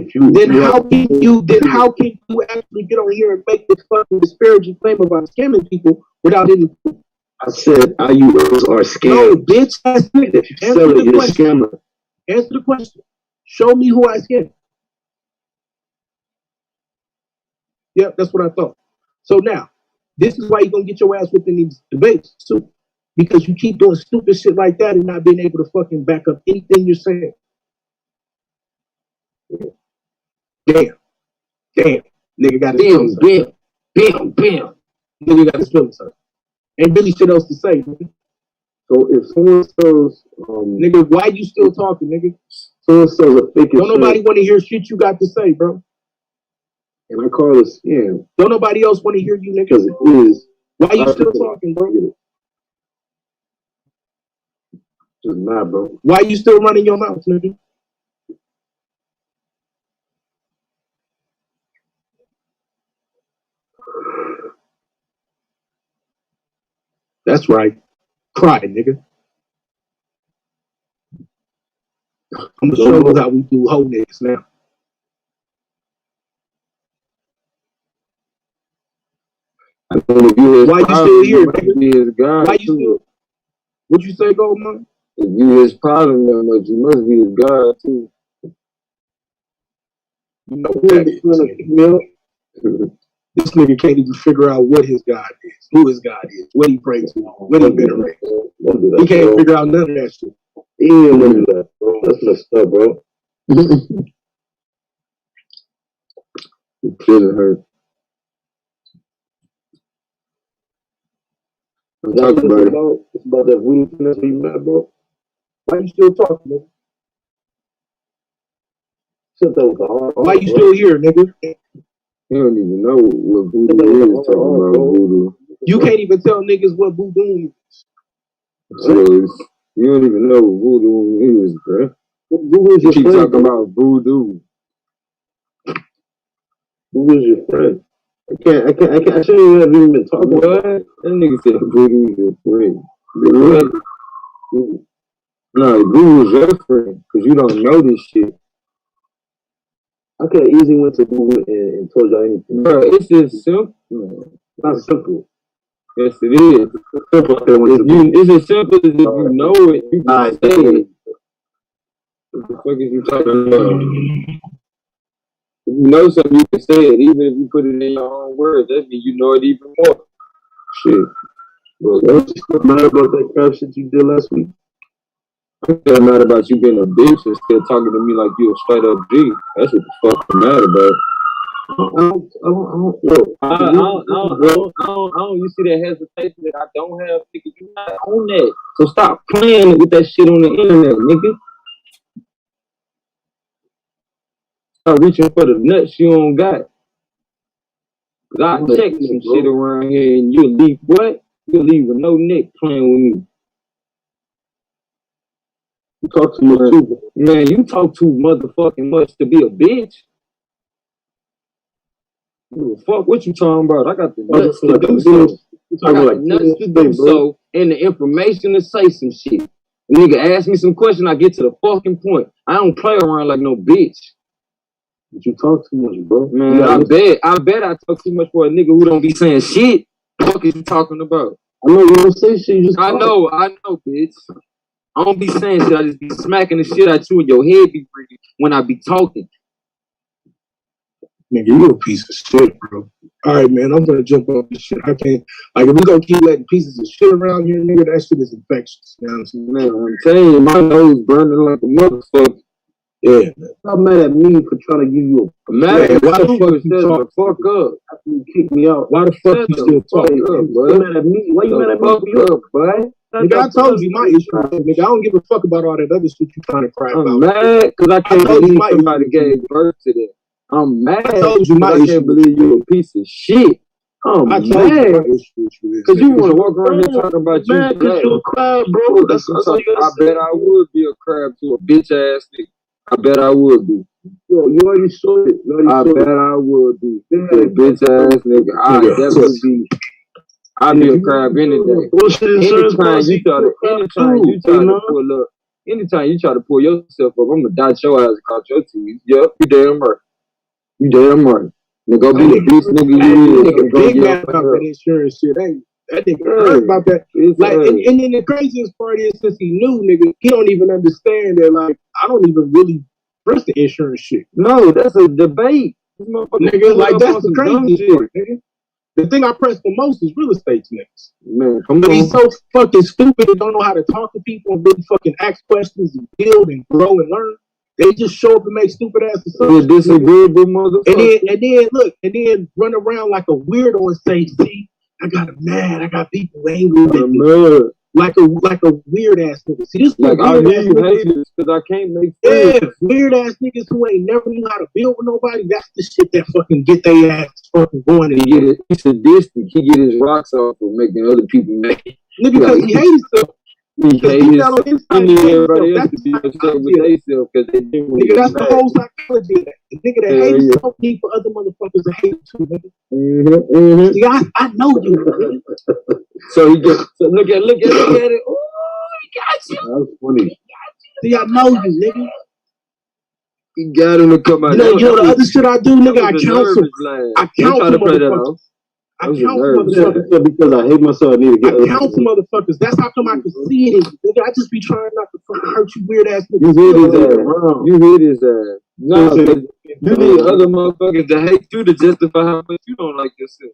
F: how can you actually get on here and make this fucking disparaging claim about scamming people without any proof?
E: I said IULs are scams.
F: No, bitch, that's it.
E: If you sell it, you're a scammer.
F: Answer the question. Show me who I scam. Yep, that's what I thought. So now, this is why you're going to get your ass whipped in these debates, too. Because you keep doing stupid shit like that and not being able to fucking back up anything you're saying. Damn. Nigga got his feelings. Bam. Nigga got his feelings hurt. Ain't really shit else to say, nigga.
E: So if someone sells,
F: nigga, why you still talking, nigga?
E: Someone sells a fake.
F: Don't nobody want to hear shit you got to say, bro.
E: And I call it a scam.
F: Don't nobody else want to hear you, nigga.
E: Because it is.
F: Why you still talking, bro?
E: Just mad, bro.
F: Why you still running your mouth, nigga? That's right. Cry, nigga. I'm gonna show you how we do whole niggas now. Why you still here, nigga? Why you still? What you say, Goldman?
H: If you his problem that much, you must be his God too.
F: You know what that is. This nigga can't even figure out what his God is, who his God is, what he prays to, what he venerates. He can't figure out none of that shit.
E: He ain't none of that, bro. That's messed up, bro.
H: It couldn't hurt.
E: I'm talking about it. It's about that voodoo finesse you mad, bro.
F: Why you still talking, nigga?
E: Shut that with the hard.
F: Why you still here, nigga?
H: He don't even know what voodoo is talking about voodoo.
F: You can't even tell niggas what voodoo is.
H: So you don't even know what voodoo is, bro.
E: Who is your
H: friend?
E: Keep
H: talking about voodoo.
E: Who is your friend? I shouldn't even have even been talking
H: about
E: that.
H: That nigga said voodoo is your friend. What? No, voodoo is your friend, because you don't know this shit.
E: I could have easily went to Google and told y'all anything.
H: Bro, it's just simple.
E: It's not simple.
H: Yes, it is. It's as simple as if you know it, you can say it. What the fuck is you talking about? If you know something, you can say it. Even if you put it in your own words, that means you know it even more. Shit.
E: Bro, don't you still mad about that crap shit you did last week?
H: I'm still mad about you being a bitch and still talking to me like you a straight up G. That's what the fuck I'm mad about. You see that hesitation that I don't have, nigga? You not on that. So stop playing with that shit on the internet, nigga. Stop reaching for the nuts you don't got. Cause I check some shit around here and you'll leave what? You'll leave with no neck playing with me.
E: You talk too much too.
H: Man, you talk too motherfucking much to be a bitch. Fuck what you talking about? I got the nuts to do so. I got the nuts to do so and the information to say some shit. A nigga ask me some question, I get to the fucking point. I don't play around like no bitch.
E: But you talk too much, bro.
H: Man, I bet I talk too much for a nigga who don't be saying shit. What the fuck is you talking about?
E: I know you don't say shit, you just talk.
H: I know, bitch. I don't be saying shit, I just be smacking the shit at you and your head be ringing when I be talking.
F: Nigga, you a piece of shit, bro. All right, man, I'm gonna jump off this shit. I can't. Like, if we gonna keep letting pieces of shit around here, nigga, that shit is infectious. You know what I'm saying?
H: Man, I'm telling you, my nose burning like a motherfucker.
E: Yeah, man. Stop mad at me for trying to give you a
H: mad at why the fuck you shut the fuck up?
E: After you kick me out.
F: Why the fuck you still talking?
E: You mad at me? Why you mad at me?
H: Up, boy.
F: Nigga, I told you my issue. Nigga, I don't give a fuck about all that other shit you trying to cry about.
H: I'm mad because I can't believe somebody gave birth to that. I'm mad.
F: I told you my issue.
H: I can't believe you a piece of shit. I'm mad. Because you want to walk around here talking about you.
E: Mad because you a crab, bro. That's all you gotta say.
H: I bet I would be a crab to a bitch ass nigga. I bet I would be.
E: Yo, you already showed it.
H: I bet I would be. A bitch ass nigga. I'd definitely be. I'd be a crab any day. Anytime you try to pull yourself up, I'm gonna dot your ass across your teeth. Yep, you damn right. You damn right. Nigga, go be the bitch nigga you is.
F: Big mad about that insurance shit. That nigga heard about that. Like, and then the craziest part is, since he knew, nigga, he don't even understand that. Like, I don't even really press the insurance shit.
H: No, that's a debate.
F: Nigga, like, that's the craziest part, nigga. The thing I press the most is real estate niggas.
H: Man, come
F: on.
H: He's
F: so fucking stupid and don't know how to talk to people and really fucking ask questions and build and grow and learn. They just show up and make stupid ass assumptions.
H: Disagreeable motherfucker.
F: And then run around like a weirdo and say, "See, I got him mad. I got people angry with me." Like a weird ass nigga. See, this
H: like I need haters because I can't make
F: friends. Yeah, weird ass niggas who ain't never knew how to build with nobody. That's the shit that fucking get their ass fucking going. And
H: get it. He's sadistic. He get his rocks off for making other people mad.
F: Nigga, because he hates himself.
H: He need everybody else to be upset with themselves because they think.
F: Nigga, that's the whole psychology of that. The nigga that hates himself need for other motherfuckers to hate too, nigga. See, I know you.
H: So he just look at it. Oh, he got you.
E: That's funny.
F: See, I know you, nigga.
H: He got him to come out.
F: You know the other shit I do, nigga. I counsel. I counsel motherfuckers. I counsel motherfuckers
E: because I hate myself. I need to get.
F: I counsel motherfuckers. That's how come I can see it. Nigga, I just be trying not to fucking hurt you, weird ass niggas.
H: You hit his ass. No, you need other motherfuckers to hate you to justify how much you don't like yourself.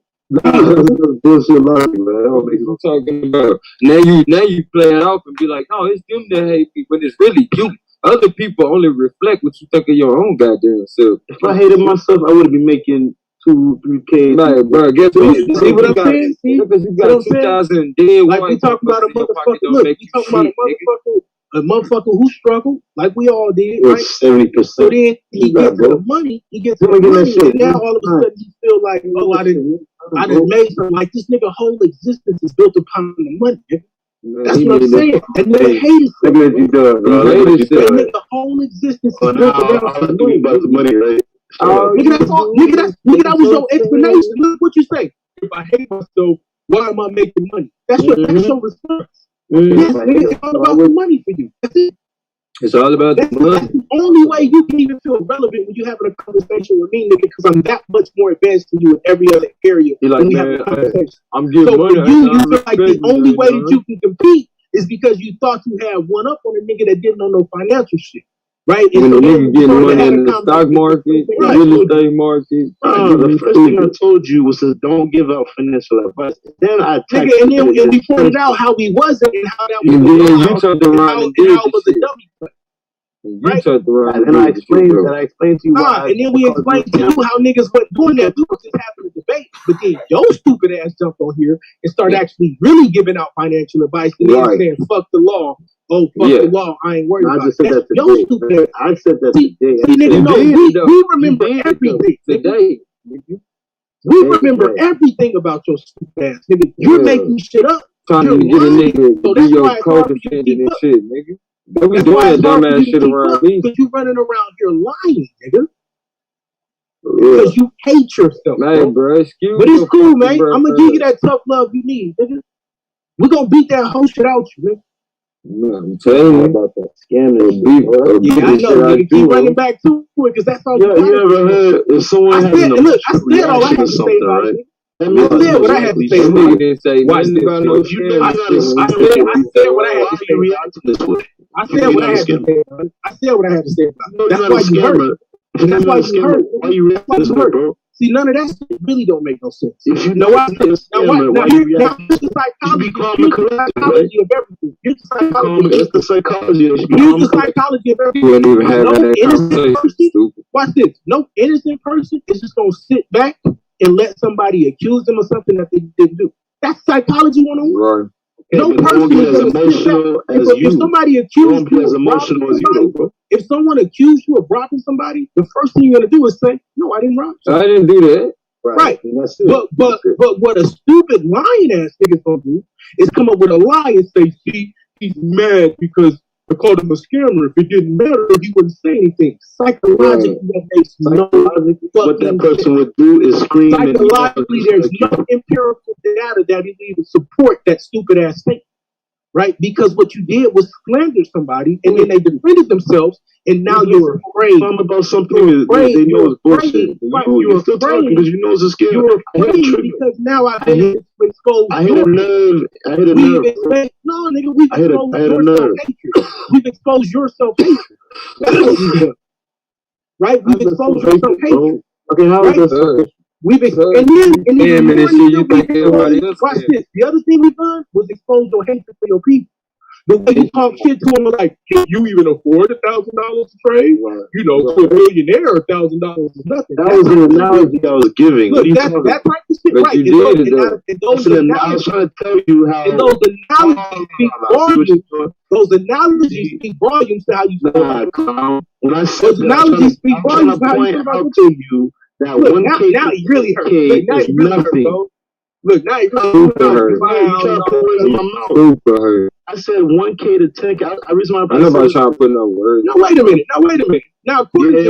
E: Bullshit logic, man.
H: What are you talking about? Now you play it off and be like, no, it's them that hate me, but it's really you. Other people only reflect what you think of your own goddamn self.
E: If I hated myself, I would be making 2-3K.
H: Right, bro. Guess what?
F: See what I'm saying?
H: Because you got 2,000 dead
F: like we talk about a motherfucker. Look, we talk about a motherfucker who struggled, like we all did, right?
E: 70%.
F: So then he gets to the money. He gets to the money, and now all of a sudden he feel like, oh, I didn't make something. Like this nigga whole existence is built upon the money. That's what I'm saying. That nigga hates it. That nigga whole existence is built around
E: the money, right?
F: Nigga, that was your explanation. Look what you say. If I hate myself, why am I making money? That's your response. Yes, nigga, it's all about the money for you. That's it.
H: It's all about the money.
F: That's the only way you can even feel relevant when you having a conversation with me, nigga, because I'm that much more advanced than you in every other area.
H: You're like,
F: when we have
H: man,
F: a conversation.
H: I'm getting
F: So
H: money.
F: for you feel like the only way that you can compete is because you thought you had one up on a nigga that didn't know no financial shit. Right? And
H: when
F: so
H: the
F: then
H: nigga getting money in the
F: conversation.
H: stock market,
F: Right.
H: real estate market.
E: The first thing I told you was to don't give out financial advice. Then I
F: Nigga, and we pointed out how we wasn't and how that was
H: And then you
F: how
H: turned around and did
F: how it
H: the
F: was a
H: shit.
F: dummy.
H: You turned around
E: And I explained to you why.
F: And then we explained to you how niggas wasn't doing that. We was just having a debate. But then your stupid ass jumped on here and started actually really giving out financial advice and then saying, fuck the law. Oh, fuck the law. I ain't worried about it. That's your stupid ass.
E: I said that today.
F: See, nigga, no, we remember everything.
H: Today.
F: We remember everything about your stupid ass. Nigga, you're making shit up.
H: Trying to get a nigga to be your co-defendant and shit, nigga. Don't be doing that dumbass shit around me.
F: Because you running around here lying, nigga. Because you hate yourself,
H: man, bro. Excuse me.
F: But it's cool, man. I'm gonna give you that tough love you need, nigga. We're gonna beat that whole shit out you, man.
H: I'm telling you about that scamming beef.
F: Yeah, I know, nigga. Keep running back to it because that's all you got.
E: You ever heard if someone had an
F: look, I said all I had to say about it. I said what I had to say.
H: Nigga didn't say
F: Watch
H: nothing
F: this.
H: about no shit.
F: I said what I had to say. I said what I had to say. I said what I had to say about it. That's why you hurt. That's why you hurt.
E: Why you react this way, bro?
F: See, none of that shit really don't make no sense.
E: If you know what,
F: now here's the psychology of everything. Here's the psychology.
E: It's the psychology.
F: Here's the psychology of everything.
H: You wouldn't even have that
F: innocent person.
H: Stupid.
F: Watch this. No innocent person is just gonna sit back and let somebody accuse them of something that they didn't do. That's psychology 101.
H: Right.
F: No person is emotional as you. If somebody accused you of robbing somebody, if someone accused you of robbing somebody, the first thing you're gonna do is say, "No, I didn't rob you.
H: I didn't do that."
F: Right. But what a stupid lying ass nigga's gonna do is come up with a lie and say, "See, he's mad because I called him a scammer. If it didn't matter, he wouldn't say anything." Psychologically, that makes no
E: what that person would do is scream.
F: Psychologically, there's no empirical data that even support that stupid ass statement, right? Because what you did was slander somebody, and then they defended themselves, and now you're afraid.
E: Something about something they know is bullshit. You're still talking because you know it's a scam.
F: You're afraid because now I hit a nerve. No, nigga, we've exposed your self-hatred. We've exposed your self-hatred. Right? We've exposed your self-hatred.
E: Okay, how is this?
F: We've exposed, and then watch this. The other thing we've done was expose your hatred for your people. The way you talk shit to them, like, can you even afford $1,000 to trade? You know, to a millionaire, $1,000 is nothing.
E: That was an analogy I was giving.
F: Look, that type of shit, right?
E: I was trying to tell you how.
F: And those analogies speak volumes. Those analogies speak volumes to how you feel.
E: When I said
F: those analogies speak volumes to how you feel about
E: to you that
F: look,
E: 1K
F: now it really hurts. Now it really hurts, bro. Look, now it really hurts.
E: I said 1K to 10K. I reason why
H: I know about trying to put no words.
F: No, wait a minute. Now, according to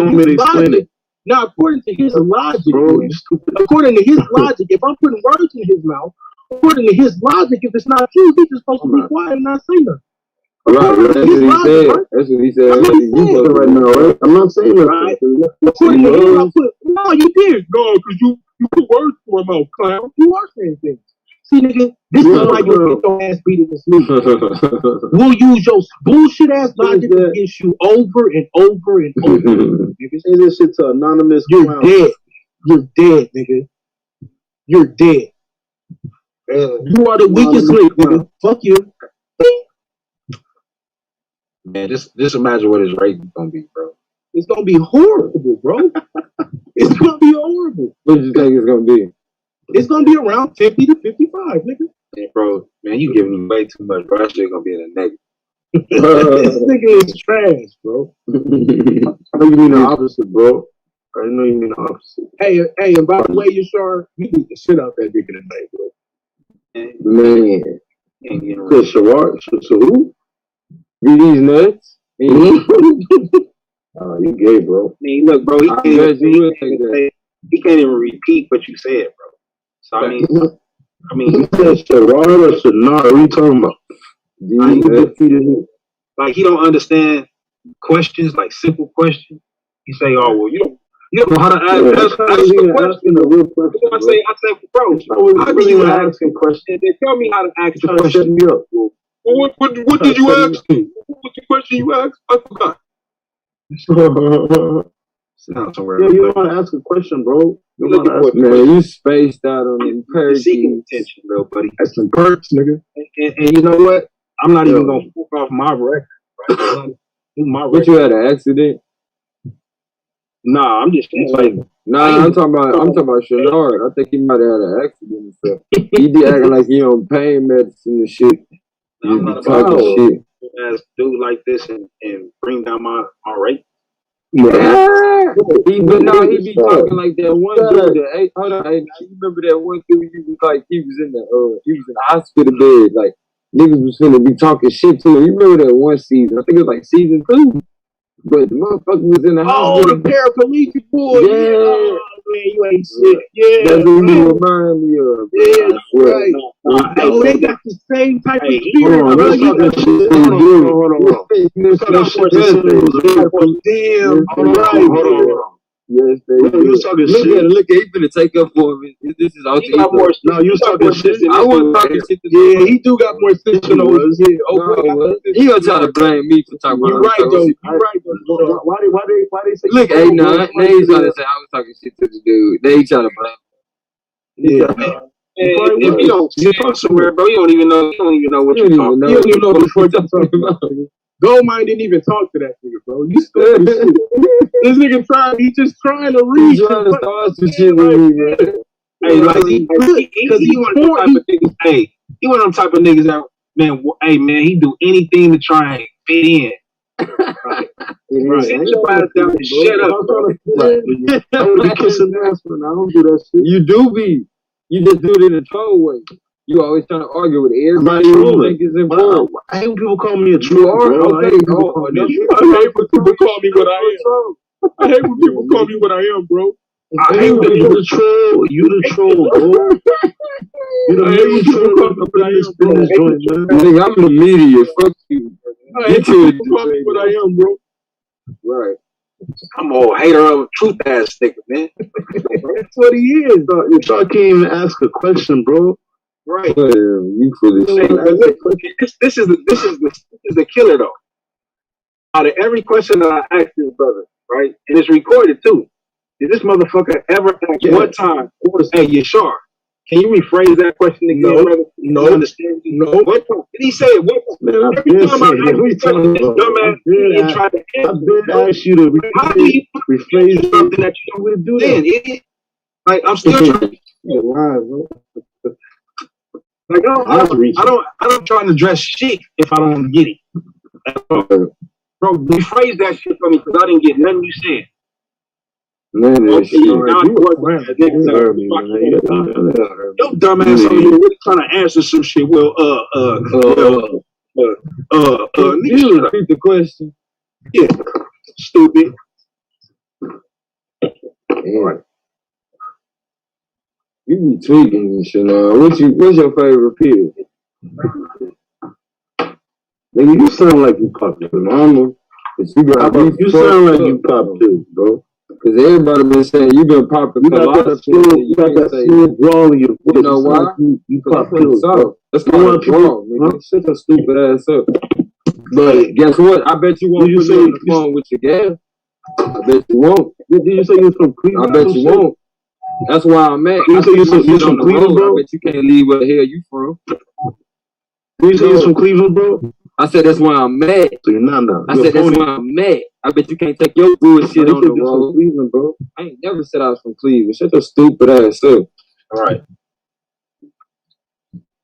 F: his logic, according to his logic, if I'm putting words in his mouth, according to his logic, if it's not true, he's just supposed to be quiet and not say nothing.
H: Right, that's what he said. That's what he said.
E: Right now, right? I'm not saying that.
F: Right. According to him, I put, no, you did. No, because you put words in my mouth, clown. You are saying things. See, nigga, this is why you get your ass beat in this league. We'll use your bullshit ass logic against you over and over and over.
E: Nigga, say this shit to anonymous.
F: You're dead. You're dead, nigga. You're dead. You are the weakest link, nigga. Fuck you.
H: Man, just imagine what his rating's gonna be, bro.
F: It's gonna be horrible, bro. It's gonna be horrible.
H: What do you think it's gonna be?
F: It's gonna be around 50 to 55, nigga.
H: Hey, bro, man, you giving me way too much, bro. That shit gonna be in the negative.
F: This nigga is trash, bro.
E: I know you mean the opposite, bro. I know you mean the opposite.
F: Hey, and by the way, Yashar, you beat the shit out that nigga tonight, bro.
H: Man.
E: So who?
H: Be these nuts?
E: You gay, bro.
A: I mean, look, bro, he can't even repeat what you said, bro. So I mean,
E: you said Sherrod or Shitnard? What are you talking about?
A: like he don't understand
F: questions, like simple questions. You say, "Oh well, you don't know how to ask a question."
H: Asking a real question,
F: I say, "Bro, how do you ask a question?" They tell me how to ask a question.
H: Me up.
F: Well, what did you ask me? What was the question you asked? I forgot. Sound somewhere.
E: Yeah, you don't want to ask a question, bro. You don't want to ask a
H: Man,
E: question.
H: you spaced out on them perks.
F: Seeking attention, little buddy.
E: That's some perks, nigga.
F: And you know what? I'm not even gonna fuck off my record. Right?
H: But you had an accident?
F: Nah, I'm just like.
H: Nah, I'm talking about Shitnard. I think he might have had an accident and stuff. He be acting like he on pain medicine and shit.
F: I'm not about to ask dude like this and bring down my rate.
H: Yeah. He be talking like that one dude that, hey, hold on, hey, you remember that one dude he was in the hospital bed, like niggas was finna be talking shit to him. You remember that one season? I think it was like season 2. But the motherfucker was in the house.
F: Oh, the paraplegic boy.
H: Yeah.
F: Man, you ain't sick. Yeah.
H: That's what you remind me of.
F: Yeah, right. They got the same type of spirit.
E: Hold on. Hold on.
H: Yes, they
E: do. You was talking shit.
H: Look at he finna take up for him. This is alter ego.
E: No, you was talking shit.
H: I wasn't talking shit.
F: Yeah, he do got more sense than those.
H: He gonna try to blame me for talking about.
F: You right though.
E: Why they say?
H: Look, hey, now he's trying to say I was talking shit to the dude. They trying to blame.
F: Yeah. If you don't talk somewhere, bro, you don't even know what you're talking about. You don't even know what you're talking about. Goldmine didn't even talk to that nigga, bro. You stupid shit. This nigga he's just trying to read.
H: He's trying to start some shit with me, man.
F: Hey, like, because he one of them type of niggas. Hey, he one of them type of niggas that, man, hey, man, he do anything to try and fit in. Right. Sit your ass down and shut up.
E: I would be kissing ass, man. I don't do that shit.
H: You do be. You just do it in a troll way. You always trying to argue with everybody who think it's important.
E: I hate when people call me a troll.
H: Okay.
F: I hate when people call me what I am. I hate when people call me what I am, bro.
E: I hate when you the troll. You the troll, bro. You the media troll.
H: Nigga, I'm the media. Fuck you.
F: I hate when people call me what I am, bro.
H: Right.
F: I'm all hater of truth ass nigga, man.
E: That's what he is. You can't even ask a question, bro.
F: Right.
H: You foolish.
F: This is the killer though. Out of every question that I asked this brother, right, and it's recorded too. Did this motherfucker ever ask one time? Hey, Yashar, can you rephrase that question again, brother?
E: No.
F: Understand? No. What time? Did he say it? What time? Every time I ask this question, this dumbass idiot tried to answer.
E: I've been asked you to rephrase
F: something that you don't really do then, idiot. Like I'm still trying.
E: You're lying, bro.
F: Like I don't try to address shit if I don't get it. Bro, rephrase that shit for me because I didn't get nothing you said.
H: Man,
F: Your dumbass over here really trying to answer some shit. Well,
H: you repeat the question.
F: Yeah, stupid.
H: Right. You be tweaking and shit now. What's your favorite pill?
E: Nigga, you sound like you popped it, mama.
H: You
E: sound like you popped too, bro.
H: Because everybody been saying you been popping a lot of pills.
E: You got that smooth draw in your voice.
H: You know why?
E: You pop pills, bro.
H: That's why I'm wrong, nigga. Shut your stupid ass up. But guess what? I bet you won't put me on the phone with your gas. I bet you won't.
E: Did you say you're from Cleveland?
H: I bet you won't. That's why I'm at.
E: You say you're from Cleveland, bro?
H: I bet you can't leave where the hell you from.
E: You say you're from Cleveland, bro?
H: I said that's why I'm mad.
E: So you're not now.
H: I said that's why I'm mad. I bet you can't take your bullshit on the road.
E: Cleveland, bro.
H: I ain't never said I was from Cleveland. Shut your stupid ass up.
F: All right.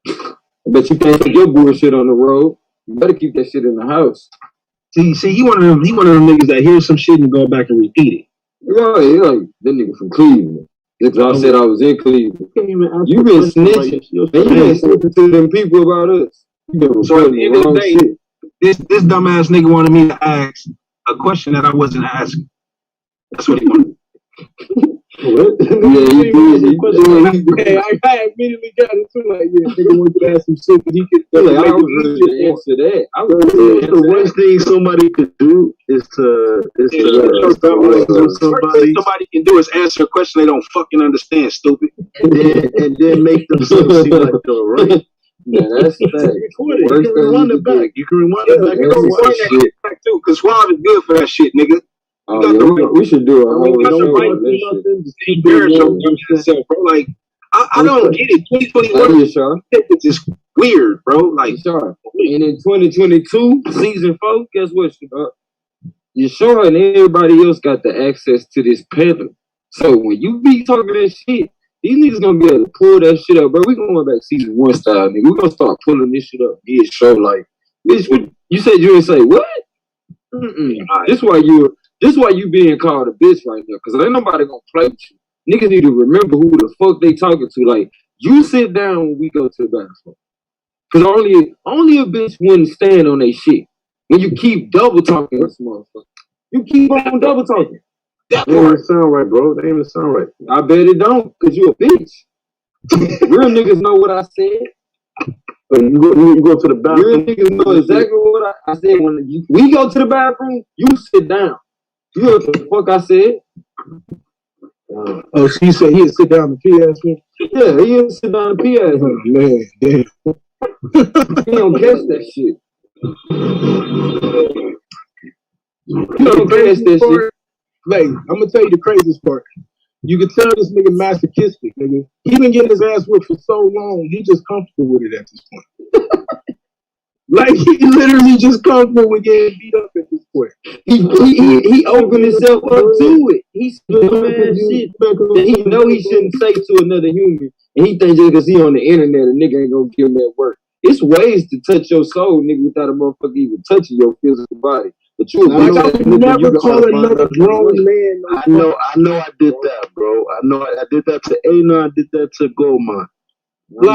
H: I bet you can't take your bullshit on the road. You better keep that shit in the house.
F: See, he one of them niggas that hears some shit and go back and repeat it.
H: Right, he like that nigga from Cleveland. Because I said I was in Cleveland. You been snitching. You been snitching to them people about us.
F: So at the end of the day, this dumbass nigga wanted me to ask a question that I wasn't asking. That's what he wanted.
H: What? Yeah, he did.
F: Hey, I immediately got it too. Like, yeah, nigga wants to ask some shit, but he could.
H: Like, I was ready to answer that. I was
E: The worst thing somebody could do is to somebody.
G: Somebody can do is answer a question they don't fucking understand, stupid.
E: and then make themselves seem like they're right.
H: Yeah, that's fact.
E: You can rewind it back. You can rewind it back.
G: You can rewind that back too, because Suave is good for that shit, nigga.
H: Oh, yeah, we should do a whole show on this shit.
G: Yourself, bro. Like, I don't get it. 2021 is just weird, bro. Like,
H: and in 2022, season 4, guess what? Yashar and everybody else got the access to this pedal. So when you be talking that shit, these niggas gonna be able to pull that shit up, bro. We going back season 1 style, nigga. We gonna start pulling this shit up. Yeah, show like, bitch, you said you didn't say what? This why you being called a bitch right now, because ain't nobody gonna play with you. Niggas need to remember who the fuck they talking to. Like, you sit down when we go to the bathroom. Because only a bitch wouldn't stand on that shit. When you keep double talking this motherfucker. You keep on double talking.
E: That don't even sound right, bro. That ain't even sound right.
H: I bet it don't, because you a bitch. Real niggas know what I said.
E: But you go to the bathroom.
H: Real niggas know exactly what I said. When we go to the bathroom, you sit down. You heard what the fuck I said?
F: Oh, she said he'd sit down and pee ass me?
H: Yeah, he'd sit down and pee ass me.
F: Oh, man, damn.
H: He don't catch that shit. You don't catch that shit.
F: Like, I'm gonna tell you the craziest part. You can tell this nigga masochistic, nigga. He been getting his ass whipped for so long, he just comfortable with it at this point. Like, he literally just comfortable with getting beat up at this point.
H: He opened himself up to it. He's doing shit that he know he shouldn't say to another human. And he thinks just because he on the internet, a nigga ain't gonna give him that work. It's ways to touch your soul, nigga, without a motherfucker even touching your physical body. But you
F: would never call another grown man.
E: I know I did that, bro. I know I did that to A9, I did that to Goldmine.
H: You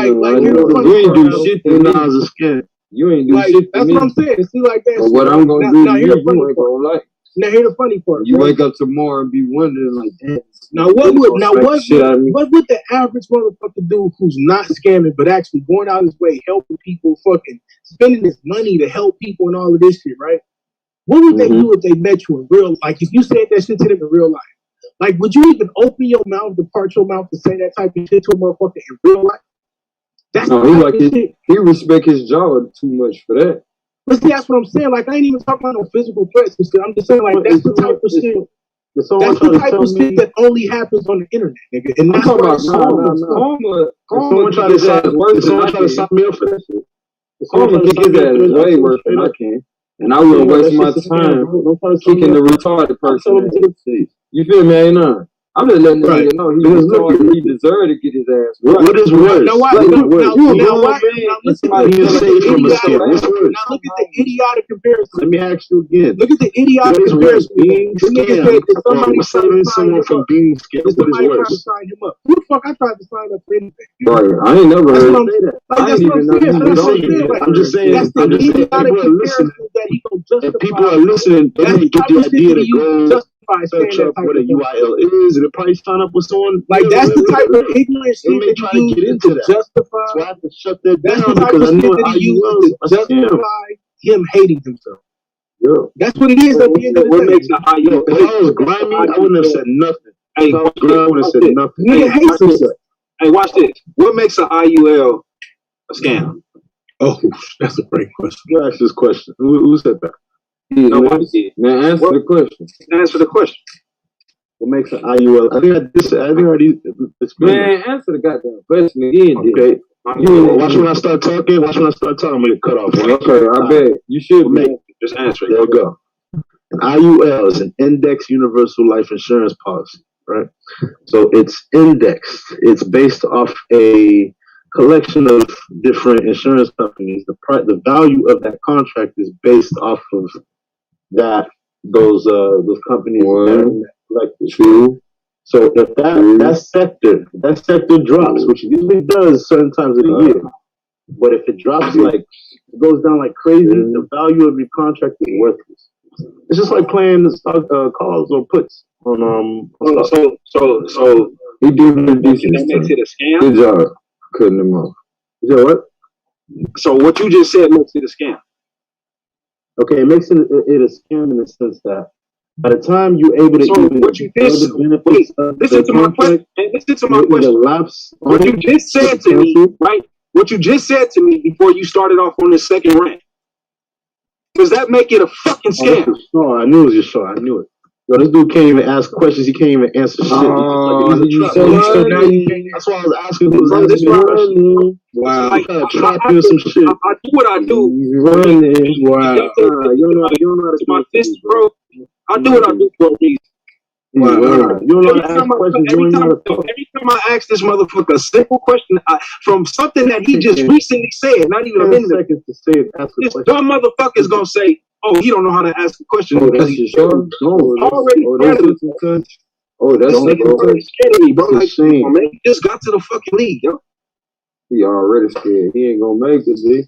H: ain't do shit to me.
E: Nas skin.
H: You ain't do shit to
F: that's
H: me.
F: what I'm saying. See, like that.
H: But what I'm gonna do to you ain't gonna like.
F: Now here's the funny part.
H: You wake up tomorrow and be wondering like, damn.
F: What would the average motherfucker do who's not scamming but actually going out his way, helping people, fucking spending his money to help people and all of this shit, right? What would they do if they met you in real life? Like, if you said that shit to them in real life, like, would you even open your mouth to part your mouth to say that type of shit to a motherfucker in real life? That's
H: he respect his job too much for that.
F: But see, that's what I'm saying. Like, I ain't even talking about no physical threats and shit. I'm just saying, like, that's the type of shit. That's the type of shit that only happens on the internet, nigga. And that's
H: talking about karma.
E: Someone try to sign me up for that shit.
H: Karma kick his ass way worse than I can. And I wouldn't waste my time kicking the retarded person. You feel me? Ain't none. I'm just letting the nigga know he deserved to get his ass.
E: What is worse?
F: Now look at the idiotic comparison.
E: Let me ask you again.
F: Look at the idiotic comparison.
E: Being scammed or saving someone from being scammed. What is worse?
F: Who the fuck I tried to sign up for anything?
H: Right. I ain't never heard that. I ain't even know.
E: I'm just saying.
F: That's the idiotic comparison that he gonna justify.
E: If people are listening, they need to get the idea to go search up what a UIL is, and probably sign up with someone.
F: Like, that's the type of ignorant shit that
E: try to get into that.
F: Justify.
E: So I have to shut that
F: That's
E: down
F: the type
E: because I
F: of
E: know
F: shit that he uses to justify him hating himself.
E: Yeah.
F: That's what it is at the end of the day.
G: What makes the IUL?
E: If I was grimy, I wouldn't have said nothing. Hey, I would have said nothing.
F: Nigga hates himself.
G: Hey, watch this. What makes an IUL a scam?
F: Oh, that's a great question.
E: Who asked this question? Who said that?
G: Nobody did.
H: Man, answer the question.
G: Answer the question.
E: What makes an IUL? I think I already explained.
H: Man, answer the goddamn question again.
E: Okay. Watch when I start talking. I'm gonna get cut off.
H: Okay, I bet. You should
G: just answer it.
E: There we go. An IUL is an Index Universal Life Insurance Policy, right? So it's indexed. It's based off a collection of different insurance companies. The value of that contract is based off of those companies collected.
H: True.
E: So if that sector drops, which it usually does certain times of the year, but if it drops it goes down like crazy, the value of your contract is worthless. It's just like playing the stock calls or puts.
G: So
H: he doing the
G: that
H: decent
G: makes
H: stuff.
G: it a scam.
H: Good job cutting him off. You said what?
G: So what you just said makes it a scam.
E: Okay, it makes it a scam in the sense that by the time you're able to
G: So
E: even
G: what you
E: enjoy
G: just
E: the benefits of
G: listen
E: the
G: to my question.
E: contract,
G: Listen to my
E: you'll either
G: question.
E: lapse
G: What
E: on
G: you
E: it,
G: just said to me,
E: cancel.
G: right? What you just said to me before you started off on the second rant. Does that make it a fucking
E: Oh, that's
G: scam?
E: a show. I knew it was your show. I knew it. Yo, this dude can't even ask questions. He can't even answer shit.
H: Oh,
E: He's a
H: he's
E: trap. So now you
H: running.
E: can't. That's why I was asking. He was
G: Bro, this
E: asking me a
G: why
E: question.
G: wow.
E: Like,
G: I
E: trap you or some shit.
G: do what I do.
H: He's running.
G: Wow.
H: You don't know how to
G: My
H: do
G: fist,
H: it,
G: bro. I do what I do for a reason.
E: Wow. You don't know how to ask questions. You don't know how to talk.
G: Every time I ask this motherfucker a simple question from something that he just recently said, not even a
E: 10
G: minute ago,
E: seconds to say it. Ask a
G: this
E: question.
G: dumb motherfucker is gonna say, "Oh, he don't know how to ask a question
H: Oh,
G: because
H: that's
G: he's
H: your show?
G: already scared of me."
H: Oh, that's
G: This nigga already scared of me, bro.
E: That's a
G: Like,
E: shame.
G: man, he just got to the fucking league, yo.
H: He already scared. He ain't gonna make it, G.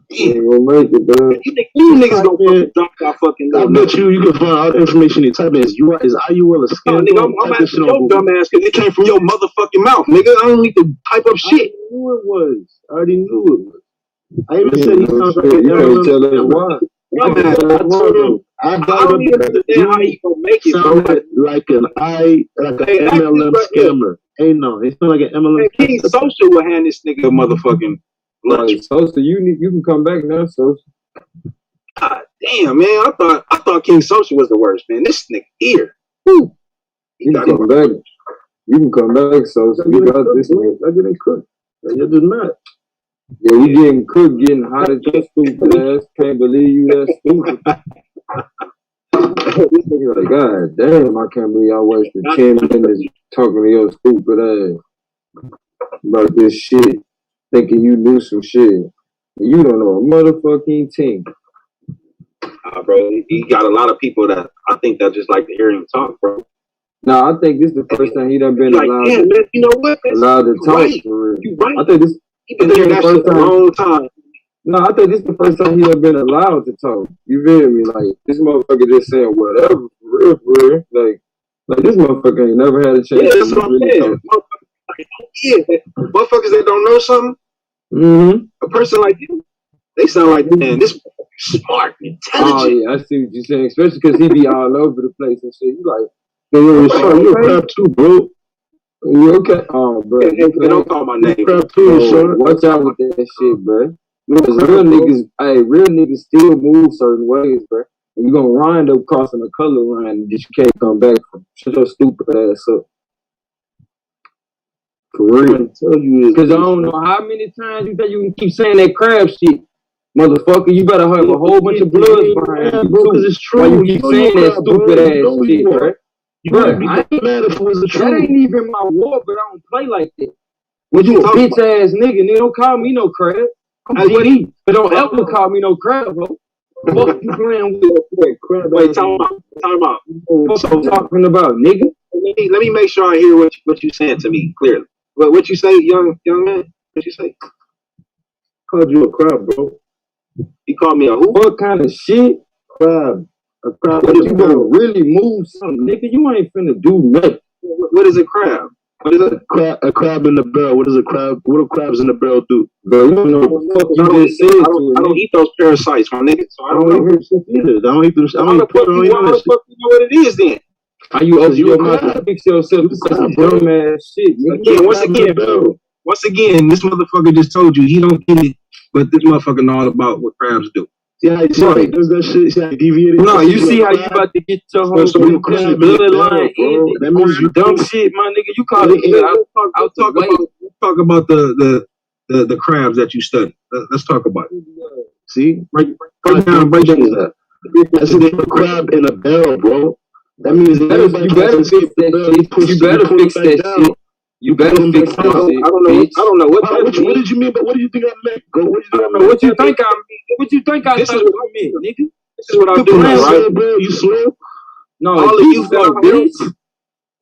H: He
G: Damn.
H: ain't gonna make it, dog.
G: You niggas don't fucking drop our fucking
E: I
G: league.
E: bet you can find all the information you type in. Is IUL a
G: No,
E: scam?
G: nigga, I'm
E: Type this shit
G: asking
E: on
G: your
E: Google.
G: dumb ass because it came from your motherfucking mouth, nigga. I don't need to type up shit.
E: I knew it was. I already knew it was. I even
H: Yeah,
E: said he
H: no
E: sounds
H: shit.
E: like an
H: You can't
E: MLM
H: tell us
E: scammer.
H: why.
G: Dumb
H: You can't
G: ass.
H: tell us
E: I
H: why,
E: told him
H: though.
E: I
G: I
E: got
G: don't even
E: it.
G: understand how you gonna make it, bro.
E: Sounded like an
G: Hey,
E: MLM
G: actually,
E: scammer. Hey, no, he sounded like an MLM
G: Man, King
E: scammer.
G: Social will hand this nigga a motherfucking lunch.
H: Right, Sosa, you can come back now, Sosa.
G: God damn, man. I thought King Social was the worst, man. This nigga here. Woo.
H: You can come back. You can come back, Sosa. You got this, man.
E: I getting cooked. You're just not.
H: Yeah, you getting cooked, getting hot at your stupid ass. Can't believe you that stupid. This nigga like, God damn, I can't believe I wasted 10 minutes talking to your stupid ass about this shit, thinking you knew some shit. You don't know a motherfucking thing.
G: Bro, he got a lot of people that I think that just like to hear him talk, bro.
H: Nah, I think this is the first time he done been
G: Like,
H: allowed,
G: man, you know what?
H: allowed to talk
G: Right.
H: for real.
G: You right.
H: I think this
G: He been hearing that shit a long time.
H: No, I think this is the first time he done been allowed to talk. You feel me? Like, this motherfucker just saying whatever, for real. Like this motherfucker ain't never had a chance
G: Yeah, that's
H: to
G: what I'm
H: really
G: saying.
H: talk.
G: Motherfuckers that don't know something, a person like you, they sound like, man, this smart, intelligent.
H: Oh, yeah, I see what you're saying. Especially because he be all over the place and shit. You like,
E: Yo, son, you a crap too, bro.
H: You okay? Oh, bro.
G: Hey, don't call my name.
E: Crap too, son.
H: Watch out with that shit, bro. Because real niggas still move certain ways, bro. And you gonna wind up crossing a color line that you can't come back from. Shut your stupid ass up. For real. Because I don't know how many times you think you can keep saying that crab shit. Motherfucker, you better have a whole bunch of bloods behind you, bro, because it's true. Why you keep saying that stupid ass shit, bro? Bro, I ain't mad if it was the truth. That ain't even my war, but I don't play like that. When you a bitch ass nigga, don't call me no crab. I'm GD, but don't ever call me no crab, bro. What you playing with? Crab?
G: Wait, time out.
H: What you talking about, nigga?
G: Let me make sure I hear what you saying to me clearly. What you say, young man? What you say?
E: Called you a crab, bro.
G: You called me a who?
H: What kind of shit?
E: Crab. A crab.
H: What if you gonna really move something, nigga? You ain't finna do nothing.
G: What is a crab? What is it?
E: A crab in the barrel. What does a crab? What do crabs in the barrel do?
H: Bro, you don't know what the fuck you just said to it.
G: I don't eat those parasites, my nigga. So I don't
E: eat shit either. I don't eat them.
G: How the fuck you know what it is then?
H: Are you open your mouth to fix yourself to say some dumb ass shit?
G: Once again, this motherfucker just told you he don't get it, but this motherfucker know all about what crabs do.
E: Yeah, I see does that shit. See how I deviated.
H: No, you see how you about to get your whole bloodline in.
E: That means you
H: dumb shit, my nigga. You call it. I'll
G: talk about the crabs that you study. Let's talk about it.
E: See,
G: break down
E: that. That's a crab in a barrel, bro. That means
H: you better fix that shit. You better fix that shit. You better fix that shit.
G: I don't know what that means.
E: What did you mean? But what did you think I meant?
H: What you think I mean? What you think I thought I meant, nigga?
G: This is what I do, right?
E: Bro, you slow?
H: No,
G: all of you
H: bitch.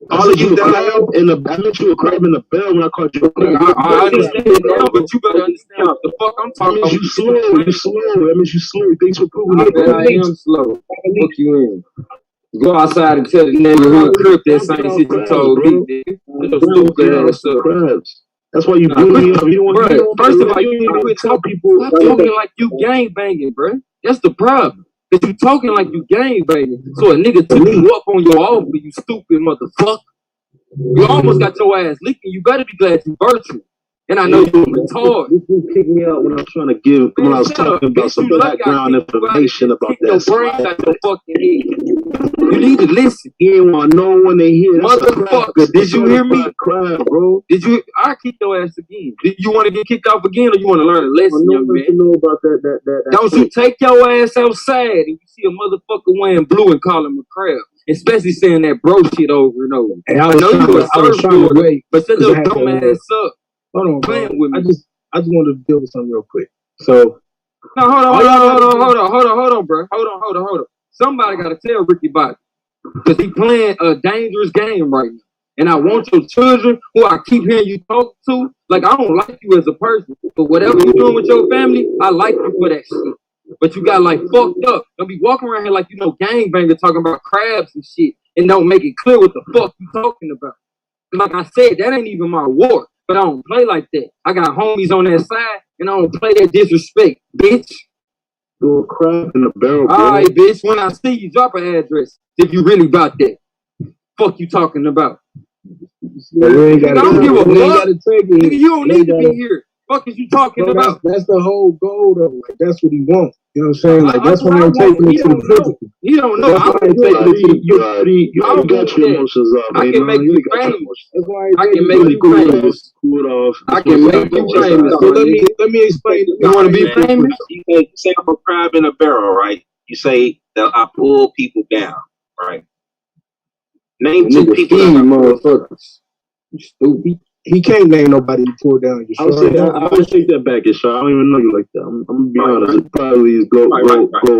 E: All of you crab in the. I meant you a crab in the barrel when I called you a crab.
H: I understand now, but you better understand what the fuck I'm talking about.
E: You slow. You slow. That means you slow. Thanks for proving
H: it. I am slow. Fuck you in. Go outside and tell the neighborhood crip that same shit you told me, nigga. Stupid ass up.
E: That's why you build me up. You don't want
H: First of all, you need to quit talking like you gang banging, bro. That's the problem. Cause you talking like you gang banging. So a nigga took you up on your offer, you stupid motherfucker. You almost got your ass licking. You better be glad you virtual. And I know you're retarded.
E: You kicked me out when I was trying to give, when I was talking about some background information about that.
H: Your brain got your fucking head. You need to listen.
E: You ain't want no one to hear.
H: Motherfucker, did you hear me?
E: Cry, bro.
H: Did you? I kick your ass again. Did you want to get kicked off again, or you want to learn a lesson, young man?
E: Know about that
H: Don't you take your ass outside and you see a motherfucker wearing blue and call him a crab, especially saying that bro shit over and over.
F: Hey, I was trying to wait,
H: but shut your dumb ass up.
F: Hold on,
H: playing with me.
F: I just wanted to deal with something real quick. So
H: no, hold on, bro. Hold on. Somebody gotta tell Ricky about it. Because he playing a dangerous game right now. And I want your children who I keep hearing you talk to, like I don't like you as a person. But whatever you're doing with your family, I like you for that shit. But you got like fucked up. Don't be walking around here like you know gangbanger talking about crabs and shit. And don't make it clear what the fuck you talking about. Like I said, that ain't even my war. But I don't play like that. I got homies on that side, and I don't play that disrespect, bitch.
E: Do a crab in a barrel, bro.
H: All right, bitch. When I see you, drop an address if you really about that. Fuck you talking about.
F: You ain't
H: I don't give a fuck.
F: Nigga,
H: you don't need to be here. Fuck is you talking about?
F: That's the whole goal, though. Like, that's what he wants. You know what I'm saying? Like, that's why I'm taking it to the physical.
H: He don't know.
F: That's why I'm taking it to the
E: You got your emotions up,
H: I can make you famous. I can make you famous. I can make you famous.
F: So let me explain.
H: You want to be famous?
G: You say I'm a crab in a barrel, right? You say that I pull people down, right? Name two people.
H: Motherfuckers. You stupid.
F: He can't name nobody you pull down.
E: I would take that back, Isha. I don't even know you like that. I'm gonna be honest. It probably is gold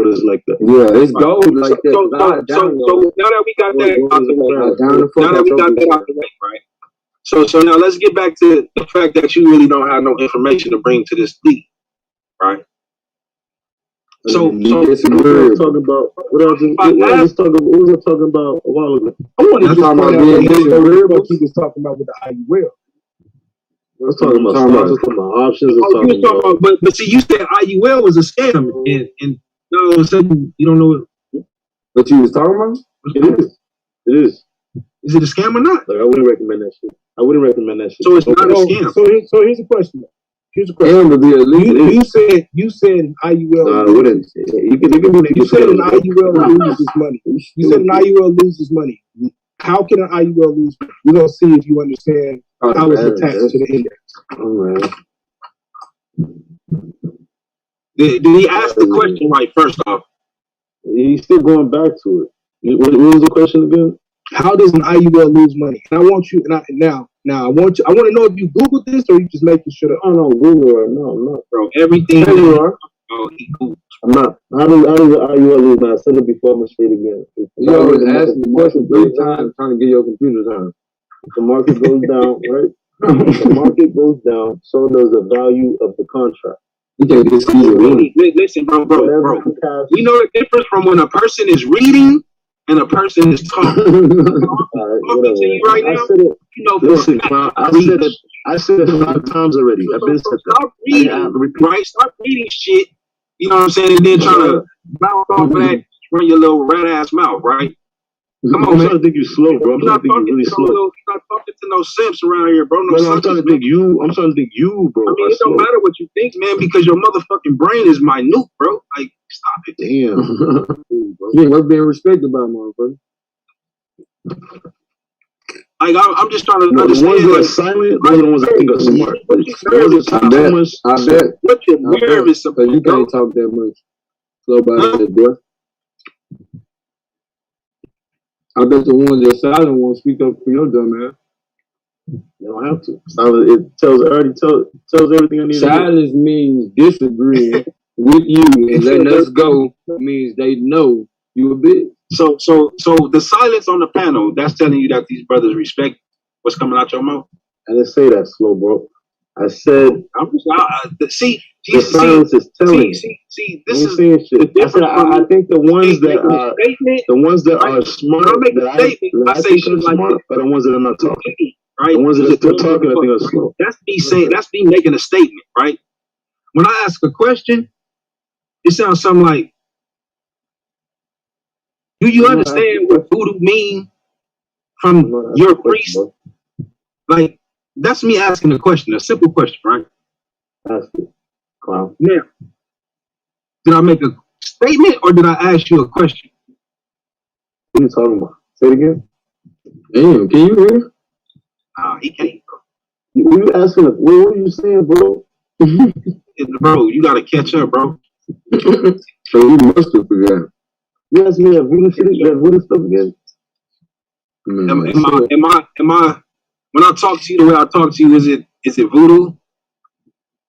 E: is like that.
H: Yeah, it's gold like that.
G: So now that we got that out the way, right? So now let's get back to the fact that you really don't have no information to bring to this league, right? So
E: what was I talking about? What was I talking about a while ago?
F: I want to talk about what he was talking about with the IUL.
E: I was talking about options.
G: But see, you said IUL was a scam, and now all of a sudden you don't know
H: what you was talking about.
E: It is.
G: Is it a scam or not?
E: Like, I wouldn't recommend that shit.
G: So it's not a scam.
F: So here's a question. You said IUL.
E: No, I wouldn't.
F: You said an IUL loses money. You said an IUL loses money. How can an IUL lose money? We're gonna see if you understand how it's attached to the index.
G: Did he ask the question right first off?
E: He's still going back to it. What was the question again?
F: How does an IUL lose money? And I want you, I want to know if you Googled this or you just making shit up.
E: I don't know, Google or no, I'm not.
G: Bro, everything
E: you are.
G: Oh, he Googled.
E: I'm not. How does IUL lose money? I said it before, I'm going to say it again.
H: You always ask the question 3 times trying to get your computer time.
E: The market goes down, right? The market goes down, so does the value of the contract.
G: Listen, bro. We know the difference from when a person is reading and a person is talking. Talking to you right now, you know.
E: Listen, I said it 5 times already. I've been said that.
G: Stop reading, right? Stop reading shit. You know what I'm saying? And then trying to bounce off of that, run your little rat ass mouth, right? Come on,
E: I'm trying to think you're slow, bro. I'm trying to think you're really slow.
G: You're not talking to no simps around here, bro.
E: I'm trying to think you. I'm trying to think you, bro.
G: I mean, it don't matter what you think, man, because your motherfucking brain is minute, bro. Like, stop it.
E: Damn.
H: Yeah, what's being respected by motherfucker?
G: Like, I'm just trying to understand.
E: The ones that are silent, those are the ones that think are smart.
H: I bet.
G: What your nerve is supposed to
H: you can't talk that much. Slow by that, boy. I bet the ones that are silent won't speak up for your dumb ass.
E: You don't have to. Silent, it tells everything I need.
H: Silence means disagreeing with you and letting us go. Means they know you a bitch.
G: So the silence on the panel, that's telling you that these brothers respect what's coming out your mouth.
E: I didn't say that, slow, bro. I said,
G: the
E: silence is telling.
G: See, this is
E: saying shit. I said, I think the ones that are smart, that I think are smart, are the ones that are not talking.
G: Right?
E: The ones that are still talking, I think are slow.
G: That's me saying. That's me making a statement, right? When I ask a question, it sounds something like, "Do you understand what voodoo mean from your priest?" Like, that's me asking a question, a simple question, right?
E: Ask it. Clown.
G: Now, did I make a statement or did I ask you a question?
E: What are you talking about? Say it again.
H: Damn, can you hear?
G: He can't.
E: What are you asking? What are you saying, bro?
G: Bro, you gotta catch up, bro.
H: So you must have forgot.
E: You asked me that voodoo shit, that voodoo stuff again?
G: Am I when I talk to you the way I talk to you, is it voodoo?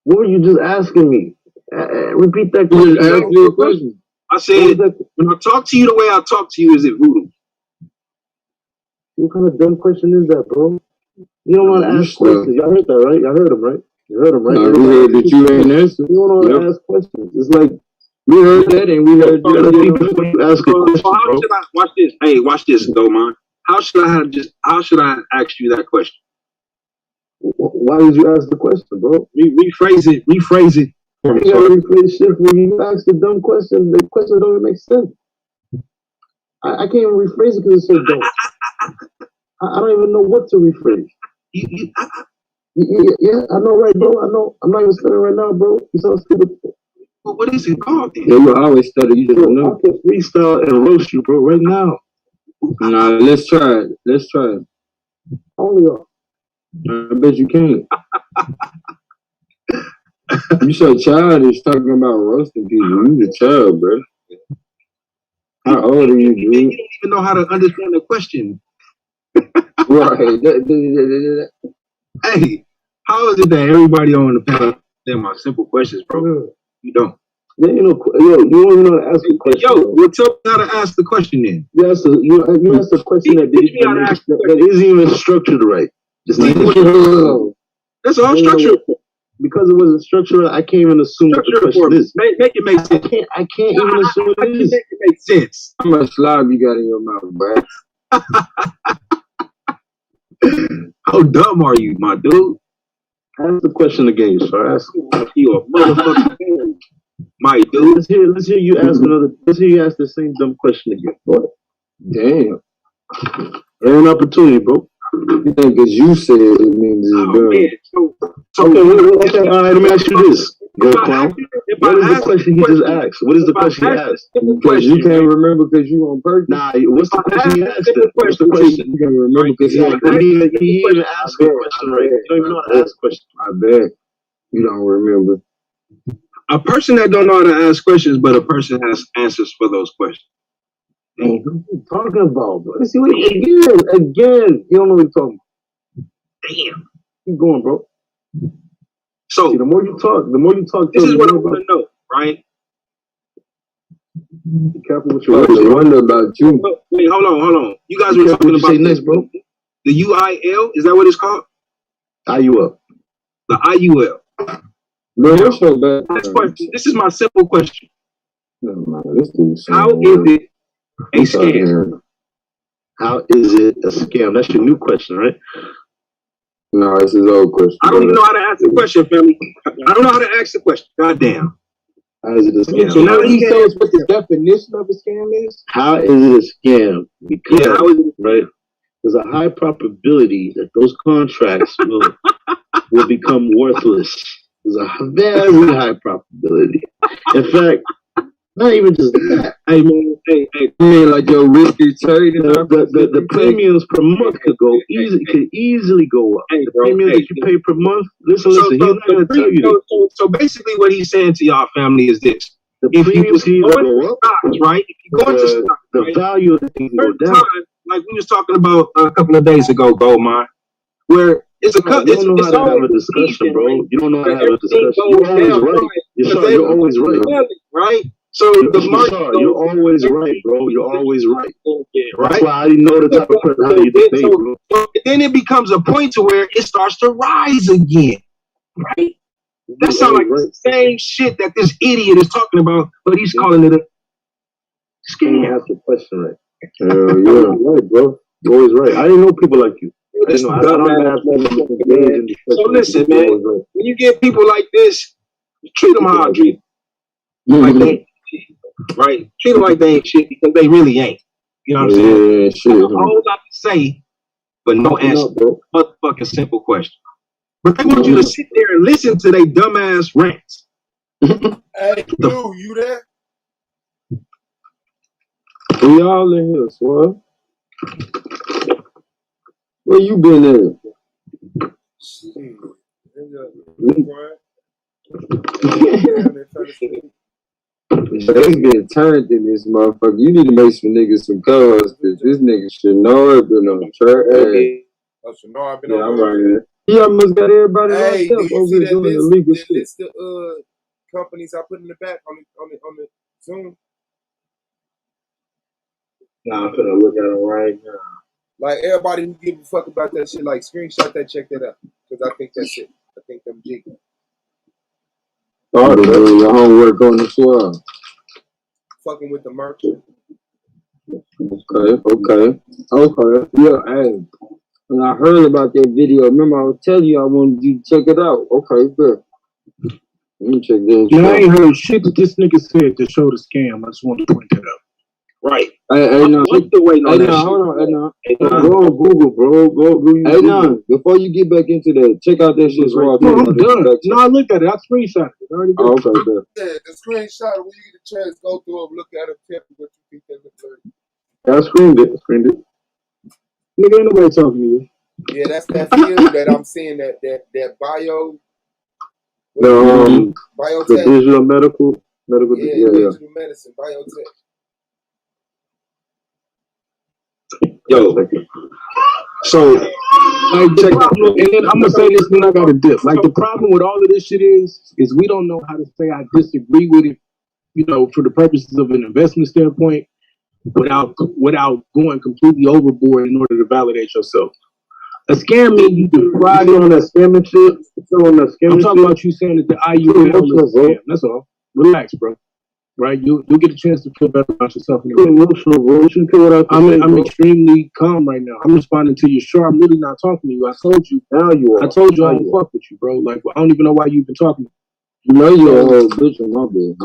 E: What were you just asking me? Repeat that question.
H: Ask you a question.
G: I said, when I talk to you the way I talk to you, is it voodoo?
E: What kind of dumb question is that, bro? You don't know how to ask questions. Y'all heard that, right? Y'all heard him, right? You heard him, right?
H: No, we heard that you ain't answer.
E: You don't know how to ask questions. It's like,
H: we heard that and we heard you
E: before you ask a question, bro.
G: Watch this. Hey, watch this, though, man. How should I ask you that question?
E: Why did you ask the question, bro?
G: Rephrase it.
E: You gotta rephrase shit when you ask the dumb question. The question don't even make sense. I can't even rephrase it because it's so dumb. I don't even know what to rephrase. Yeah, I know, right, bro? I know. I'm not even studying right now, bro. You sound stupid.
G: Well, what is it called then?
H: Yeah, you always study. You just don't know.
E: I can freestyle and roast you, bro, right now.
H: Nah, let's try it.
E: Only y'all.
H: I bet you can't. You so childish talking about roasting people. You a child, bro. How old are you, dude?
G: You don't even know how to understand the question.
H: Right.
G: Hey, how is it that everybody on the panel answer my simple questions, bro? You don't.
E: Man, you don't even know how to ask a question.
G: Well, tell me how to ask the question then.
E: You asked a question that isn't even structured right. Just
G: that's all structured.
E: Because it wasn't structured, I can't even assume what the question is.
G: Make it make sense.
E: I can't even assume what it is.
G: Make it make sense.
H: How much slob you got in your mouth, bro?
G: How dumb are you, my dude?
E: Ask the question again, sir. Ask
G: you a motherfucker. My dude.
E: Let's hear you ask the same dumb question again. Boy.
H: Damn.
E: An opportunity, bro.
H: You think because you said it means it's dumb.
E: Okay, all right, let me ask you this. Go, clown. What is the question he just asked? What is the question he asked?
H: Because you can't remember because you on purpose.
E: Nah, what's the question he asked? What's the question?
H: You can't remember because
E: he even asked a question right. You don't even know how to ask questions.
H: I bet you don't remember.
G: A person that don't know how to ask questions, but a person has answers for those questions.
E: What are you talking about, bro? See, again, you don't know what you're talking about. Damn. Keep going, bro.
G: So
E: see, the more you talk.
G: This is what I want to know, right?
E: Be careful with your
H: words. I wonder about you.
G: Wait, hold on. You guys were talking about
E: next, bro.
G: The UIL. Is that what it's called?
E: IUL.
G: The IUL.
H: Bro, what's so bad?
G: This is my simple question. How is it a scam?
E: How is it a scam? That's your new question, right?
H: No, this is old question.
G: I don't even know how to ask the question, family. I don't know how to ask the question. Goddamn.
E: How is it a scam?
F: So now he says what the definition of a scam is?
E: How is it a scam? Because, right, there's a high probability that those contracts will become worthless. There's a very high probability. In fact, not even just that.
G: Hey man, hey.
H: I mean, like your risky trading.
E: The premiums per month could easily go up.
G: Hey,
E: the premiums that you pay per month. Listen. He's not going to tell you.
G: So basically, what he's saying to y'all family is this:
E: the premiums can either go up,
G: stocks, right? If you go into stocks,
E: the value of the thing can go down.
G: Like we was talking about a couple of days ago, Goldmine, where it's a
E: you don't know how to have a discussion, bro. You don't know how to have a discussion. You're always right.
G: Right? So
E: you're always right, bro. You're always right. That's why I didn't know the type of person how you think, bro.
G: So then it becomes a point to where it starts to rise again. right? That sounds like the same shit that this idiot is talking about, but he's calling it a scam.
E: Ask the question right. Yeah, right, bro. You're always right. I didn't know people like you. I don't
G: So listen, man, when you get people like this, treat them how I treat them. Like they ain't shit, right? Treat them like they ain't shit because they really ain't. You know what I'm saying?
E: Yeah, shit.
G: A whole lot to say, but no answer. Motherfucking simple question. But they want you to sit there and listen to their dumbass rants.
C: Hey, dude, you there?
H: We all in here, swell. Where you been at?
C: Shit.
H: They getting turned in this motherfucker. You need to make some niggas some calls, cause this nigga Shitnard been on track.
C: Oh, Shitnard been
H: Yeah,
C: on
H: I'm right here. He almost got everybody
C: hey,
H: locked up over here doing illegal shit.
C: List of companies I put in the back on the Zoom.
E: Nah, I'm finna look at them right now.
C: Like everybody who give a fuck about that shit, like screenshot that, check that out, because I think that's it. I think them jig.
H: Oh, doing your homework on the swell.
C: Fucking with the merchant.
H: Okay. Yeah, hey. When I heard about that video, remember I was telling you I wanted you to check it out. Okay, good. Let me check this out.
F: I ain't heard shit that this nigga said to show the scam. I just want to point that out.
G: Right.
H: Hey, no.
G: What's the waiting on that shit?
H: Hold on. Go on Google, bro. Go Google. Hey, no. Before you get back into that, check out that shit.
F: No, I'm done. No, I looked at it. I screenshot it.
H: Okay, good.
C: Yeah, the screenshot when you get a chance, go through it, look at it, tell me what you think that looks like.
E: I screened it.
F: Nigga, ain't nobody talking to you.
C: Yeah, that's that field that I'm seeing that bio.
E: The
C: biotech.
E: digital medical.
C: Yeah, digital medicine, biotech.
G: Yo, so
F: like the problem, and then I'm gonna say this, then I gotta dip. Like the problem with all of this shit is we don't know how to say I disagree with it, you know, for the purposes of an investment standpoint, without going completely overboard in order to validate yourself. A scam means you can ride on that scamming shit. I'm talking about you saying that the IUL is a scam. That's all. Relax, bro. Right? You'll get a chance to feel better about yourself. I'm extremely calm right now. I'm responding to you. Sure, I'm really not talking to you. I told you. Now you are. I told you I don't fuck with you, bro. Like, I don't even know why you've been talking to me.
H: You know you're a whole bitch in my bed.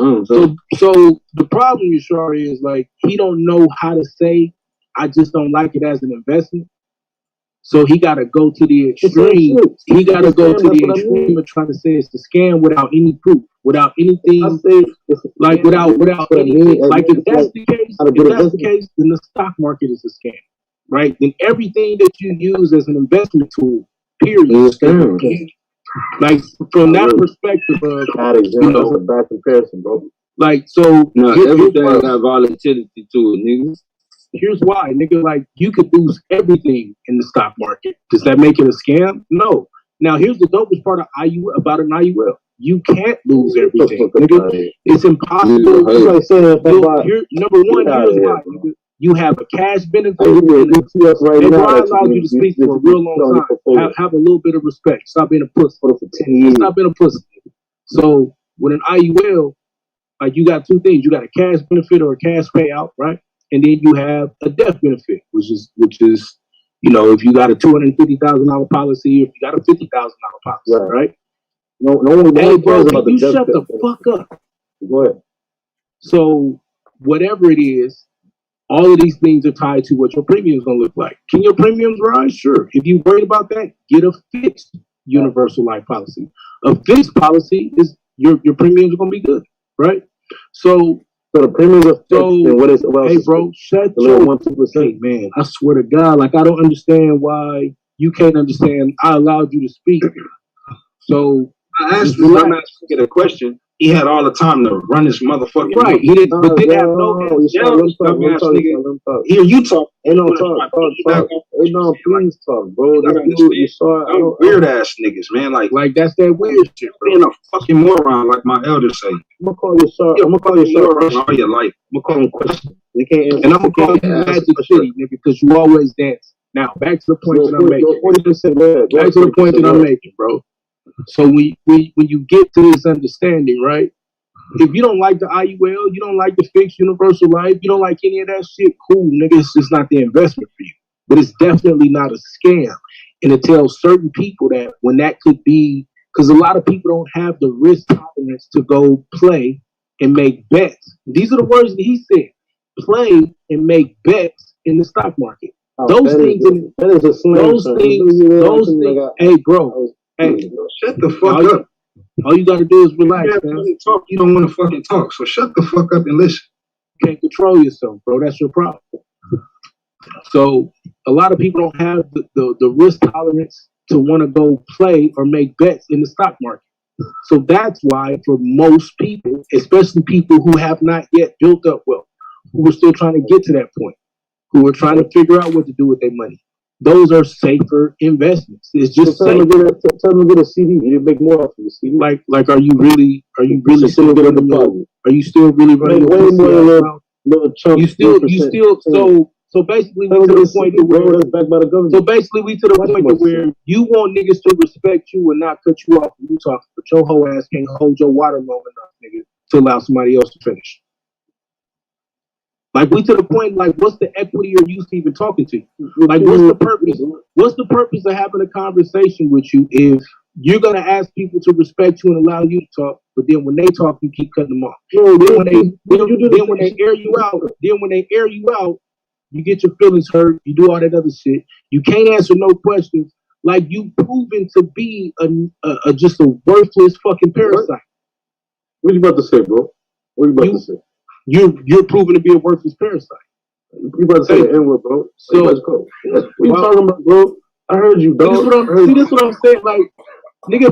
F: So the problem, Yashari, is like he don't know how to say I just don't like it as an investment. So he got to go to the extreme. He got to go to the extreme of trying to say it's a scam without any proof, without anything, like without anything. Like if that's the case, then the stock market is a scam, right? Then everything that you use as an investment tool, period, is a scam. Like from that perspective of, you know,
E: that's a bad comparison, bro.
F: Like so,
H: everything got volatility to it, niggas.
F: Here's why, nigga. Like you could lose everything in the stock market. Does that make it a scam? No. Now here's the dopest part about an IUL. You can't lose everything, nigga. It's impossible. Number one, here's why, nigga. You have a cash benefit. They allowed you to speak for a real long time. Have a little bit of respect. Stop being a pussy. For 10 years. Stop being a pussy. So with an IUL, like you got two things. You got a cash benefit or a cash payout, right? And then you have a death benefit, which is, you know, if you got a $250,000 policy, if you got a $50,000 policy, right? No one cares about the death. Shut the fuck up.
E: Go ahead.
F: So whatever it is, all of these things are tied to what your premium is going to look like. Can your premiums rise? Sure. If you're worried about that, get a fixed universal life policy. A fixed policy is your premiums are going to be good, right? So the premiums are fixed. And what is? Hey, bro, shut your 1-2%, man. I swear to God, like I don't understand why you can't understand. I allowed you to speak. So
G: I asked this dumbass to get a question. He had all the time to run his motherfucking
F: right. He didn't, but didn't have no.
G: Here you talk.
E: Ain't no talk. Ain't no please talk, bro.
G: Weird ass niggas, man.
F: Like that's that weird shit, bro.
G: Being a fucking moron, like my elders say.
E: I'm gonna call you sir. I'm gonna call you sir
G: all your life.
E: I'm gonna call him question.
F: You can't answer. And I'm gonna call you Magic City, nigga, because you always dance. Now back to the point that I'm making. 40%. Back to the point that I'm making, bro. So when you get to this understanding, right? If you don't like the IUL, you don't like the fixed universal life, you don't like any of that shit, cool, nigga, it's just not the investment for you. But it's definitely not a scam. And it tells certain people that when that could be, because a lot of people don't have the risk tolerance to go play and make bets. These are the words that he said. Play and make bets in the stock market. Those things,
H: that is a slang.
F: Those things. Hey, bro. Hey,
C: shut the fuck up.
F: All you gotta do is relax, man.
C: Talk. You don't want to fucking talk, so shut the fuck up and listen.
F: You can't control yourself, bro. That's your problem. So a lot of people don't have the risk tolerance to want to go play or make bets in the stock market. So that's why for most people, especially people who have not yet built up wealth, who are still trying to get to that point, who are trying to figure out what to do with their money, those are safer investments. It's just
H: tell them to get a CD. You make more off of the CD.
F: Like, are you really still get a deposit? Are you still really running
H: way more little chunk?
F: So basically we to the point where that's backed by the government. So basically we to the point where you want niggas to respect you and not cut you off when you talk, but your whole ass can't hold your water long enough, nigga, to allow somebody else to finish. Like we to the point, like what's the equity or use even talking to you? Like what's the purpose? What's the purpose of having a conversation with you if you're gonna ask people to respect you and allow you to talk, but then when they talk, you keep cutting them off. Then when they air you out, you get your feelings hurt. You do all that other shit. You can't answer no questions. Like you proven to be just a worthless fucking parasite.
H: What you about to say, bro? What you about to say?
F: You're proven to be a worthless parasite.
H: You about to say the N-word, bro? So what you talking about, bro? I heard you, dog.
F: See, this what I'm saying. Like, nigga,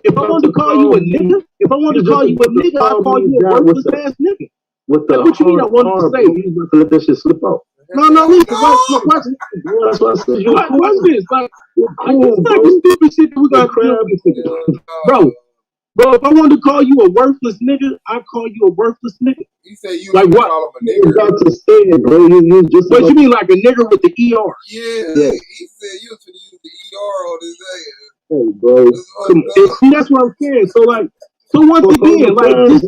F: if I wanted to call you a nigga, I'd call you a worthless ass nigga.
H: What
F: you mean I wanted to say?
H: You about to let that shit slip out.
F: No, listen, watch this.
H: That's what I said.
F: Watch this. Like the stupid shit that we got to do. Bro, if I wanted to call you a worthless nigga, I'd call you a worthless nigga.
C: He said you
F: like what?
C: Call him a nigga.
H: About to say it, bro. You just.
F: What you mean, like a nigga with the ER?
C: Yeah. He said you was finna use the ER on his ass.
H: Hey, bro.
F: See, that's what I'm saying. So once again, like this,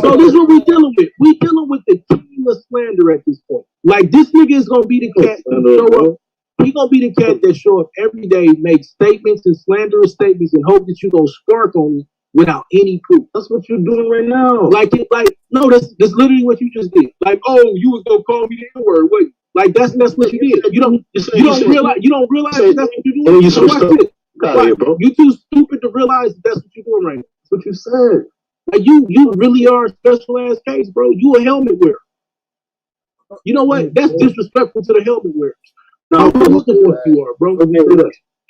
F: so this is what we dealing with. We dealing with the king of slander at this point. Like this nigga is gonna be the cat that show up. He gonna be the cat that show up every day, make statements and slanderous statements, and hope that you gonna spark on him without any proof. That's what you're doing right now. No, that's literally what you just did. Like, oh, you was gonna call me the N-word. Wait, like that's what you did. You don't realize that's what you're doing.
H: You so stupid. Bro.
F: You too stupid to realize that's what you're doing right now.
H: That's what you said.
F: Like you really are a special ass case, bro. You a helmet wearer. You know what? That's disrespectful to the helmet wearers. No, look at what you are, bro.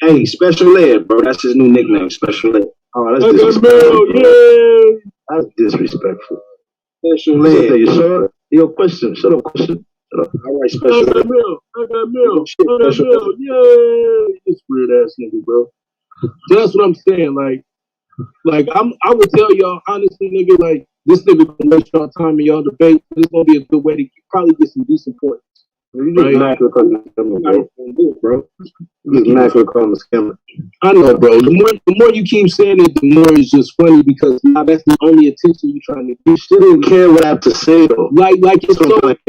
C: Hey, Special Ed, bro. That's his new nickname, Special Ed.
H: Oh, that's disrespectful.
F: Yeah.
H: That's disrespectful.
C: Special Ed.
H: You sure? Your question. Shut up, question. Shut up.
C: All right, Special Ed.
F: I got Mill. Yeah. This weird ass nigga, bro. So that's what I'm saying. Like I would tell y'all honestly, nigga, like this nigga gonna waste y'all time in y'all debate. This gonna be a good way to probably get some decent points.
H: You just mad for calling the scammer, bro. You just mad for calling the scammer.
F: I know, bro. The more you keep saying it, the more it's just funny because now that's the only attention you're trying to get.
H: You shouldn't care what I have to say though.
F: Like it's so. Like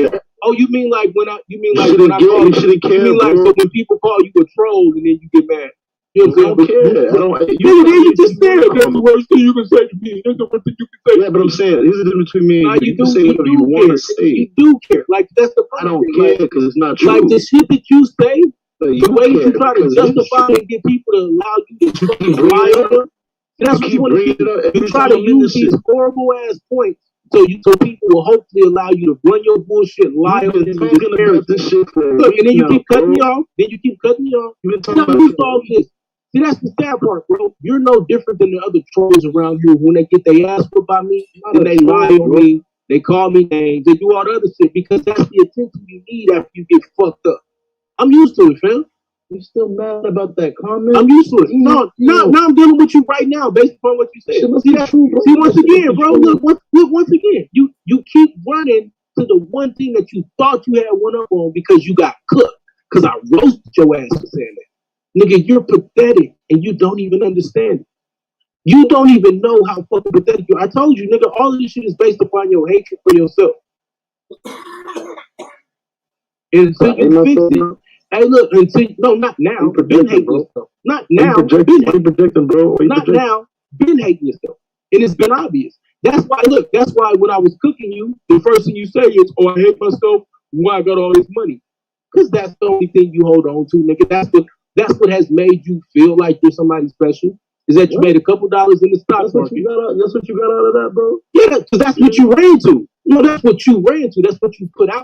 F: oh, you mean like when I call you shouldn't care. You mean like so when people call you a troll and then you get mad. You know what I'm saying?
H: I don't care.
F: You just said it. That's the worst thing you can say to me. That's the worst thing you can say.
H: Yeah, but I'm saying there's a difference between me and you. You say whatever you want to say.
F: You do care. Like that's the
H: problem. I don't care because it's not true.
F: Like the shit that you say, the way you try to justify and get people to allow you to lie on them. That's what you want to do. You try to use these horrible ass points so people will hopefully allow you to run your bullshit, lie on them, and
H: this shit for
F: look, and then you keep cutting me off. You've been talking about all this. See, that's the sad part, bro. You're no different than the other trolls around here. When they get their ass put by me, then they lie on me, they call me names, they do all the other shit because that's the attention you need after you get fucked up. I'm used to it, fam.
H: You still mad about that comment?
F: I'm used to it. No, I'm dealing with you right now based upon what you said. See, once again, bro, look, once again, you keep running to the one thing that you thought you had one up on because you got cooked. Because I roasted your ass for saying that. Nigga, you're pathetic and you don't even understand it. You don't even know how fucking pathetic you are. I told you, nigga, all of this shit is based upon your hatred for yourself. And until you fix it, hey, look, not now. Been hating yourself. Not now. Been projecting, bro. Not now. Been hating yourself. And it's been obvious. That's why when I was cooking you, the first thing you say is, oh, I hate myself. Why I got all this money? Because that's the only thing you hold on to, nigga. That's what has made you feel like you're somebody special. Is that you made a couple dollars in the stock market. That's what you got out of that, bro? Yeah, because that's what you ran to. No, that's what you ran to. That's what you put out.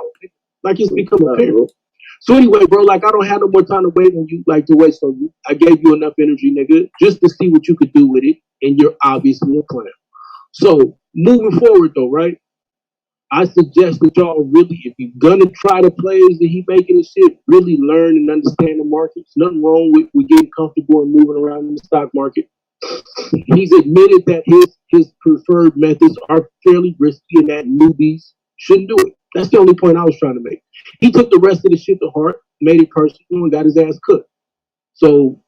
F: Like it's become apparent. So anyway, bro, like I don't have no more time to wait on you, like to waste on you. I gave you enough energy, nigga, just to see what you could do with it, and you're obviously a clown. So moving forward, though, right? I suggest that y'all really, if you're gonna try the plays that he making and shit, really learn and understand the markets. Nothing wrong with getting comfortable and moving around in the stock market. He's admitted that his preferred methods are fairly risky and that newbies shouldn't do it. That's the only point I was trying to make. He took the rest of the shit to heart, made it personal, and got his ass cooked. So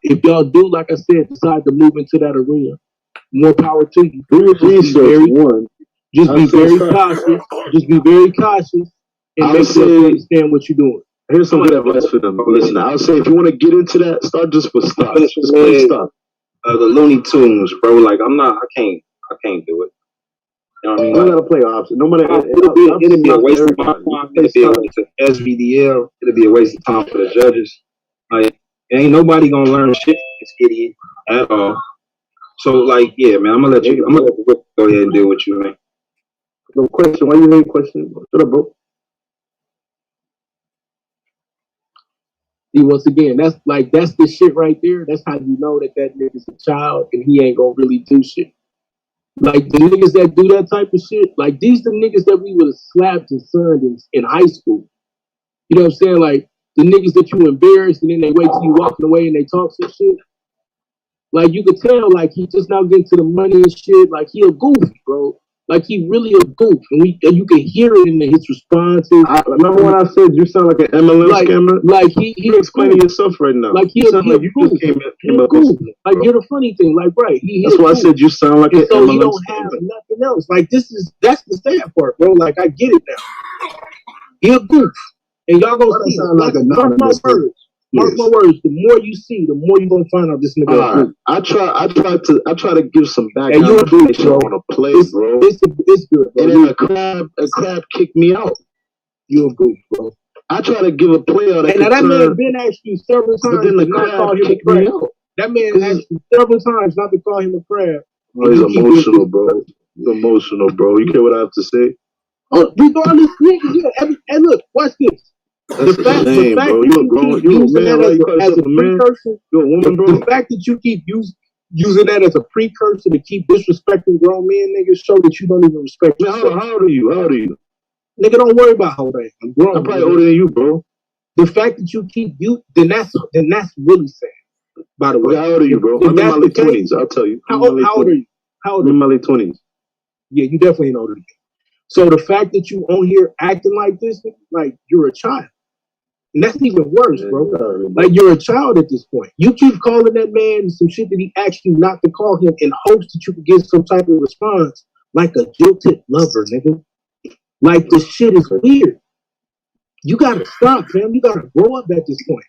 F: if y'all do, like I said, decide to move into that arena, more power to you. Just be very cautious. Just be very cautious and make sure you understand what you're doing.
E: Here's some good advice for them. Listen, I would say if you want to get into that, start just with stuff. Just play stuff.
G: The Looney Tunes, bro. Like I can't do it. You know what I mean?
E: You gotta play options. Nobody.
G: It'll be a waste of my time. It'll be a waste of SVDL. It'll be a waste of time for the judges. Like, ain't nobody gonna learn shit this idiot at all. So, like, yeah, man, I'm gonna let you go ahead and deal with you, man.
E: No question. Why you ain't question? Shut up, bro.
F: See, once again, that's the shit right there. That's how you know that nigga's a child and he ain't gonna really do shit. Like the niggas that do that type of shit, like these the niggas that we would have slapped and sunned in high school. You know what I'm saying? Like the niggas that you embarrass and then they wait till you walking away and they talk some shit. Like you could tell, like he just now getting to the money and shit. Like he a goofy, bro. Like he really a goof, and you can hear it in his responses.
E: Remember when I said you sound like an MLM scammer?
F: Like you're
E: explaining yourself right now.
F: Like you sound like you just came up with. Like you're the funny thing, like right.
E: That's why I said you sound like an MLM scammer. So you don't have
F: nothing else. Like that's the sad part, bro. Like I get it now. He a goof, and y'all gonna see. Mark my words. Mark my words. The more you see, the more you gonna find out this nigga.
E: I try to give some background information on a play, bro.
F: It's good, bro.
E: And then a crab kicked me out.
F: You a goof, bro.
E: I try to give a play out.
F: And now that man been asked you several times to not call him a crab. That man asked you several times not to call him a crab.
E: Oh, he's emotional, bro. He's emotional, bro. You care what I have to say?
F: Oh, regardless, nigga, yeah. And look, watch this.
E: That's the fact bro. You a grown, you a man, right? You
F: as a
E: precursor. You a woman, bro.
F: The fact that you keep using that as a precursor to keep disrespecting grown men, niggas, show that you don't even respect yourself.
E: How old are you?
F: Nigga, don't worry about how old I am. I'm grown.
E: I'm probably older than you, bro.
F: The fact that you keep then that's really sad. By the way,
E: how old are you, bro? I'm in my late 20s. I'll tell you.
F: How old are you?
E: I'm in my late 20s.
F: Yeah, you definitely ain't older than me. So the fact that you on here acting like this, like you're a child. And that's even worse, bro. Like you're a child at this point. You keep calling that man some shit that he asked you not to call him in hopes that you could get some type of response, like a jilted lover, nigga. Like the shit is weird. You gotta stop, fam. You gotta grow up at this point.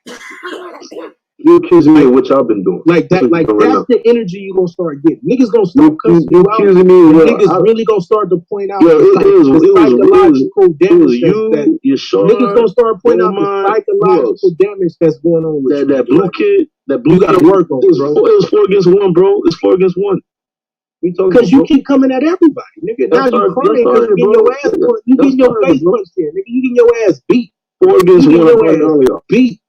E: You accusing me of what y'all been doing.
F: Like that, like that's the energy you gonna start getting. Niggas gonna start cussing you out. Niggas really gonna start to point out the psychological damage that niggas gonna start pointing out the psychological damage that's going on with
E: that blue kid. That blue
F: you gotta work on, bro.
E: It was 4 against 1, bro. It's 4 against 1.
F: Because you keep coming at everybody, nigga. Now you crying because you getting your ass punched. You getting your face punched here, nigga. You getting your ass beat.
E: 4 against 1.
F: Beat.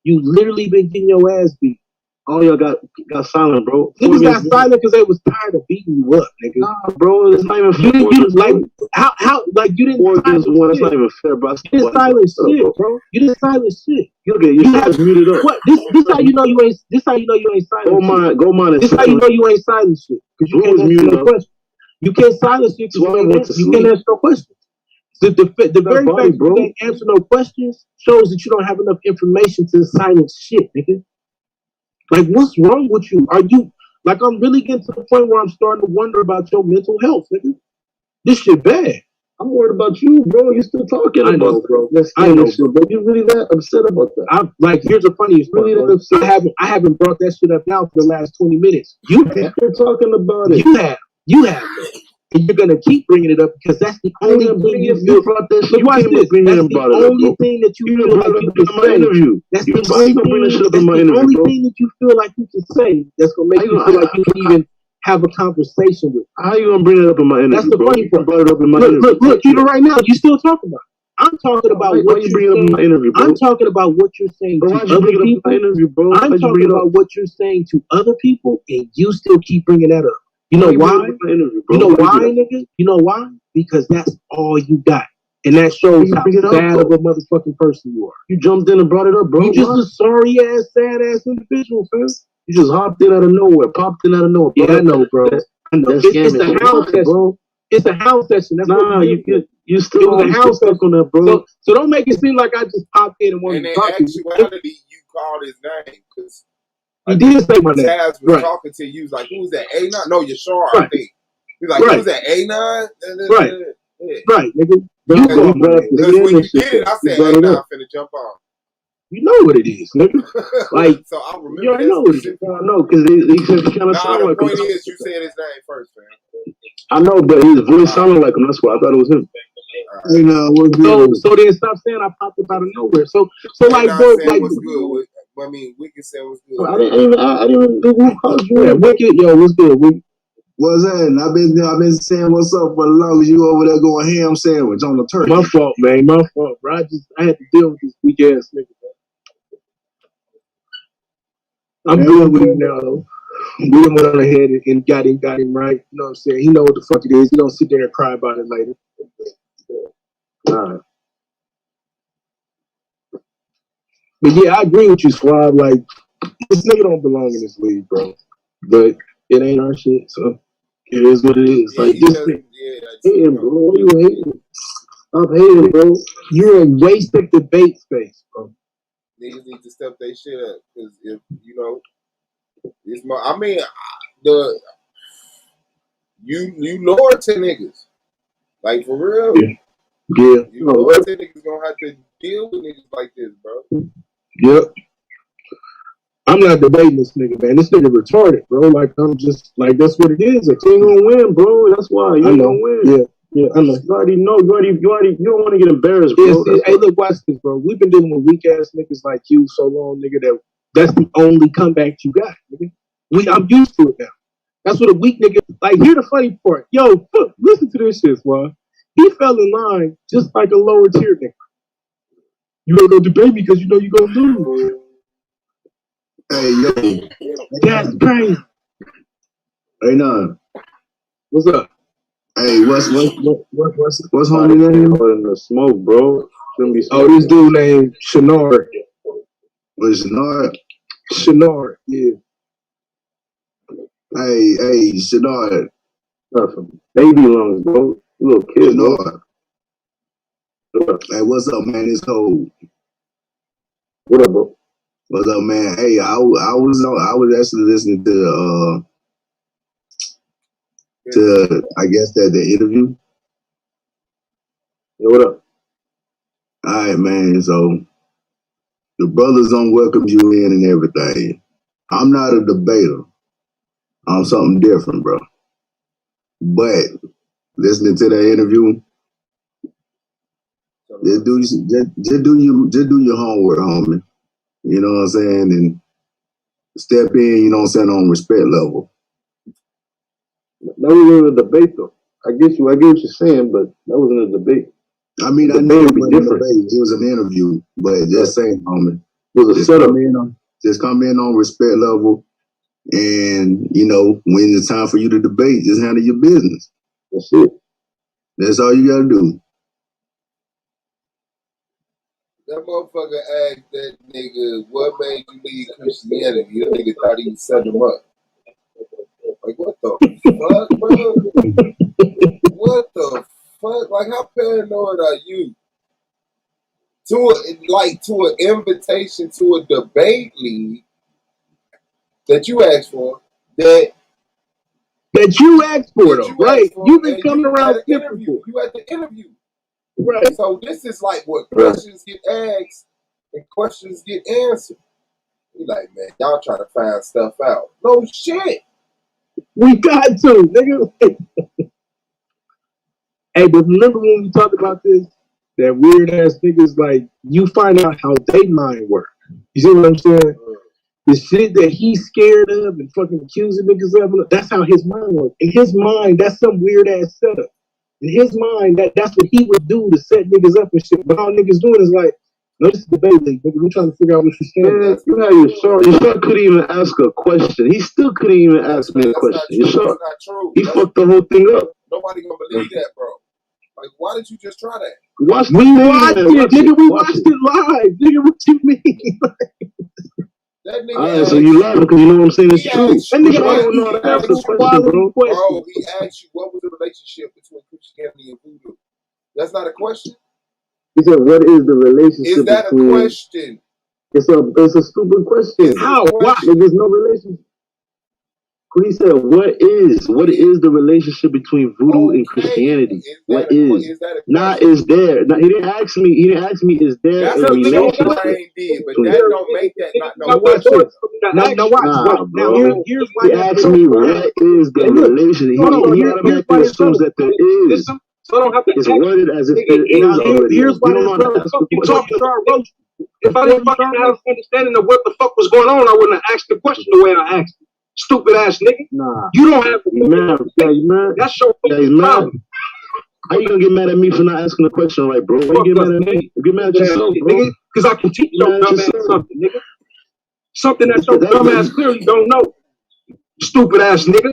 F: You literally been getting your ass beat.
E: All y'all got silent, bro.
F: Niggas got silent because they was tired of beating you up, nigga.
E: Nah, bro, it's not even fair.
F: You like how like you didn't
E: 4 against 1. That's not even fair, bro.
F: You didn't silence shit, bro. You didn't silence shit.
E: You guys muted up.
F: What? This how you know you ain't. This how you know you ain't silent.
E: Go mine.
F: This how you know you ain't silent shit because you can't answer no questions. You can't silence shit because you can't answer no questions. The very fact that you can't answer no questions shows that you don't have enough information to silence shit, nigga. Like, what's wrong with you? Are you like I'm really getting to the point where I'm starting to wonder about your mental health, nigga? This shit bad.
E: I'm worried about you, bro. You still talking
F: I know,
E: about
F: bro.
E: that
F: I know,
E: shit, but you really that upset about that?
F: I'm like, here's the funniest part,
E: Really
F: bro.
E: that upset?
F: I haven't brought that shit up now for the last 20 minutes. You have.
E: You're talking about it.
F: You have, bro. And you're gonna keep bringing it up because that's the only thing you feel.
E: brought that shit.
F: Look, watch this. That's the only
E: bro.
F: thing that you
E: You
F: feel
E: brought
F: like
E: it
F: you
E: up
F: can
E: in my
F: say.
E: interview.
F: That's
E: You
F: the
E: how you gonna bring that shit up in my interview,
F: only
E: bro?
F: thing that you feel like you can say that's gonna make you feel like you can even have a conversation with.
E: How you gonna bring it up in my interview?
F: That's the
E: bro?
F: funny part.
E: You brought it up in my interview.
F: Look, even right now, you still talking about it. I'm talking about
E: why
F: what
E: you
F: you're
E: bring it up in my
F: saying.
E: interview, bro?
F: I'm talking about what you're saying
E: Bro,
F: to
E: why'd you
F: other
E: bring it up in
F: people.
E: my interview, bro?
F: I'm talking about what you're saying to other people, and you still keep bringing that up. You know why? You know why, nigga? You know why? Because that's all you got. And that shows how sad of a motherfucking person you are.
E: You jumped in and brought it up, bro.
F: You just a sorry ass, sad ass individual, fam.
E: You just hopped in out of nowhere, popped in out of nowhere.
F: Yeah, I know, bro. I know. It's the house session,
E: bro.
F: It's a house session. That's
E: nah, you still
F: it was a house session
E: on that, bro.
F: So don't make it seem like I just popped in and wanted to talk to you.
C: In actuality, you called his name because
F: he did say my name.
C: Taz was talking to you. He was like, "Who's that? A9? No, you're sure. I think." He's like, "Who's that? A9?"
F: Right.
C: Yeah.
F: Right, nigga.
C: Because when you did it, I said, "A9 finna jump on."
F: You know what it is, nigga. Like,
C: so I remember.
F: You already know what it is.
E: I know, because he kind of sound
C: the
E: like
C: point
E: him.
C: is, you said his name first, man.
E: I know, but his voice sounded like him. That's why I thought it was him.
F: You know, so then stop saying I popped up out of nowhere. So like, bro, like,
C: what's good? I mean, Wicked said what's good.
E: I didn't even do who called you.
F: Yeah, Wicked, yo, what's good, Wicked?
B: What's that? I've been saying what's up for as long as you over there going ham sandwich on the turkey.
F: My fault, man. My fault, bro. I had to deal with this weak ass nigga, bro. I'm good with him now, though. We done went on ahead and got him right. You know what I'm saying? He know what the fuck it is. He don't sit there and cry about it later. But yeah, I agree with you, Swab. Like, this nigga don't belong in this league, bro. But it ain't our shit, so it is what it is.
C: Yeah,
F: like, this thing.
E: Hating, bro. You hating. Stop hating, bro.
F: You're a waste of debate space, bro.
C: Niggas need to step their shit up. Because if, you know, it's my, I mean, the you lower to niggas. Like, for real.
F: Yeah.
C: You lower to niggas gonna have to deal with niggas like this, bro.
F: Yep. I'm not debating this nigga, man. This nigga retarded, bro. Like, I'm just, like, that's what it is. A team gonna win, bro. That's why. You gonna win. Yeah, I know. You already know. You don't want to get embarrassed, bro. Yeah, see, hey, look, watch this, bro. We've been dealing with weak ass niggas like you so long, nigga, that's the only comeback you got, nigga. I'm used to it now. That's what a weak nigga, like, here's the funny part. Yo, look, listen to this shit, bro. He fell in line just like a lower tier nigga. You don't go debate me because you know you're gonna lose.
B: Hey, yo.
F: That's crazy.
B: Hey, no.
F: What's up?
B: Hey, what's homie name?
E: In the smoke, bro.
F: This dude named Shitnard.
B: What's Shitnard?
F: Shitnard, yeah.
B: Hey, Shitnard.
E: Baby lungs, bro. Little kid, bro.
B: Hey, what's up, man? It's cold.
E: What up, bro?
B: What's up, man? Hey, I was actually listening to I guess the interview.
E: Yeah, what up?
B: All right, man. So the brothers don't welcome you in and everything. I'm not a debater. I'm something different, bro. But listening to that interview, just do your homework, homie. You know what I'm saying? And step in, you know what I'm saying, on respect level.
E: That wasn't a debate, though. I get what you're saying, but that wasn't a debate.
B: I mean, I know it was different. It was an interview, but just saying, homie.
E: It was a setup.
B: Just come in on respect level, and you know, when it's time for you to debate, just handle your business.
E: That's it.
B: That's all you gotta do.
C: That motherfucker asked that nigga, what made you leave Christianity? That nigga thought he set him up. Like, what the fuck, bro? What the fuck? Like, how paranoid are you? To an invitation to a debate league, that you asked for, that
F: you asked for,
C: that
F: though,
C: you
F: right?
C: asked for,
F: You've been
C: and
F: coming
C: you
F: around
C: at the interview. You at the interview.
F: Right.
C: So this is like what questions get asked and questions get answered. You like, man, y'all trying to find stuff out. No shit.
F: We got to, nigga. Hey, but remember when we talked about this? That weird ass niggas, like, you find out how they mind work. You see what I'm saying? The shit that he's scared of and fucking accusing niggas of, that's how his mind works. In his mind, that's some weird ass setup. In his mind, that's what he would do to set niggas up and shit. But all niggas doing is like, no, this is the debate league, nigga. We trying to figure out what you're saying.
E: You had your son couldn't even ask a question. He still couldn't even ask me a question. Your son,
C: That's not true.
E: he fucked the whole thing up.
C: Nobody gonna believe that, bro. Like, why did you just try that?
F: We watched it, nigga. We watched it live, nigga. What you mean?
C: That nigga
E: Alright, so you love him because you know what I'm saying is true.
F: That nigga
E: don't know how to ask a question, bro.
C: Bro, he asked you what was the relationship between Christianity and voodoo. That's not a question.
H: He said, "What is the relationship?"
C: Is that a question?
H: It's a stupid question.
F: How? Why?
H: There's no relationship.
E: He said, "What is the relationship between voodoo and Christianity? What is? Not is there? Not, he didn't ask me. He didn't ask me. Is there
C: That's
E: a
C: what your
E: relationship?
C: brain did, but that don't make that not no
F: watch
C: question.
F: this. Now watch.
E: Nah,
F: Now
E: bro.
F: here's why
E: He asked me what is the relationship. He automatically assumes that there is.
F: So I don't have to.
E: It's worded as if there is already.
F: Here's why
E: you don't know how to ask a question.
G: If I didn't fucking have understanding of what the fuck was going on, I wouldn't have asked the question the way I asked it. Stupid ass nigga.
E: Nah.
G: You don't have to.
E: You mad?
G: That's your
E: fucking problem. How you gonna get mad at me for not asking the question right, bro? Why you get mad at me? Get mad at yourself, bro.
G: Because I can teach your dumb ass something, nigga. Something that your dumb ass clearly don't know. Stupid ass nigga.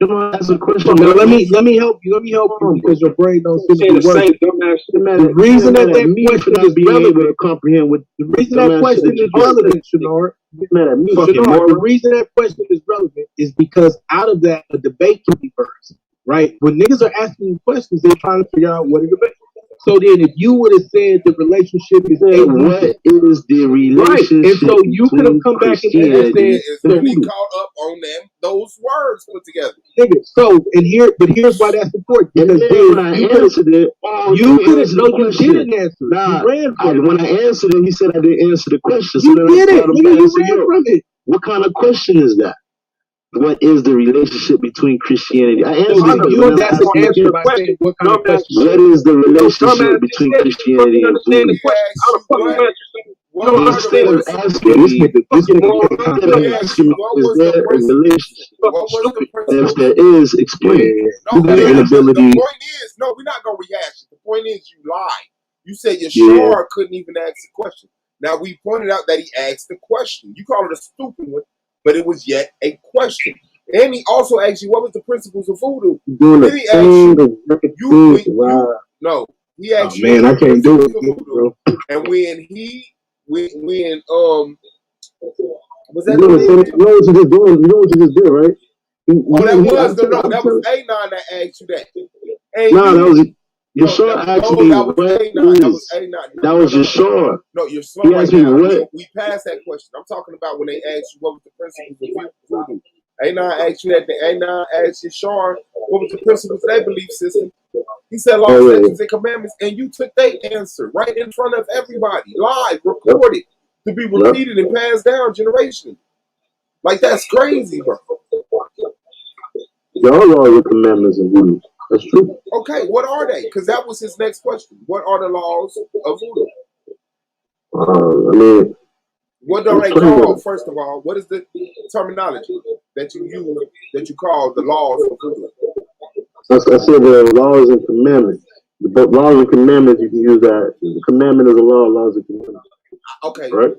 E: You don't ask a question.
F: Now, let me help you. Let me help you because your brain don't seem to be working. The reason that question is relevant to comprehend what the reason that question is relevant, Shitnard. The reason that question is relevant is because out of that a debate can be birthed. Right? When niggas are asking you questions, they're trying to figure out what a debate. So then, if you would have said the relationship is
E: what is the relationship?
F: Right, and so you could have come back and said,
C: "It's really caught up on them those words put together."
F: Nigga, so here's why that's important because
E: when I answered it,
F: you didn't answer.
E: Nah,
F: you ran from it.
E: When I answered it, he said I didn't answer the question. So
F: you
E: then
F: did
E: I
F: it. Nigga, you ran from it.
E: What kind of question is that? What is the relationship between Christianity? I answered it.
F: You that's the answer by saying what kind of question.
E: What is the relationship between Christianity and voodoo? You don't understand asking me. Is there a relationship? If there is, explain.
C: The point is, no, we're not gonna rehash it. The point is, you lied. You said Yashar couldn't even ask the question. Now we pointed out that he asked the question. You call it a stupid one, but it was yet a question. And he also asked you, what was the principles of voodoo? Then he asked you, no, he asked you,
F: man, I can't do it, bro.
C: And when was that?
H: You know what you just doing? You know what you just did, right?
C: That was A9 that asked you that.
E: That was Yashar asked me what is. That was Yashar.
C: No, you're slow right now. We passed that question. I'm talking about when they asked you what was the principles of voodoo. A9 asked you that. The A9 asked Yashar what was the principles of their belief system. He said laws, statutes, and commandments, and you took their answer right in front of everybody, live, recorded, to be repeated and passed down generationally. Like, that's crazy, bro.
H: Y'all laws and commandments of voodoo. That's true.
C: Okay, what are they? Because that was his next question. What are the laws of voodoo?
H: I mean,
C: what are they called? First of all, what is the terminology that you use that you call the laws of voodoo?
H: I said the laws and commandments. The laws and commandments, you can use that. The commandment is a law, laws and commandments.
C: Okay.
H: Right?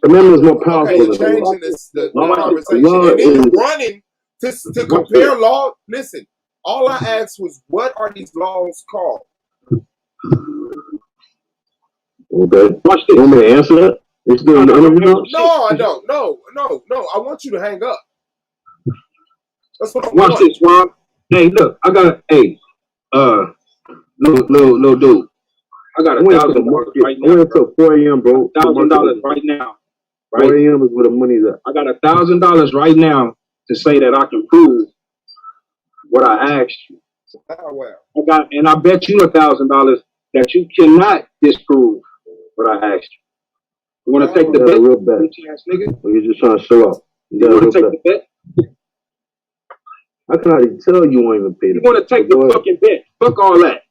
H: Commandment is more powerful
C: than the law. The conversation. And then you're running to compare law. Listen, all I asked was, what are these laws called?
H: Okay. Watch this. You want me to answer that? You still in the interview now?
C: No, I don't. No. I want you to hang up. That's what I want.
G: Watch this, Rob. Hey, look, I got little dude. I got $1,000 right now.
H: I went until 4 a.m., bro.
G: $1,000 right now. Right?
E: 4 a.m. is where the money's at.
G: I got $1,000 right now to say that I can prove what I asked you.
C: Wow.
G: I bet you $1,000 that you cannot disprove what I asked you. You want to take the bet?
E: Real bet.
G: Nigga?
E: Or you're just trying to show up.
G: You want to take the bet?
E: I can already tell you won't even pay the
G: bet. You want to take the fucking bet. Fuck all that.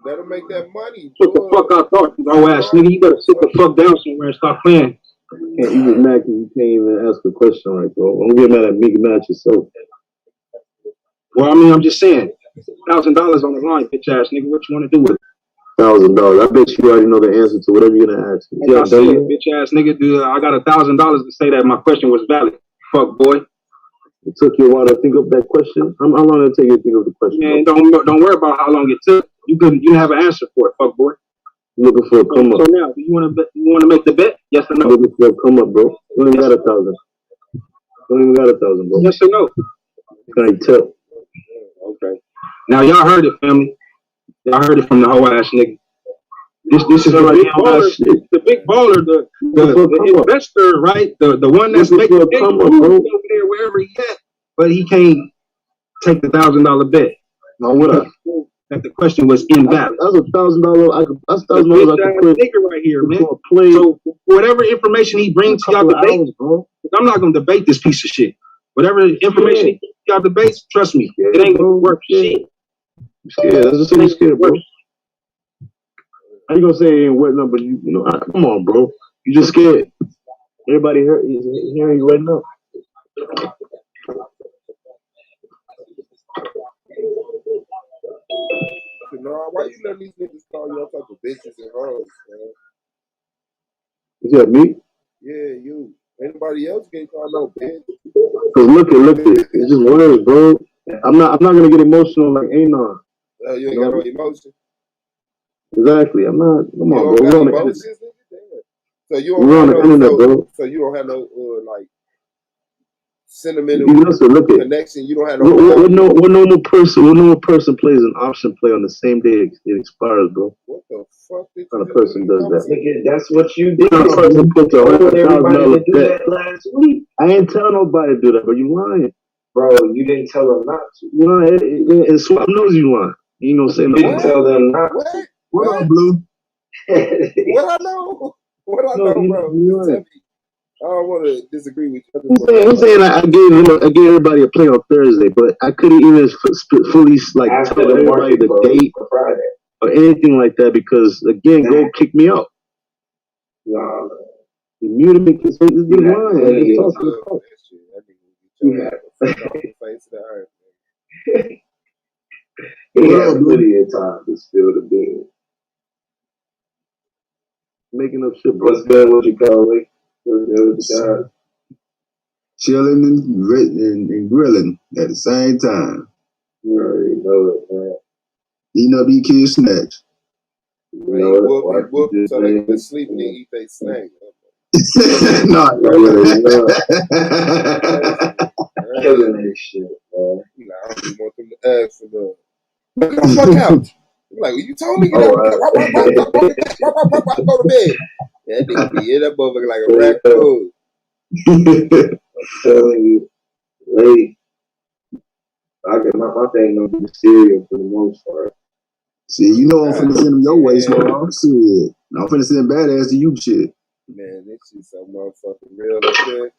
C: Let him make that money.
G: What the fuck I thought? Oh ass nigga, you better sit the fuck down somewhere and stop playing.
E: You get mad because you can't even ask a question right, bro. Don't get mad at me, get mad at yourself.
G: Well, I mean, I'm just saying, $1,000 on the line, bitch ass nigga. What you want to do with it?
E: $1,000. I bet you already know the answer to whatever you're gonna ask me.
G: Yeah, I said, bitch ass nigga. I got $1,000 to say that my question was valid. Fuck boy.
E: It took you a while to think of that question. How long did it take you to think of the question?
G: Man, don't worry about how long it took. You can have an answer for it, fuck boy.
E: Looking for a come up.
G: So now, do you want to make the bet? Yes or no?
E: Looking for a come up, bro. You don't even got 1,000. You don't even got 1,000, bro.
G: Yes or no?
E: Can I tell?
G: Okay. Now y'all heard it, family. Y'all heard it from the whole ass nigga. This is the big baller, the big baller, the investor, right? The one that's making a come up, bro. Over there, wherever he at, but he can't take the $1,000 bet.
E: No, what up?
G: That the question was invalid.
E: That's $1,000. That's $1,000 I could put
G: nigga right here, man.
E: Play.
G: So whatever information he brings to y'all debate, I'm not gonna debate this piece of shit. Whatever information he brings to y'all debates, trust me, it ain't gonna work shit.
E: I'm scared. That's just saying scared, bro. How you gonna say what number? You know, come on, bro. You just scared. Everybody hearing you right now.
C: No, why you let these niggas call you all type of bitches and hoes, man?
E: Is that me?
C: Yeah, you. Anybody else can't call no bitch.
E: Cause look it. It's just words, bro. I'm not gonna get emotional like Anon.
C: You ain't got no emotion.
E: Exactly. I'm not. Come on, bro.
C: We're on the internet. So you don't
E: We're on
C: have
E: the internet, bro.
C: So you don't have no like sentimental connection. You don't have no.
E: What normal person plays an option play on the same day it expires, bro?
C: What the fuck?
E: What kind of person does that?
D: That's what you did.
E: What kind of person puts
D: everybody to do that last week?
E: I ain't tell nobody to do that, but you lying,
D: bro. You didn't tell them not to.
E: You lying, and Swap knows you lying. You ain't gonna say nothing.
D: You didn't tell them not to.
B: What up, Blue?
C: What I know? What I know, bro? I don't want to disagree with you.
E: I'm saying I gave everybody a play on Thursday, but I couldn't even fully like
D: after
E: tell everybody the date
D: Friday
E: or anything like that because again, Gold kicked me out.
D: No,
E: he muted me because he's lying.
D: He has plenty of time to spill the beans.
E: Making up shit,
D: bro. What's good? What you call it?
B: Chilling and grilling at the same time.
D: You already know it, man.
B: Eating up these kids' snacks.
C: Whoop, so they can sleep and eat their snack.
B: No,
D: killing this shit, man.
C: I don't want them to ask for the. Look at the fuck out. Like, well, you told me get out. Go to bed. Yeah, that nigga be in that motherfucker like a raccoon.
D: I'm telling you, late. I get my thing gonna be cereal for the most part.
B: See, you know I'm finna send them your way, so I'm shit. I'm finna send badass to you, shit.
C: Man, this shit so motherfucking real up there.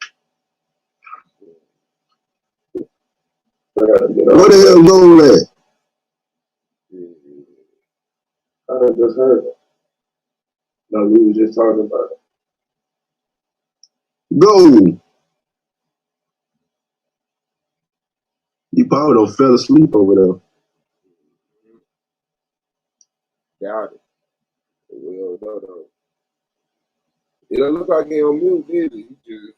B: What the hell going on at?
D: I just heard it. No, we were just talking about it.
B: Go. You probably don't fell asleep over there.
C: Got it. Well, no. It don't look like he on mute, did he? He just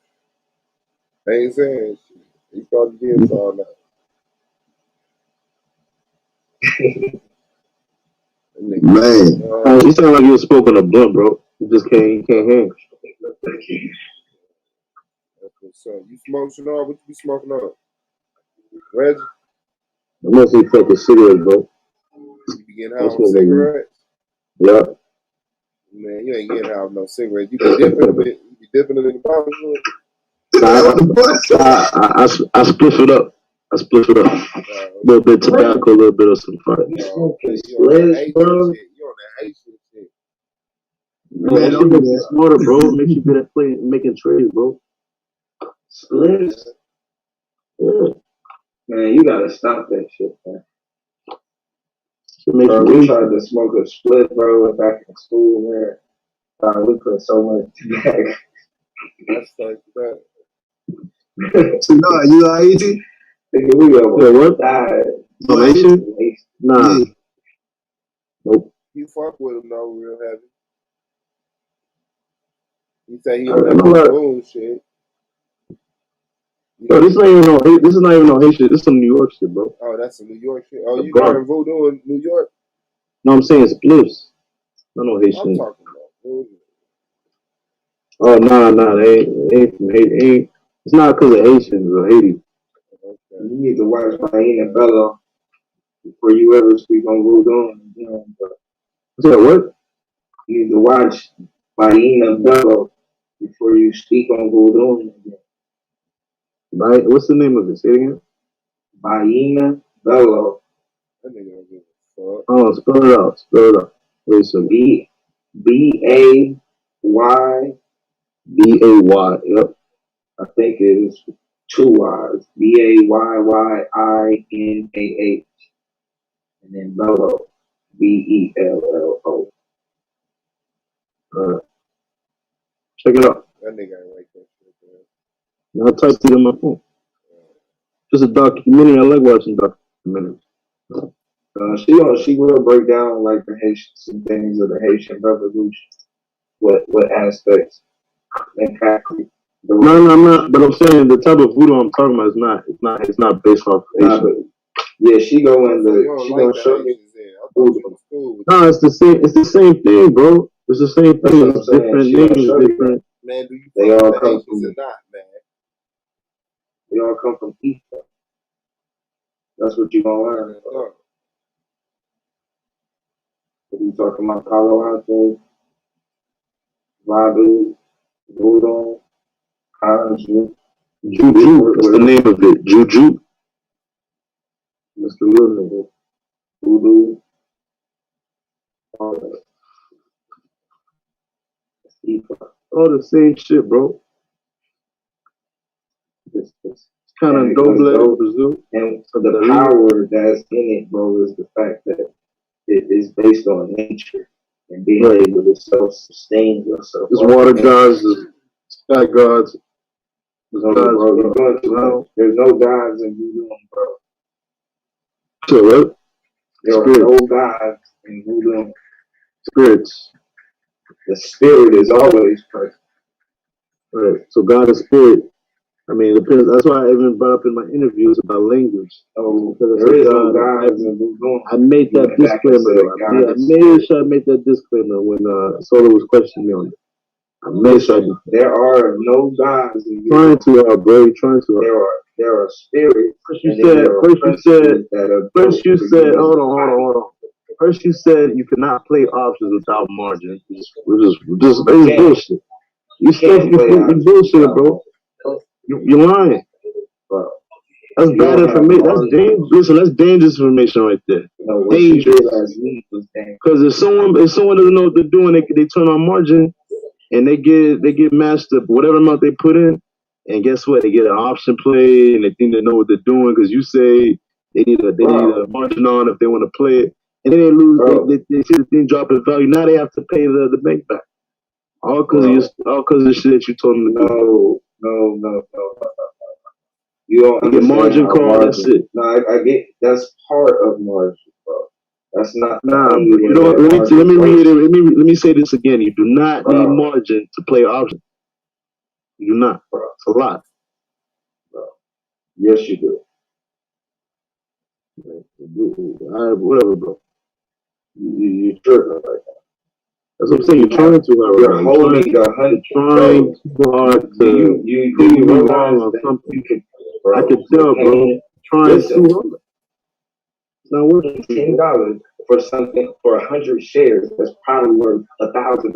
C: ain't saying shit. He probably did all night.
B: Man.
E: You sound like you was smoking a blunt, bro. You just can't hang.
C: So you smoke Shitnard? What you be smoking on? Reggie?
E: I'm mostly fucking cigarettes, bro.
C: You be getting high on cigarettes?
E: Yeah.
C: Man, you ain't getting out no cigarette. You be dipping them in the bottle.
E: I split it up. I split it up. A little bit tobacco, a little bit of some fire.
C: You on that Haitian shit.
E: Man, that makes you smarter, bro. Makes you better at making trades, bro.
A: Splits?
E: Yeah.
A: Man, you gotta stop that shit, man.
E: Bro,
A: we tried to smoke a split, bro, back in school, man. We put so much tobacco.
C: That's like that.
B: So no, you are Haiti?
A: Nigga, we almost died.
E: No Haitian? Nah.
B: Yeah.
E: Nope.
C: You fuck with him though, real heavy. You say he don't have no bullshit.
E: Bro, this is not even no Haitian. This is some New York shit, bro.
C: Oh, that's some New York shit. Oh, you got voodoo in New York?
E: No, I'm saying spliffs. I know Haitian.
C: I'm talking about voodoo.
E: Oh, nah, they ain't from Haiti. It's not because of Haitians or Haiti.
A: Okay. You need to watch Hyena Bello before you ever speak on voodoo.
E: Say what?
A: You need to watch Hyena Bello before you speak on voodoo.
E: Right? What's the name of it? Say it again.
A: Hyena Bello.
C: That nigga don't give a fuck.
E: Oh, spell it out. Spell it out. Wait, so B-A-Y. B-A-Y. Yep.
A: I think it's 2 Y's. B-A-Y-Y-I-N-A-H. And then Bello. B-E-L-L-O.
E: Check it out.
C: That nigga ain't like that shit, man.
E: I typed it on my phone. Just a documentary. I like watching documentaries.
A: She will break down like the Haitian, some things of the Haitian Revolution. What aspects impacted the
E: No, I'm not. But I'm saying the type of voodoo I'm talking about it's not based off Haitian.
A: Yeah, she gonna show me.
E: No, it's the same thing, bro. It's the same thing. It's different names, different.
C: Man, do you
A: they all come
C: from or not, man?
A: They all come from people. That's what you gonna learn. If you talking about Palo Alto, Radu, Voodoo, Juju.
E: What's the name of it? Juju.
A: Mr. Little Nigga. Voodoo. All that.
E: All the same shit, bro. It's kind of double Brazil.
A: And the power that's in it, bro, is the fact that it is based on nature and being able to self-sustain yourself.
E: There's water gods, there's sky gods. There's
A: bro. There's no gods in voodoo, bro.
E: So what?
A: There are no gods in voodoo.
E: Spirits.
A: The spirit is always present.
E: Right. So God is spirit. I mean, it depends. That's why I even brought up in my interviews about language.
A: Oh, there is no gods in voodoo.
E: I made that disclaimer. I made sure I made that disclaimer when Solo was questioning me on it. I made sure I did.
A: There are no gods in voodoo.
E: Trying to, bro. Trying to.
A: There are spirits.
E: First you said, hold on. First you said you cannot play options without margin. It's bullshit. You still bullshit, bro. You're lying. Bro. That's bad information. That's dangerous. Listen, that's dangerous information right there.
A: No,
E: dangerous. Because if someone doesn't know what they're doing, they turn on margin and they get matched up whatever amount they put in, and guess what? They get an option play and they think they know what they're doing because you say they need a margin on if they want to play it, and then they lose. They see the thing drop in value. Now they have to pay the bank back. All because of the shit that you told them to do.
A: No. You don't
E: get margin call. That's it.
A: No, I get that's part of margin, bro. That's not.
E: Nah, you know. Let me read it. Let me say this again. You do not need margin to play option. You do not, bro. It's a lot.
A: Bro. Yes, you do.
E: All right, whatever, bro.
A: You're tripping right now.
E: That's what I'm saying. You're trying too hard.
A: You're holding
E: trying too hard to prove me wrong on something. I can tell, bro. Trying too hard. It's not working.
A: $10 for something for 100 shares that's probably worth $1,000.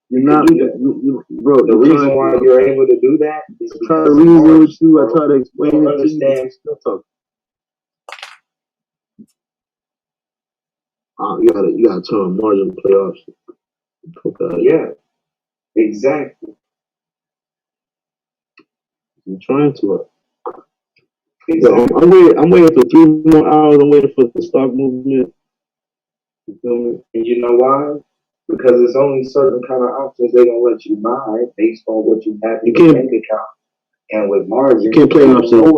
E: You're not, bro.
A: The reason why you're able to do that is
E: try to reason with you. I try to explain it to you.
A: Still talk.
E: You gotta turn on margin playoffs.
A: Yeah, exactly.
E: I'm trying to. Exactly. I'm waiting for 3 more hours. I'm waiting for the stock movement.
A: You feel me? And you know why? Because it's only certain kind of options they don't let you buy based on what you have in your bank account. And with margin,
E: you can't play options. You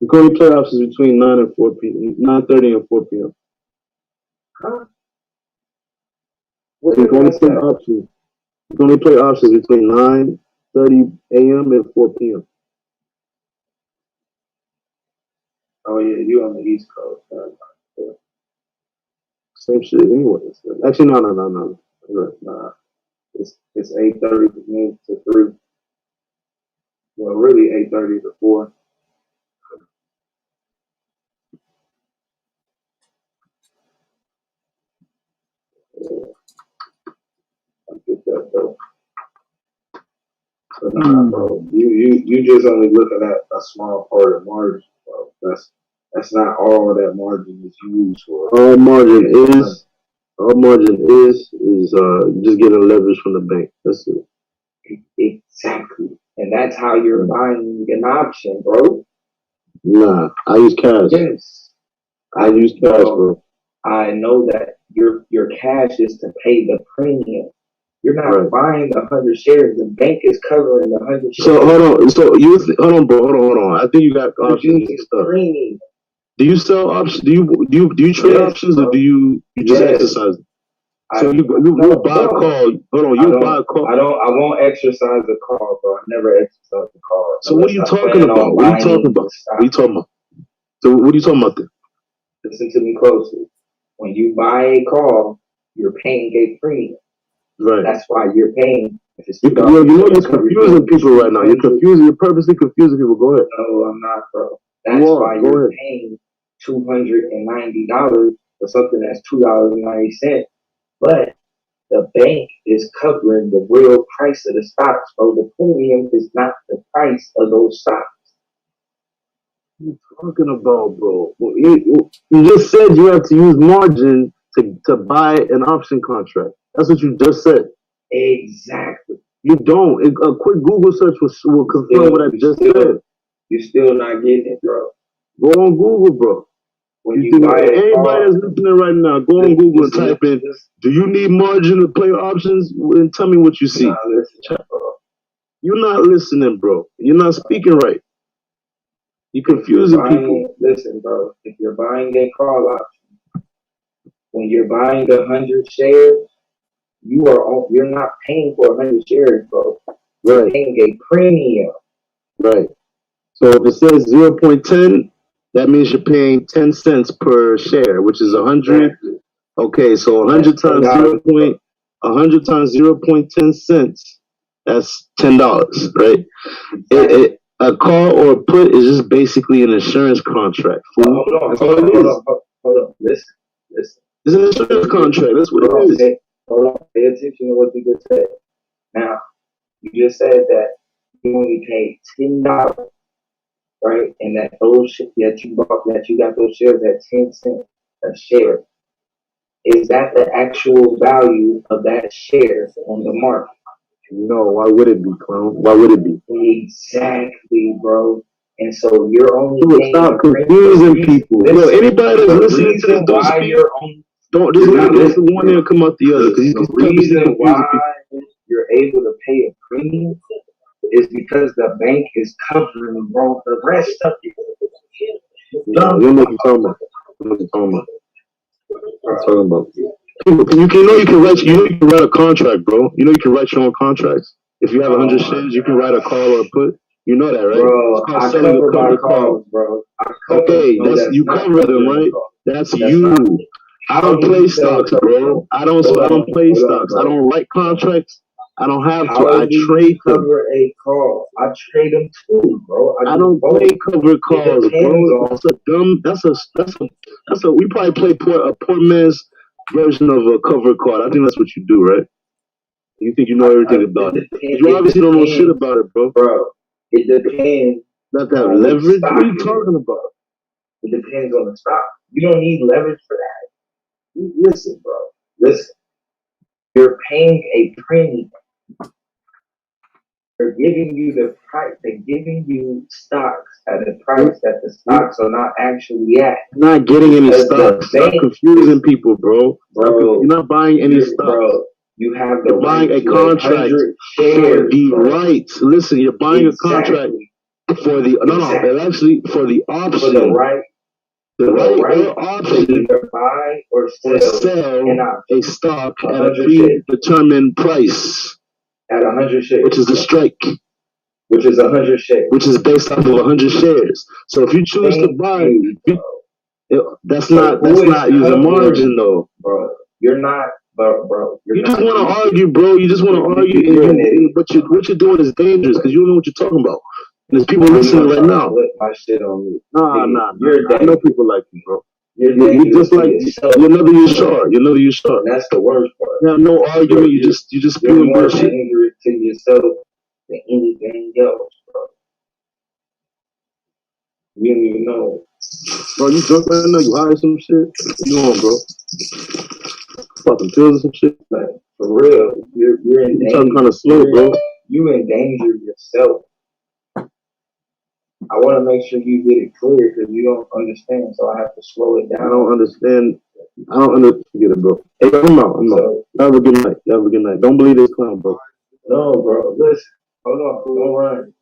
E: can only play options between 9 and 4 p.m. 9:30 and 4 p.m.
A: Huh?
E: You can only play options. You can only play options between 9:30 a.m. and 4 p.m.
A: Oh yeah, you on the East Coast.
E: Same shit anyway. Actually, no.
A: Nah. It's 8:30 for me to 3. Well, really 8:30 to 4. Yeah, I get that though. But nah, bro, you just only looking at a small part of margin, bro. That's not all that margin is used for.
E: All margin is just getting leverage from the bank. That's it.
A: Exactly. And that's how you're buying an option, bro.
E: Nah, I use cash.
A: Yes.
E: I use cash, bro.
A: I know that your cash is to pay the premium. You're not buying 100 shares. The bank is covering the 100 shares.
E: So hold on. So hold on, bro. Hold on. I think you got options and stuff.
A: Premium.
E: Do you sell options? Do you trade options, or do you just exercise them? So you buy a call. Hold on, you buy a call.
A: I won't exercise the call, bro. I never exercise the call.
E: So what are you talking about? What are you talking about? So what are you talking about then?
A: Listen to me closely. When you buy a call, you're paying a premium.
E: Right.
A: That's why you're paying.
E: You're confusing people right now. You're purposely confusing people. Go ahead.
A: No, I'm not, bro. That's why you're paying $290 for something that's $2.90. But the bank is covering the real price of the stocks, bro. The premium is not the price of those stocks.
E: What are you talking about, bro? You just said you have to use margin to buy an option contract. That's what you just said.
A: Exactly.
E: You don't. A quick Google search will confirm what I just said.
A: You're still not getting it, bro.
E: Go on Google, bro. When you buy anybody that's listening right now, go on Google and type in, do you need margin to play options? And tell me what you see. You're not listening, bro. You're not speaking right. You're confusing people.
A: Listen, bro. If you're buying a call option, when you're buying 100 shares, you're not paying for 100 shares, bro. You're paying a premium.
E: Right. So if it says 0.10, that means you're paying 10 cents per share, which is 100. Okay, so 100 times 0.10 cents, that's $10, right? A call or a put is just basically an insurance contract.
A: Hold on. Listen.
E: It's an insurance contract. That's what it is.
A: Hold on. Pay attention to what you just said. Now, you just said that you only paid $10, right? And that those that you got those shares at 10 cents a share. Is that the actual value of that share on the market?
E: No, why would it be, clown? Why would it be?
A: Exactly, bro. And so you're only
E: stop confusing people. Anybody that's listening to this, don't speak. Don't just listen to one ear and come out the other.
A: The reason why you're able to pay a premium is because the bank is covering, bro, the rest of it.
E: You're making talking about. You can write a contract, bro. You know you can write your own contracts. If you have 100 shares, you can write a call or a put. You know that, right?
A: Bro, I cover my calls, bro.
E: Okay, you cover them, right? That's you. I don't play stocks, bro. I don't play stocks. I don't write contracts. I don't have to.
A: How
E: I
A: do you
E: trade them.
A: cover a call? I trade them too, bro.
E: I don't play cover calls,
A: depends
E: bro.
A: on-
E: That's a dumb. That's a. We probably play a poor man's version of a cover card. I think that's what you do, right? You think you know everything about it. You obviously don't know shit about it, bro.
A: Bro, it depends.
E: Not that
A: on
E: leverage.
A: what
E: What are you
A: stock
E: talking about?
A: It depends on the stock. You don't need leverage for that. Listen, bro. Listen. You're paying a premium. They're giving you the price. They're giving you stocks at a price that the stocks are not actually at.
E: You're not getting any stocks. Stop confusing people, bro. You're not buying any stocks.
A: Bro, you have the
E: You're buying a contract for the right. Listen, you're buying a contract for the actually for the option.
A: For the right.
E: The right option
A: to either buy or sell
E: a stock at a predetermined price.
A: At 100 shares.
E: Which is the strike.
A: Which is 100 shares.
E: Which is based off of 100 shares. So if you choose to buy, that's not using margin though.
A: Bro, you're not, bro.
E: You just want to argue, bro. You just want to argue, but what you're doing is dangerous because you don't know what you're talking about. And there's people listening right now.
A: My shit on me.
E: Nah.
A: I
E: know people like you, bro.
A: You're
E: just like you're another Yashar.
A: That's the worst part.
E: You have no argument. You just spewing bullshit.
A: You're more dangerous to yourself than anything else, bro. You don't even know.
E: Bro, you drunk right now? You high or some shit? What you on, bro? Fucking pills or some shit?
A: Like, for real. You're in danger.
E: Talking kind of slow, bro.
A: You endanger yourself. I want to make sure you get it clear because you don't understand, so I have to slow it down.
E: I don't understand. Get it, bro. Hey, I'm out. Have a good night. Don't believe this clown, bro.
A: No, bro. Listen. Hold on. Don't run.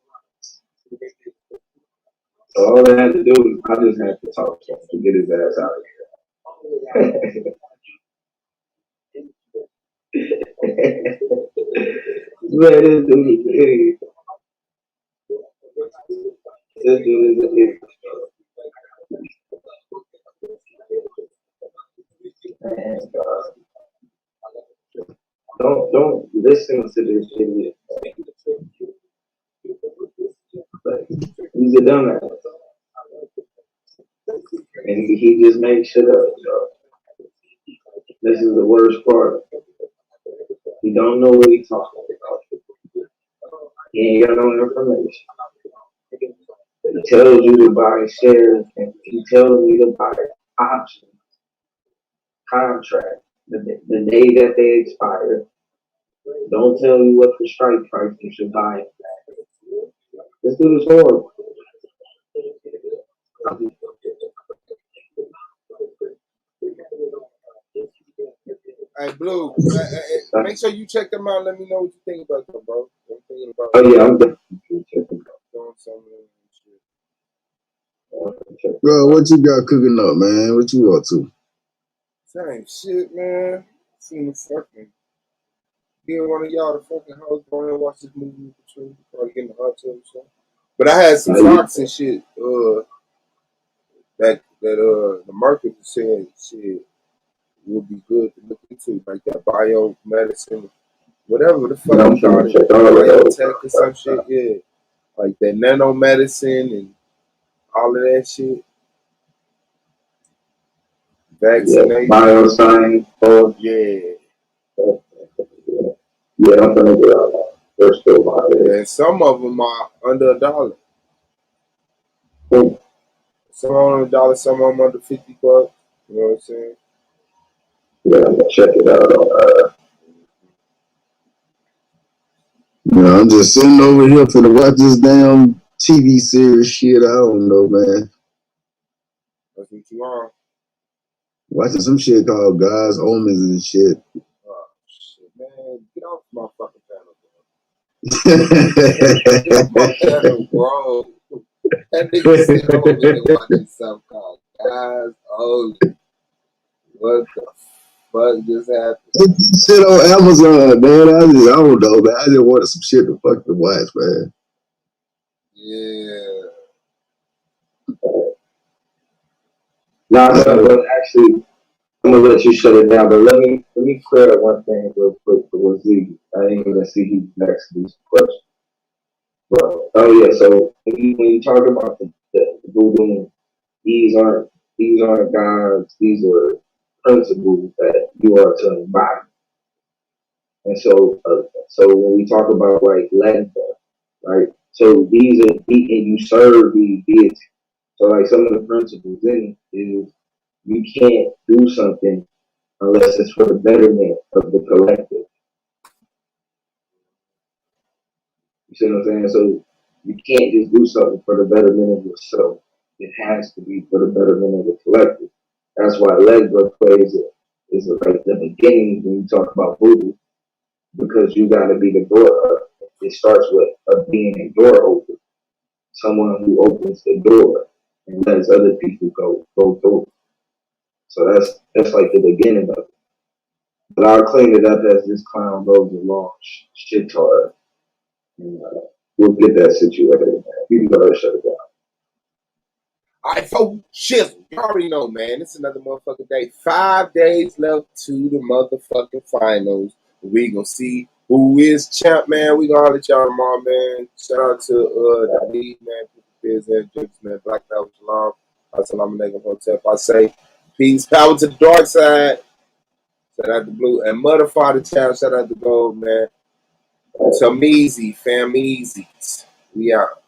A: So all I had to do is I just had to talk to him to get his ass out of here. Man, this dude is an idiot. This dude is an idiot. Man, God. Don't listen to this idiot. He's a dumbass. And he just makes shit up, bro. This is the worst part. He don't know what he's talking about. He ain't got no information. He tells you to buy shares and he tells you to buy options, contract, the day that they expire. Don't tell you what the strike price you should buy. This dude is horrible.
C: Hey, Blue, make sure you check them out. Let me know what you think about them, bro.
A: Oh, yeah, I'm definitely checking
C: doing something and
A: shit.
B: Bro, what you got cooking up, man? What you up to?
C: Same shit, man. Seen the fucking. Get one of y'all the fucking house going and watch this movie with the tree. Probably getting the hot tub or something. But I had some stocks and shit. That the market said shit would be good to look into, like that biomedicine, whatever the fuck you call it, biotech or some shit, yeah, like that nanomedicine and all of that shit. Vaccination,
A: bioscience,
C: yeah.
A: Yeah, I'm gonna get out that. They're still buying.
C: And some of them are under $1.
A: Cool.
C: Some of them $1, some of them under $50. You know what I'm saying?
A: Yeah, I'm gonna check it out.
B: I'm just sitting over here for to watch this damn TV series shit. I don't know, man.
C: That's what you are.
B: Watching some shit called God's Omens and shit.
C: Oh, shit, man. Get off my fucking panel, bro. Get off my panel, bro. That nigga sit over there watching something called God's Omens. What the fuck just happened?
B: Shit on Amazon, man. I don't know, man. I just wanted some shit to fucking watch, man.
C: Yeah.
A: Nah, but actually, I'm gonna let you shut it down. But let me
C: me clear up one thing real quick for Ziggy. I didn't even see he's next to these questions. But,
A: Oh yeah, so when you talk about the voodoo, these aren't gods. These are principles that you are to embody. And so when we talk about like Latin, right? So these are and you serve these deities. So like some of the principles in it is you can't do something unless it's for the betterment of the collective. You see what I'm saying? So you can't just do something for the betterment of yourself. It has to be for the betterment of the collective. That's why Legba plays it is like the beginning when you talk about voodoo, because you got to be the door. It starts with being a door opener, someone who opens the door and lets other people go through. So that's like the beginning of it. But I'll clean it up as this clown goes along. Shitnard. And we'll get that situated, man. You can go ahead and shut it down.
C: all right, folks, shizzle. You already know, man. It's another motherfucking day. 5 days left to the motherfucking finals. We gonna see who is champ, man. We gonna let y'all tomorrow, man. Shout out to the lead, man. Biz and Jokes, man. Black Power Shalom. Assalamu alaikum, Hotep. I say peace, power to the dark side. Shout out to Blue and Mother Father Child. Shout out to Gold, man. Tell me easy, fam, easy. We out.